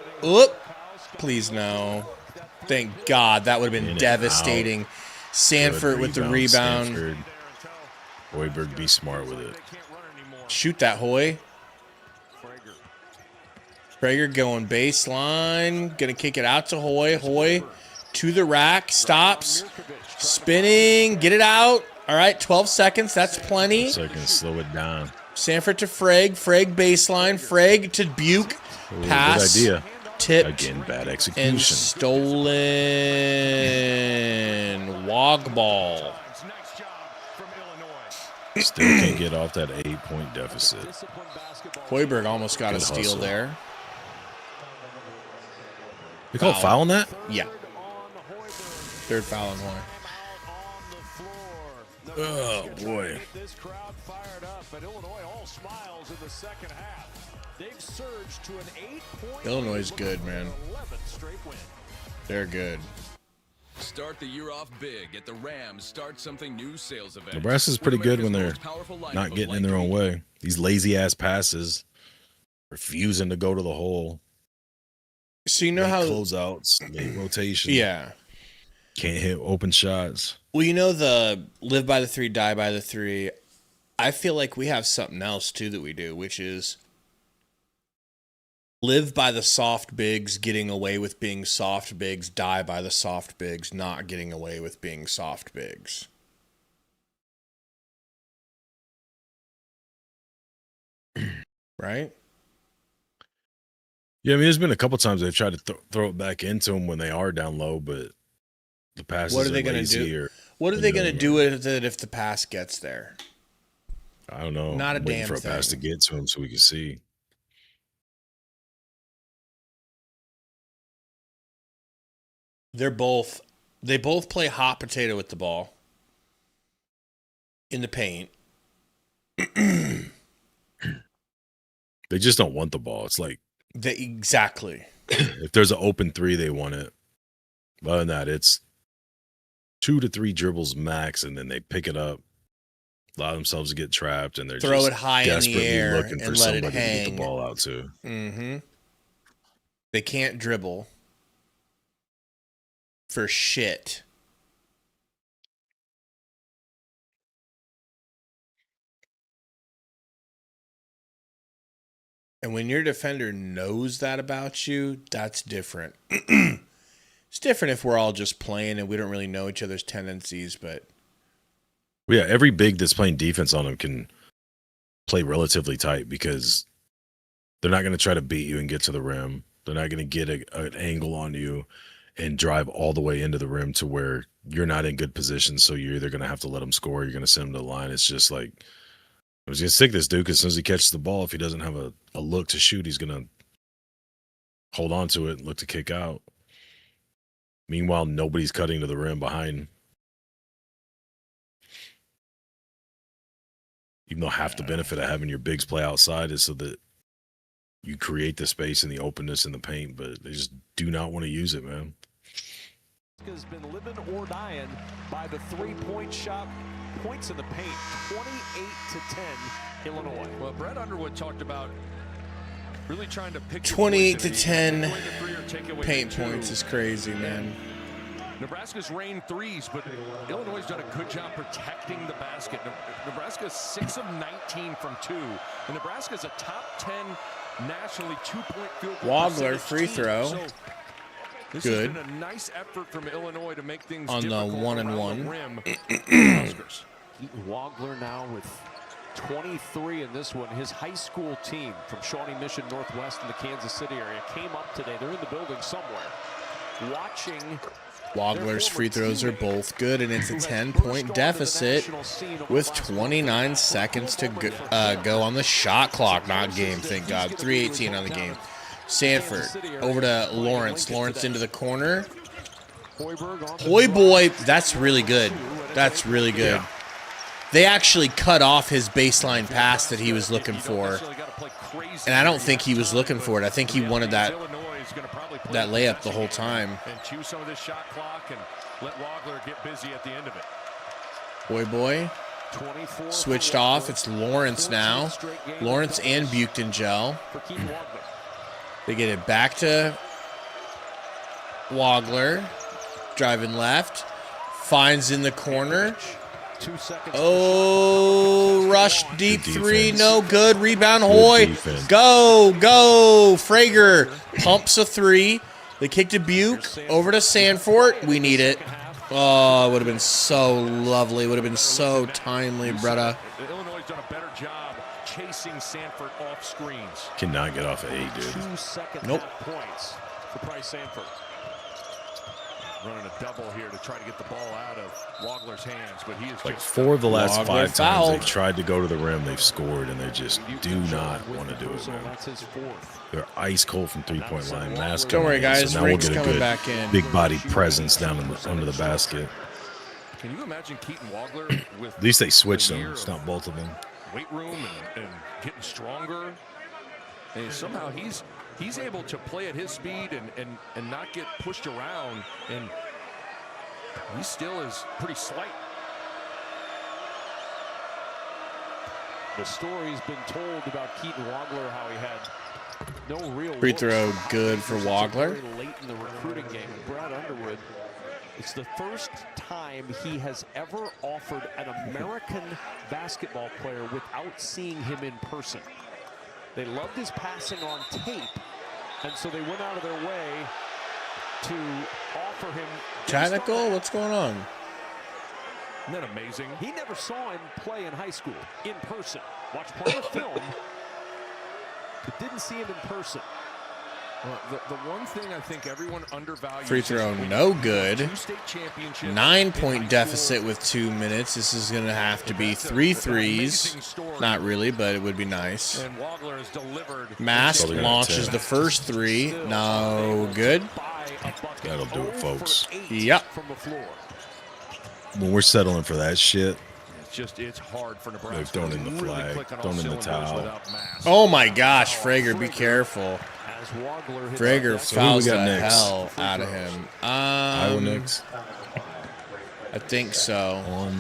Speaker 1: please no. Thank God. That would have
Speaker 3: In
Speaker 1: been
Speaker 3: and
Speaker 1: devastating. Sanford
Speaker 3: Good
Speaker 1: with the rebound.
Speaker 3: Sanford. Hoiberg, be smart with it.
Speaker 1: Shoot that, Hoy. Prager going baseline. Going to kick it out to Hoy. Hoy to the rack. Stops. Spinning. Get it out. All right, 12 seconds. That's plenty.
Speaker 3: Seconds, slow it down.
Speaker 1: Sanford to Freg. Freg baseline. Freg to Buke.
Speaker 3: Ooh,
Speaker 1: Pass.
Speaker 3: Good idea.
Speaker 1: Tipped.
Speaker 3: Again, bad
Speaker 1: And
Speaker 3: execution.
Speaker 1: stolen. Wog ball.
Speaker 3: Still can't get off that 8-point deficit.
Speaker 1: Hoiberg almost got a
Speaker 3: Good
Speaker 1: steal
Speaker 3: hustle.
Speaker 1: there.
Speaker 3: You call foul on that?
Speaker 1: Yeah. Third foul on Hoy.
Speaker 3: Oh, boy.
Speaker 6: This crowd fired up, but Illinois all smiles in the second half. They've surged to an 8-point
Speaker 1: Illinois is good, man.
Speaker 6: 11th straight win.
Speaker 1: They're good.
Speaker 10: Start the year off big at the Rams Start Something New sales event.
Speaker 3: Nebraska's pretty good when they're
Speaker 10: America's most powerful lineup
Speaker 3: not
Speaker 10: of
Speaker 3: getting in their own way. These lazy-ass passes, refusing to go to the hole.
Speaker 1: So you know
Speaker 3: Late
Speaker 1: how
Speaker 3: closeouts, late rotation.
Speaker 1: Yeah.
Speaker 3: Can't hit open shots.
Speaker 1: Well, you know the live by the 3, die by the 3. I feel like we have something else too that we do, which is live by the soft bigs, getting away with being soft bigs, die by the soft bigs, not getting away with being soft bigs. Right?
Speaker 3: Yeah, I mean, there's been a couple times they've tried to throw it back into them when they are down low, but the passes
Speaker 1: What are they
Speaker 3: going to
Speaker 1: do? What are they going to do with it if the pass gets there?
Speaker 3: I don't know.
Speaker 1: Not a
Speaker 3: I'm waiting
Speaker 1: damn
Speaker 3: for a pass to
Speaker 1: thing.
Speaker 3: get to him so we can see.
Speaker 1: They both play hot potato with the ball in the paint.
Speaker 3: They just don't want the ball. It's like
Speaker 1: Exactly.
Speaker 3: if there's an open three, they want it. But other than that, it's 2 to 3 dribbles max, and then they pick it up, allow themselves to get trapped, and they're
Speaker 1: Throw
Speaker 3: just
Speaker 1: it high in the
Speaker 3: desperately
Speaker 1: air
Speaker 3: looking for
Speaker 1: and let it
Speaker 3: somebody to get
Speaker 1: hang.
Speaker 3: the ball out to.
Speaker 1: Mm-hmm. They can't dribble for shit. And when your defender knows that about you, that's different. It's different if we're all just playing and we don't really know each other's tendencies, but
Speaker 3: Yeah, every big that's playing defense on them can play relatively tight because they're not going to try to beat you and get to the rim. They're not going to get an angle on you and drive all the way into the rim to where you're not in good position. So you're either going to have to let them score or you're going to send them to the line. It's just like, I was going to stick this dude because as soon as he catches the ball, if he doesn't have a look to shoot, he's going to hold on to it and look to kick out. Meanwhile, nobody's cutting to the rim behind. Even though half the benefit of having your bigs play outside is so that you create the space and the openness in the paint, but they just do not want to use it, man.
Speaker 6: Has been living or dying by the three-point shot. Points in the paint, 28-10, Illinois.
Speaker 2: Well, Brett Underwood talked about really trying to pick
Speaker 1: 28 to 10 paint points is crazy, man.
Speaker 2: Nebraska's rained threes, but Illinois has done a good job protecting the basket. Nebraska's 6 of 19 from 2. And Nebraska's a top 10 nationally two-point field goal
Speaker 1: Wagler
Speaker 2: percentage
Speaker 1: free
Speaker 2: team.
Speaker 1: throw.
Speaker 2: So this
Speaker 1: Good.
Speaker 2: has been a nice effort from Illinois to make things
Speaker 1: On the
Speaker 2: difficult
Speaker 1: 1-and-1.
Speaker 2: around the rim for the Huskers.
Speaker 6: Wagler now with 23 in this one. His high school team from Shawnee Mission Northwest in the Kansas City area came up today. They're in the building somewhere. Watching
Speaker 1: Wagler's free throws are both good, and it's a 10-point deficit with 29 seconds to go on the shot clock. Not game, thank God. 3:18 on the game. Sanford over to Lawrence. Lawrence into the corner. Hoy boy, that's really good. That's really good.
Speaker 3: Yeah.
Speaker 1: They actually cut off his baseline pass that he was looking for, and I don't think he was looking for it. I think he wanted that layup the whole time.
Speaker 2: And chew some of this shot clock and let Wagler get busy at the end of it.
Speaker 1: Boy. Switched off. It's Lawrence now. Lawrence and Buchton gel. They get it back to Wagler. Driving left. Finds in the corner. Oh, rush deep three. No good. Rebound Hoy. Go. Frager pumps a three. They kick to Buke. Over to Sanford. We need it. Oh, it would have been so lovely. It would have been so timely, Bretta.
Speaker 2: Illinois has done a better job chasing Sanford off screens.
Speaker 3: Cannot get off of 8, dude.
Speaker 6: 2 second
Speaker 1: Nope.
Speaker 6: points for Bryce Sanford.
Speaker 2: Running a double here to try to get the ball out of Wagler's hands, but he is
Speaker 3: Like
Speaker 2: just
Speaker 3: 4 of the last
Speaker 1: Wagler
Speaker 3: 5 times
Speaker 1: fouled.
Speaker 3: they've tried to go to the rim, they've scored, and they just do not want to do it, man.
Speaker 6: That's his 4th.
Speaker 3: They're ice cold from 3-point line. Mask
Speaker 1: Don't worry,
Speaker 3: them,
Speaker 1: guys.
Speaker 3: So now we'll
Speaker 1: Rink's
Speaker 3: get a
Speaker 1: coming
Speaker 3: good
Speaker 1: back in.
Speaker 3: big body presence down under the basket.
Speaker 2: Can you imagine Keaton Wagler with
Speaker 3: At least they switched
Speaker 2: a
Speaker 3: them.
Speaker 2: year
Speaker 3: It's
Speaker 2: of
Speaker 3: not both of them.
Speaker 2: weight room and getting stronger? And somehow he's able to play at his speed and not get pushed around, and he still is pretty slight.
Speaker 6: The story's been told about Keaton Wagler, how he had no real
Speaker 1: Free throw
Speaker 6: looks
Speaker 1: good for Wagler.
Speaker 6: very late in the recruiting game. Brad Underwood, it's the first time he has ever offered an American basketball player without seeing him in person. They loved his passing on tape, and so they went out of their way to offer him
Speaker 1: Technical? What's going on?
Speaker 2: Isn't that amazing?
Speaker 6: He never saw him play in high school in person. Watched plenty of film, but didn't see him in person.
Speaker 2: Well, the one thing I think everyone undervalues.
Speaker 1: Free throw, no good.
Speaker 2: 2 state championships
Speaker 1: 9-point
Speaker 2: in high
Speaker 1: deficit
Speaker 2: school.
Speaker 1: with 2 minutes. This is going to have to be 3 threes. Not really, but it would be nice.
Speaker 2: And Wagler has delivered.
Speaker 1: Mask
Speaker 3: Probably gonna
Speaker 1: launches
Speaker 3: tip.
Speaker 1: the first 3. No good.
Speaker 3: That'll do it, folks.
Speaker 1: Yep.
Speaker 6: From the floor.
Speaker 3: When we're settling for that shit,
Speaker 2: it's hard for Nebraska.
Speaker 3: They've thrown in the flag, thrown in the towel.
Speaker 1: Oh my gosh, Frager, be careful. Frager fouls the hell out of him.
Speaker 3: Iowa next.
Speaker 1: I think so.
Speaker 3: On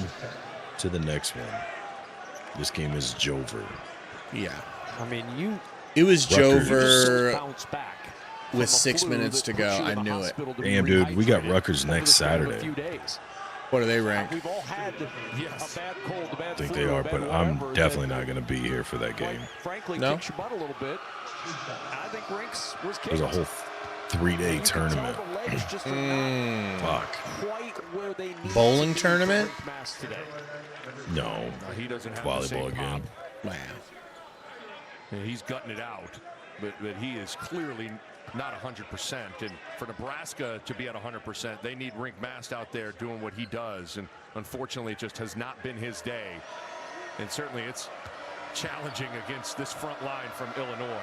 Speaker 3: to the next one. This game is Jover.
Speaker 1: Yeah.
Speaker 6: I mean,
Speaker 1: it was Jover
Speaker 6: bounce back
Speaker 1: with 6 minutes to go. I knew it.
Speaker 3: Damn, dude, we got Rutgers next Saturday.
Speaker 1: What are they ranked?
Speaker 6: We've all had a bad cold, a bad
Speaker 3: I think
Speaker 6: flu,
Speaker 3: they are,
Speaker 6: a bad
Speaker 3: but I'm
Speaker 6: whatever,
Speaker 3: definitely not going to be here for that game.
Speaker 6: Frankly,
Speaker 1: No?
Speaker 6: kicks your butt a little bit. I think Rinks was
Speaker 3: There's a whole 3-day tournament. Fuck.
Speaker 1: Bowling tournament?
Speaker 3: No.
Speaker 2: He doesn't have the same
Speaker 3: Volleyball game.
Speaker 1: Wow.
Speaker 2: And he's gutting it out, but he is clearly not 100%. And for Nebraska to be at 100%, they need Rink Mast out there doing what he does. And unfortunately, it just has not been his day. And certainly it's challenging against this front line from Illinois.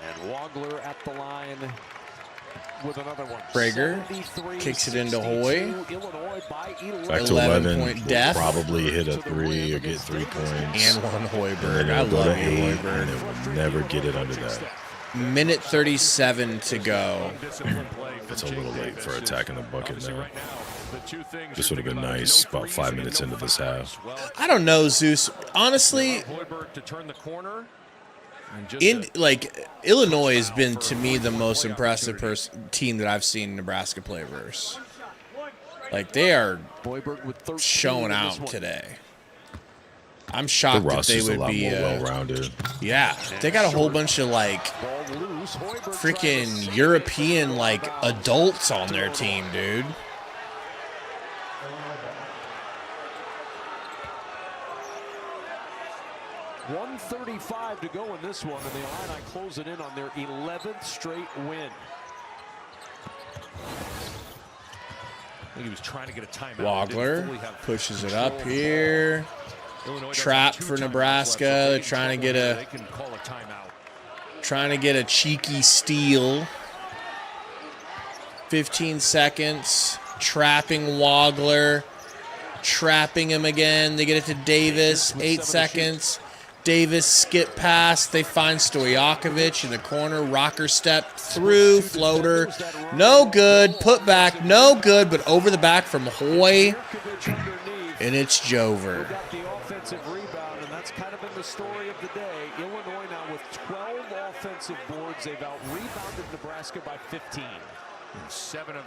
Speaker 6: And Wagler at the line with another one.
Speaker 1: Frager kicks it into Hoy.
Speaker 3: Back to 11.
Speaker 1: 11-point death.
Speaker 3: Probably hit a 3 or get 3 points.
Speaker 1: And one Hoiberg.
Speaker 3: And
Speaker 1: I
Speaker 3: then go
Speaker 1: love
Speaker 3: to 8, and
Speaker 1: Hoiberg.
Speaker 3: it will never get it under that.
Speaker 1: Minute 37 to go.
Speaker 3: It's a little late for attacking the bucket now. This would have been nice about 5 minutes into this half.
Speaker 1: I don't know, Zeus. Honestly, Illinois has been to me the most impressive team that I've seen Nebraska play versus. Like, they are showing out today. I'm shocked that they would be
Speaker 3: well-rounded.
Speaker 1: Yeah, they got a whole bunch of freaking European adults on their team, dude.
Speaker 6: .135 to go in this one, and the Illini close it in on their 11th straight win.
Speaker 2: I think he was trying to get a timeout.
Speaker 1: Wagler pushes it up here. Trap for Nebraska. They're trying to get a cheeky steal. 15 seconds. Trapping Wagler. Trapping him again. They get it to Davis. 8 seconds. Davis skip pass. They find Stojakovic in the corner. Rocker step through. Floater. No good. Put back. No good. But over the back from Hoy. And it's Jover.
Speaker 6: Rebound, and that's kind of been the story of the day. Illinois now with 12 offensive boards. They've out-rebounded Nebraska by 15.
Speaker 2: And 7 of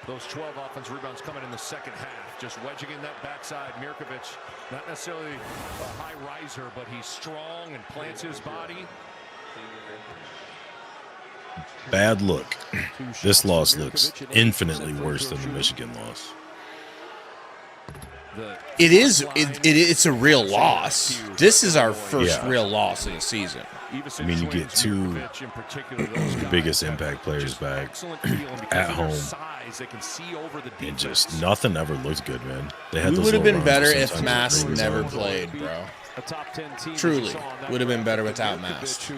Speaker 2: those 12 offensive rebounds coming in the second half. Just wedging in that backside. Mirkovic, not necessarily a high riser, but he's strong and plants his body.
Speaker 3: Bad look. This loss looks infinitely worse than the Michigan loss.
Speaker 1: It's a real loss. This is our first real loss of the season.
Speaker 3: I mean, you get 2 biggest impact players back at home, and just nothing ever looked good, man. They had
Speaker 1: we would have been better if Mast never played, bro. Truly, would have been better without Mast.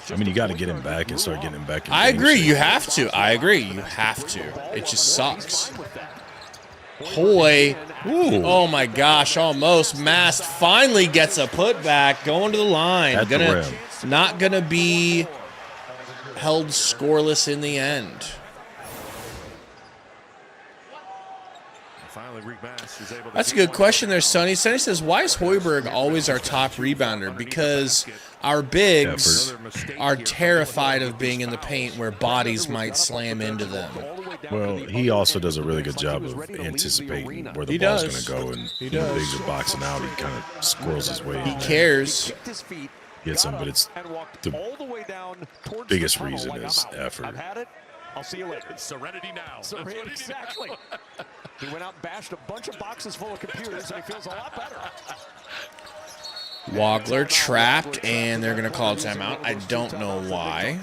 Speaker 3: I mean, you got to get him back and start getting him back.
Speaker 1: I agree. You have to. I agree. You have to. It just sucks. Hoy. Ooh. Oh my gosh, almost. Mast finally gets a putback going to the line. Not gonna be held scoreless in the end. That's a good question there, Sonny. Sonny says, why is Hoiberg always our top rebounder? Because our bigs are terrified of being in the paint where bodies might slam into them.
Speaker 3: Well, he also does a really good job of anticipating where the ball's going to go, and the bigs are boxing out. He kind of squirrels his way in.
Speaker 1: He cares.
Speaker 3: Gets him, but it's the biggest reason is effort.
Speaker 6: I'll see you later.
Speaker 2: Serenity now.
Speaker 6: Exactly. He went out and bashed a bunch of boxes full of computers, and he feels a lot better.
Speaker 1: Wagler trapped, and they're going to call a timeout. I don't know why.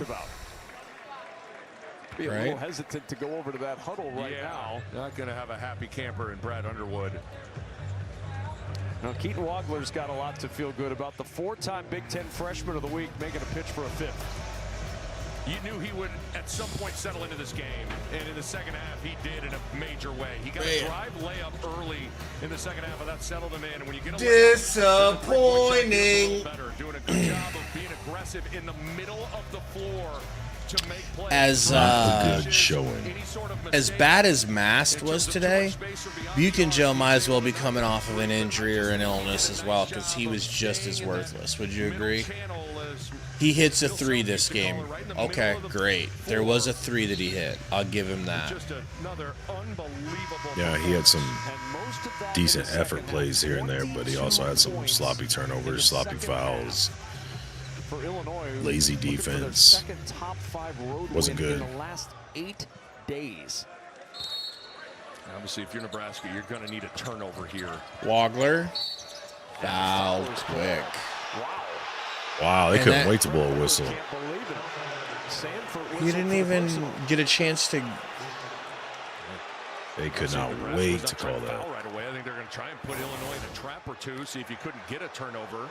Speaker 6: Be a little hesitant to go over to that huddle now.
Speaker 2: Not going to have a happy camper in Brad Underwood.
Speaker 6: Now, Keaton Wagler's got a lot to feel good about. The 4-time Big Ten Freshman of the Week making a pitch for a 5th.
Speaker 2: You knew he would at some point settle into this game, and in the second half, he did in a major way. He got a drive layup early in the second half, and that settled him in. And when you get a
Speaker 1: disappointing,
Speaker 2: better, doing a good job of being aggressive in the middle of the floor to make plays.
Speaker 1: as
Speaker 3: a good showing.
Speaker 1: as bad as Mast was today, Buchan Joe might as well be coming off of an injury or an illness as well, because he was just as worthless. Would you agree? He hits a 3 this game. Okay, great. There was a 3 that he hit. I'll give him that.
Speaker 3: Yeah, he had some decent effort plays here and there, but he also had some sloppy turnovers, sloppy fouls,
Speaker 6: For Illinois,
Speaker 3: lazy defense. Wasn't good.
Speaker 6: In the last 8 days.
Speaker 2: Obviously, if you're Nebraska, you're going to need a turnover here.
Speaker 1: Wagler fouled quick.
Speaker 3: Wow, they couldn't wait to blow a whistle.
Speaker 1: You didn't even get a chance to.
Speaker 3: They could not wait to call that.
Speaker 2: Right away. I think they're going to try and put Illinois in a trap or two, see if you couldn't get a turnover.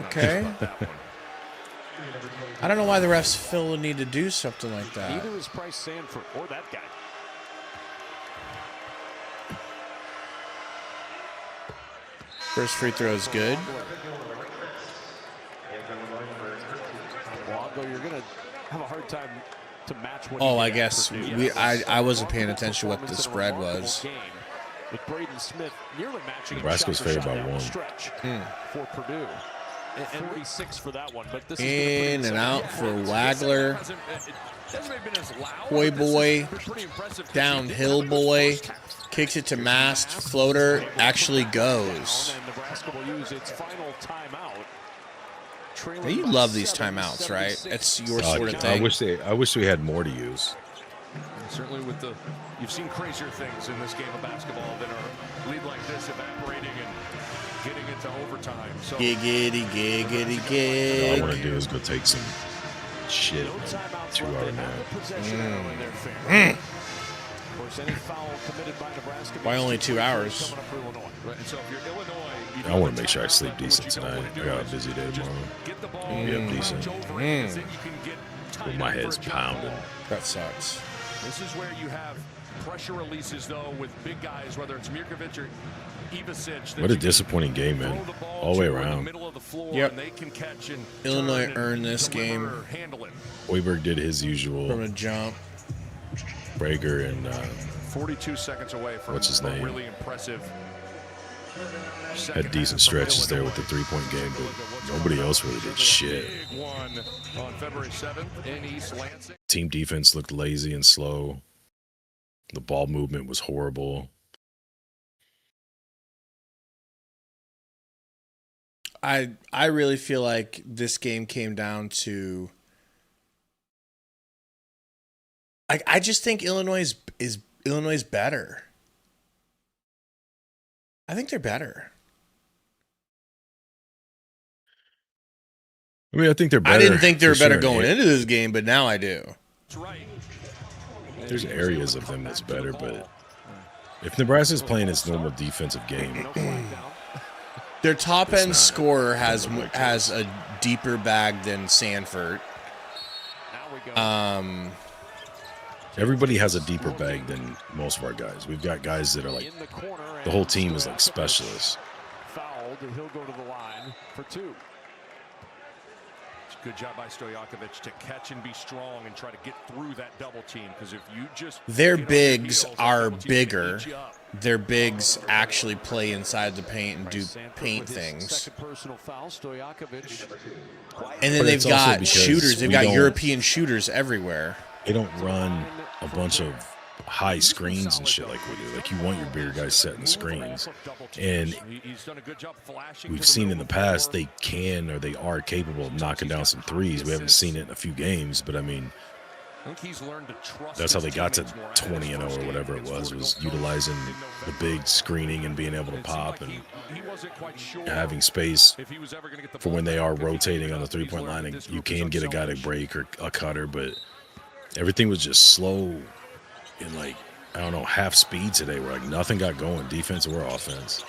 Speaker 1: Okay. I don't know why the refs feel the need to do something like that.
Speaker 6: Neither is Price Sanford or that guy.
Speaker 1: First free throw is good.
Speaker 6: Well, you're going to have a hard time to match what
Speaker 1: Oh, I guess I wasn't paying attention to what the spread was.
Speaker 6: With Braden Smith nearly matching
Speaker 3: Nebraska's favored by 1.
Speaker 6: For Purdue. And 46 for that one, but this
Speaker 1: In and out for Wagler. Boy, downhill boy, kicks it to Mast. Floater actually goes.
Speaker 6: Nebraska will use its final timeout.
Speaker 1: Now, you love these timeouts, right? It's your sort of thing.
Speaker 3: I wish we had more to use.
Speaker 2: Certainly with you've seen crazier things in this game of basketball than our lead like this evaporating and getting into overtime. So
Speaker 1: Giggity, giggity, gig.
Speaker 3: All I want to do is go take some shit. 2-hour nap.
Speaker 1: Why only 2 hours?
Speaker 3: I want to make sure I sleep decent tonight. I got a busy day tomorrow. Be up decent. But my head's pounding.
Speaker 1: That sucks.
Speaker 2: This is where you have pressure releases, though, with big guys, whether it's Mirkovic or Ivasic.
Speaker 3: What a disappointing game, man. All the way around.
Speaker 1: Yep. Illinois earned this game.
Speaker 3: Hoiberg did his usual.
Speaker 1: From a jump.
Speaker 3: Breaker and
Speaker 2: 42 seconds away from
Speaker 3: what's his name?
Speaker 2: Really impressive.
Speaker 3: Had decent stretches there with the 3-point game, but nobody else really did shit.
Speaker 2: On February 7th in East Lansing.
Speaker 3: Team defense looked lazy and slow. The ball movement was horrible.
Speaker 1: I really feel like this game came down to. I just think Illinois is better. I think they're better.
Speaker 3: I mean, I think they're better.
Speaker 1: I didn't think they were better
Speaker 3: sure.
Speaker 1: going into this game, but now I do.
Speaker 3: There's areas of them that's better, but if Nebraska's playing its normal defensive game,
Speaker 1: their top end scorer has a deeper bag than Sanford.
Speaker 3: Everybody has a deeper bag than most of our guys. We've got guys that are like, the whole team is like specialists.
Speaker 6: Fouled, and he'll go to the line for 2.
Speaker 2: Good job by Stojakovic to catch and be strong and try to get through that double team. Because if you just
Speaker 1: their bigs are bigger. Their bigs actually play inside the paint and do paint things. And then they've got shooters. They've got European shooters everywhere.
Speaker 3: They don't run a bunch of high screens and shit like we do. Like, you want your bigger guys setting screens. And we've seen in the past they can or they are capable of knocking down some threes. We haven't seen it in a few games, but I mean, that's how they got to 20-0 or whatever it was utilizing the big screening and being able to pop and having space for when they are rotating on the three-point line. And you can get a guy to break or a cutter, but everything was just slow in, like, I don't know, half speed today, where like nothing got going, defense or offense.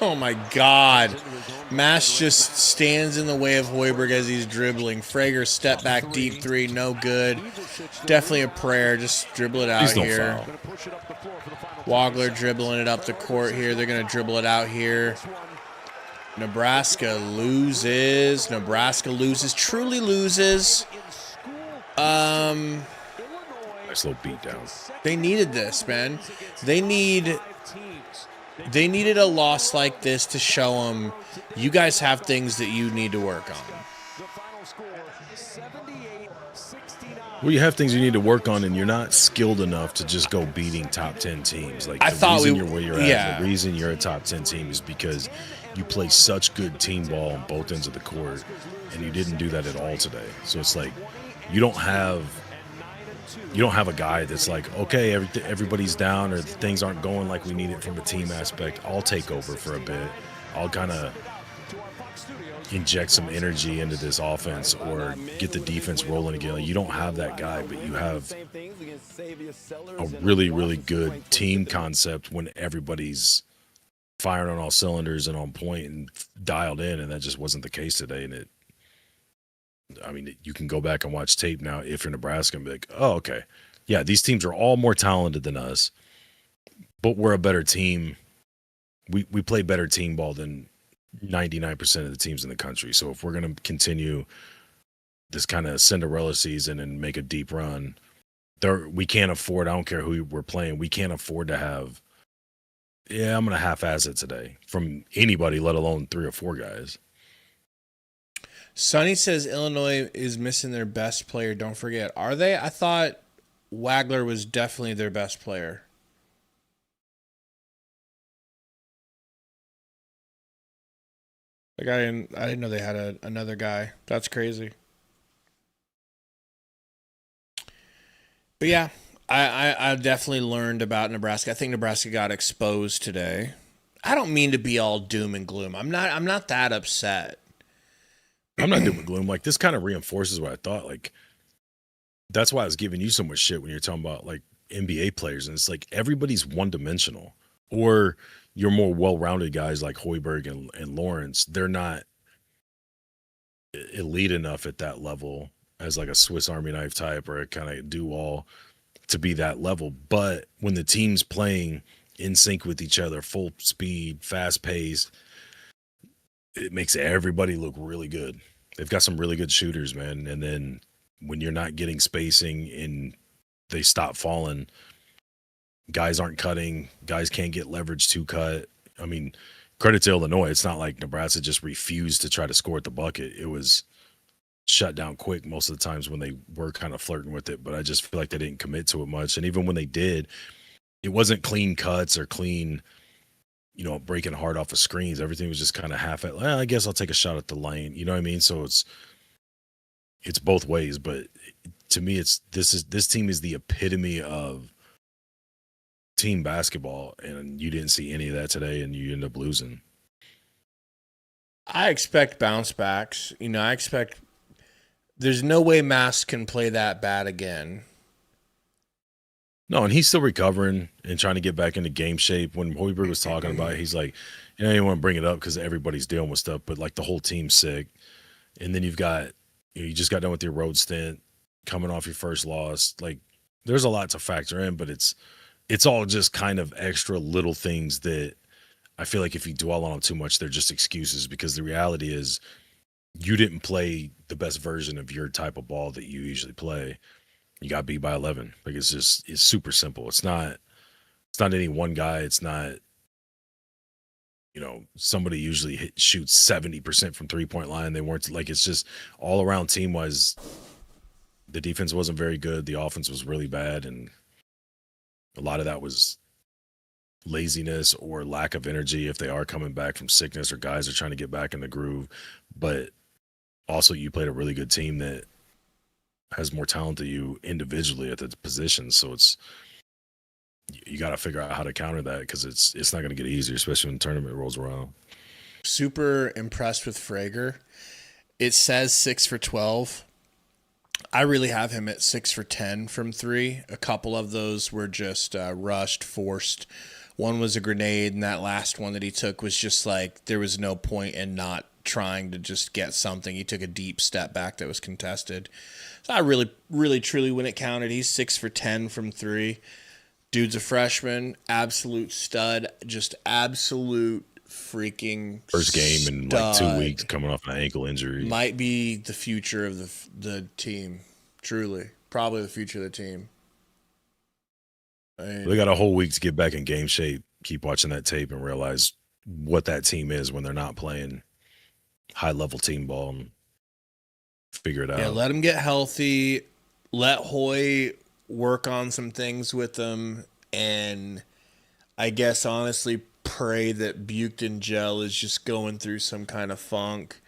Speaker 1: Oh, my God. Mass just stands in the way of Hoiberg as he's dribbling. Frager step back deep three, no good. Definitely a prayer. Just dribble it out
Speaker 3: Please don't
Speaker 1: here.
Speaker 3: foul.
Speaker 1: Wagler dribbling it up the court here. They're going to dribble it out here. Nebraska loses. Truly loses.
Speaker 3: Nice little beat down.
Speaker 1: They needed this, man. They needed a loss like this to show them you guys have things that you need to work on.
Speaker 3: Well, you have things you need to work on, and you're not skilled enough to just go beating top 10 teams. Like, you're where you're at, the reason you're a top 10 team is because you play such good team ball on both ends of the court, and you didn't do that at all today. So it's like you don't have a guy that's like, okay, everybody's down or things aren't going like we need it from a team aspect. I'll take over for a bit. I'll kind of inject some energy into this offense or get the defense rolling again. Like, you don't have that guy, but you have a really, really good team concept when everybody's firing on all cylinders and on point and dialed in, and that just wasn't the case today. And you can go back and watch tape now if you're Nebraska and be like, oh, okay. Yeah, these teams are all more talented than us, but we're a better team. We play better team ball than 99% of the teams in the country. So if we're going to continue this kind of Cinderella season and make a deep run, we can't afford, I don't care who we're playing, we can't afford to have, I'm going to half-ass it today from anybody, let alone 3 or 4 guys.
Speaker 1: Sonny says Illinois is missing their best player. Don't forget. Are they? I thought Wagler was definitely their best player. Like I didn't know they had another guy. That's crazy. But yeah, I definitely learned about Nebraska. I think Nebraska got exposed today. I don't mean to be all doom and gloom. I'm not that upset.
Speaker 3: I'm not doom and gloom. Like, this kind of reinforces what I thought. Like, that's why I was giving you so much shit when you're talking about like NBA players, and it's like everybody's one dimensional. Or your more well-rounded guys like Hoiberg and Lawrence, they're not elite enough at that level as like a Swiss Army knife type or a kind of do-all to be that level. But when the team's playing in sync with each other, full speed, fast-paced, it makes everybody look really good. They've got some really good shooters, man. And then when you're not getting spacing and they stop falling, guys aren't cutting, guys can't get leverage to cut. I mean, credit to Illinois. It's not like Nebraska just refused to try to score at the bucket. It was shut down quick most of the times when they were kind of flirting with it, but I just feel like they didn't commit to it much. And even when they did, it wasn't clean cuts or clean, breaking hard off of screens. Everything was just kind of half at, I guess I'll take a shot at the lane. You know what I mean? So it's both ways, but to me, this team is the epitome of team basketball, and you didn't see any of that today, and you end up losing.
Speaker 1: I expect bounce backs. There's no way Mass can play that bad again.
Speaker 3: No, and he's still recovering and trying to get back into game shape. When Hoiberg was talking about it, he's like, I didn't want to bring it up because everybody's dealing with stuff, but like the whole team's sick. And then you just got done with your road stint, coming off your first loss. Like, there's a lot to factor in, but it's all just kind of extra little things that I feel like if you dwell on them too much, they're just excuses, because the reality is you didn't play the best version of your type of ball that you usually play. You got beat by 11. Like, it's super simple. It's not any one guy. It's not, somebody usually shoots 70% from 3-point line. They weren't, like, it's just all around team wise. The defense wasn't very good. The offense was really bad. And a lot of that was laziness or lack of energy if they are coming back from sickness or guys are trying to get back in the groove. But also, you played a really good team that has more talent than you individually at the position. So you got to figure out how to counter that, because it's not going to get easier, especially when the tournament rolls around.
Speaker 1: Super impressed with Frager. It says 6 for 12. I really have him at 6 for 10 from 3. A couple of those were just rushed, forced, One was a grenade, and that last one that he took was just like there was no point in not trying to just get something. He took a deep step back that was contested. So I really, truly, when it counted, he's 6 for 10 from 3. Dude's a freshman, absolute stud, just absolute freaking
Speaker 3: first game in like 2 weeks, coming off an ankle injury.
Speaker 1: Might be the future of the team, truly. Probably the future of the team.
Speaker 3: They got a whole week to get back in game shape. Keep watching that tape and realize what that team is when they're not playing high-level team ball and figure it out.
Speaker 1: Yeah, let them get healthy. Let Hoy work on some things with them. And I guess, honestly, pray that Buchton Gel is just going through some kind of funk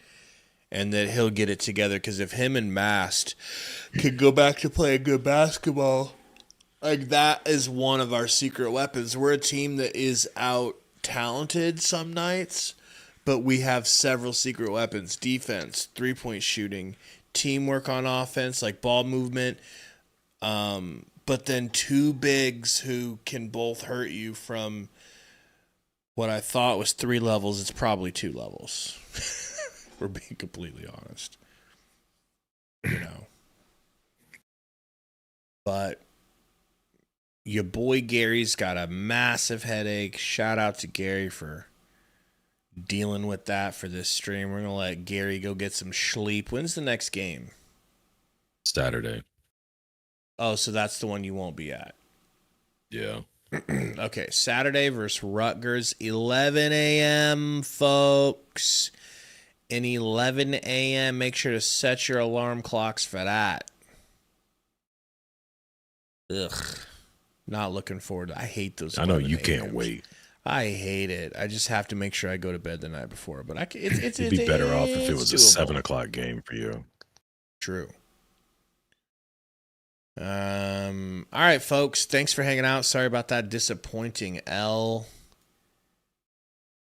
Speaker 1: and that he'll get it together. Because if him and Mast could go back to playing good basketball, like that is one of our secret weapons. We're a team that is out-talented some nights, but we have several secret weapons. Defense, three-point shooting, teamwork on offense, like ball movement, but then 2 bigs who can both hurt you from what I thought was 3 levels. It's probably 2 levels. We're being completely honest. You know. But your boy Gary's got a massive headache. Shout out to Gary for dealing with that for this stream. We're going to let Gary go get some sleep. When's the next game?
Speaker 3: Saturday.
Speaker 1: Oh, so that's the one you won't be at.
Speaker 3: Yeah.
Speaker 1: Okay, Saturday versus Rutgers, 11 a.m., folks. And 11 a.m., make sure to set your alarm clocks for that. Ugh. Not looking forward to. I hate those.
Speaker 3: I know you can't wait.
Speaker 1: I hate it. I just have to make sure I go to bed the night before. But
Speaker 3: it'd be better off if it was a 7 o'clock game for you.
Speaker 1: True. All right, folks. Thanks for hanging out. Sorry about that disappointing L.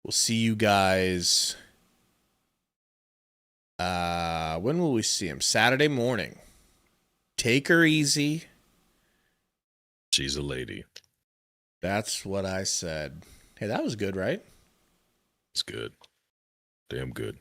Speaker 1: We'll see you guys. When will we see him? Saturday morning. Take her easy.
Speaker 3: She's a lady.
Speaker 1: That's what I said. Hey, that was good, right?
Speaker 3: It's good. Damn good.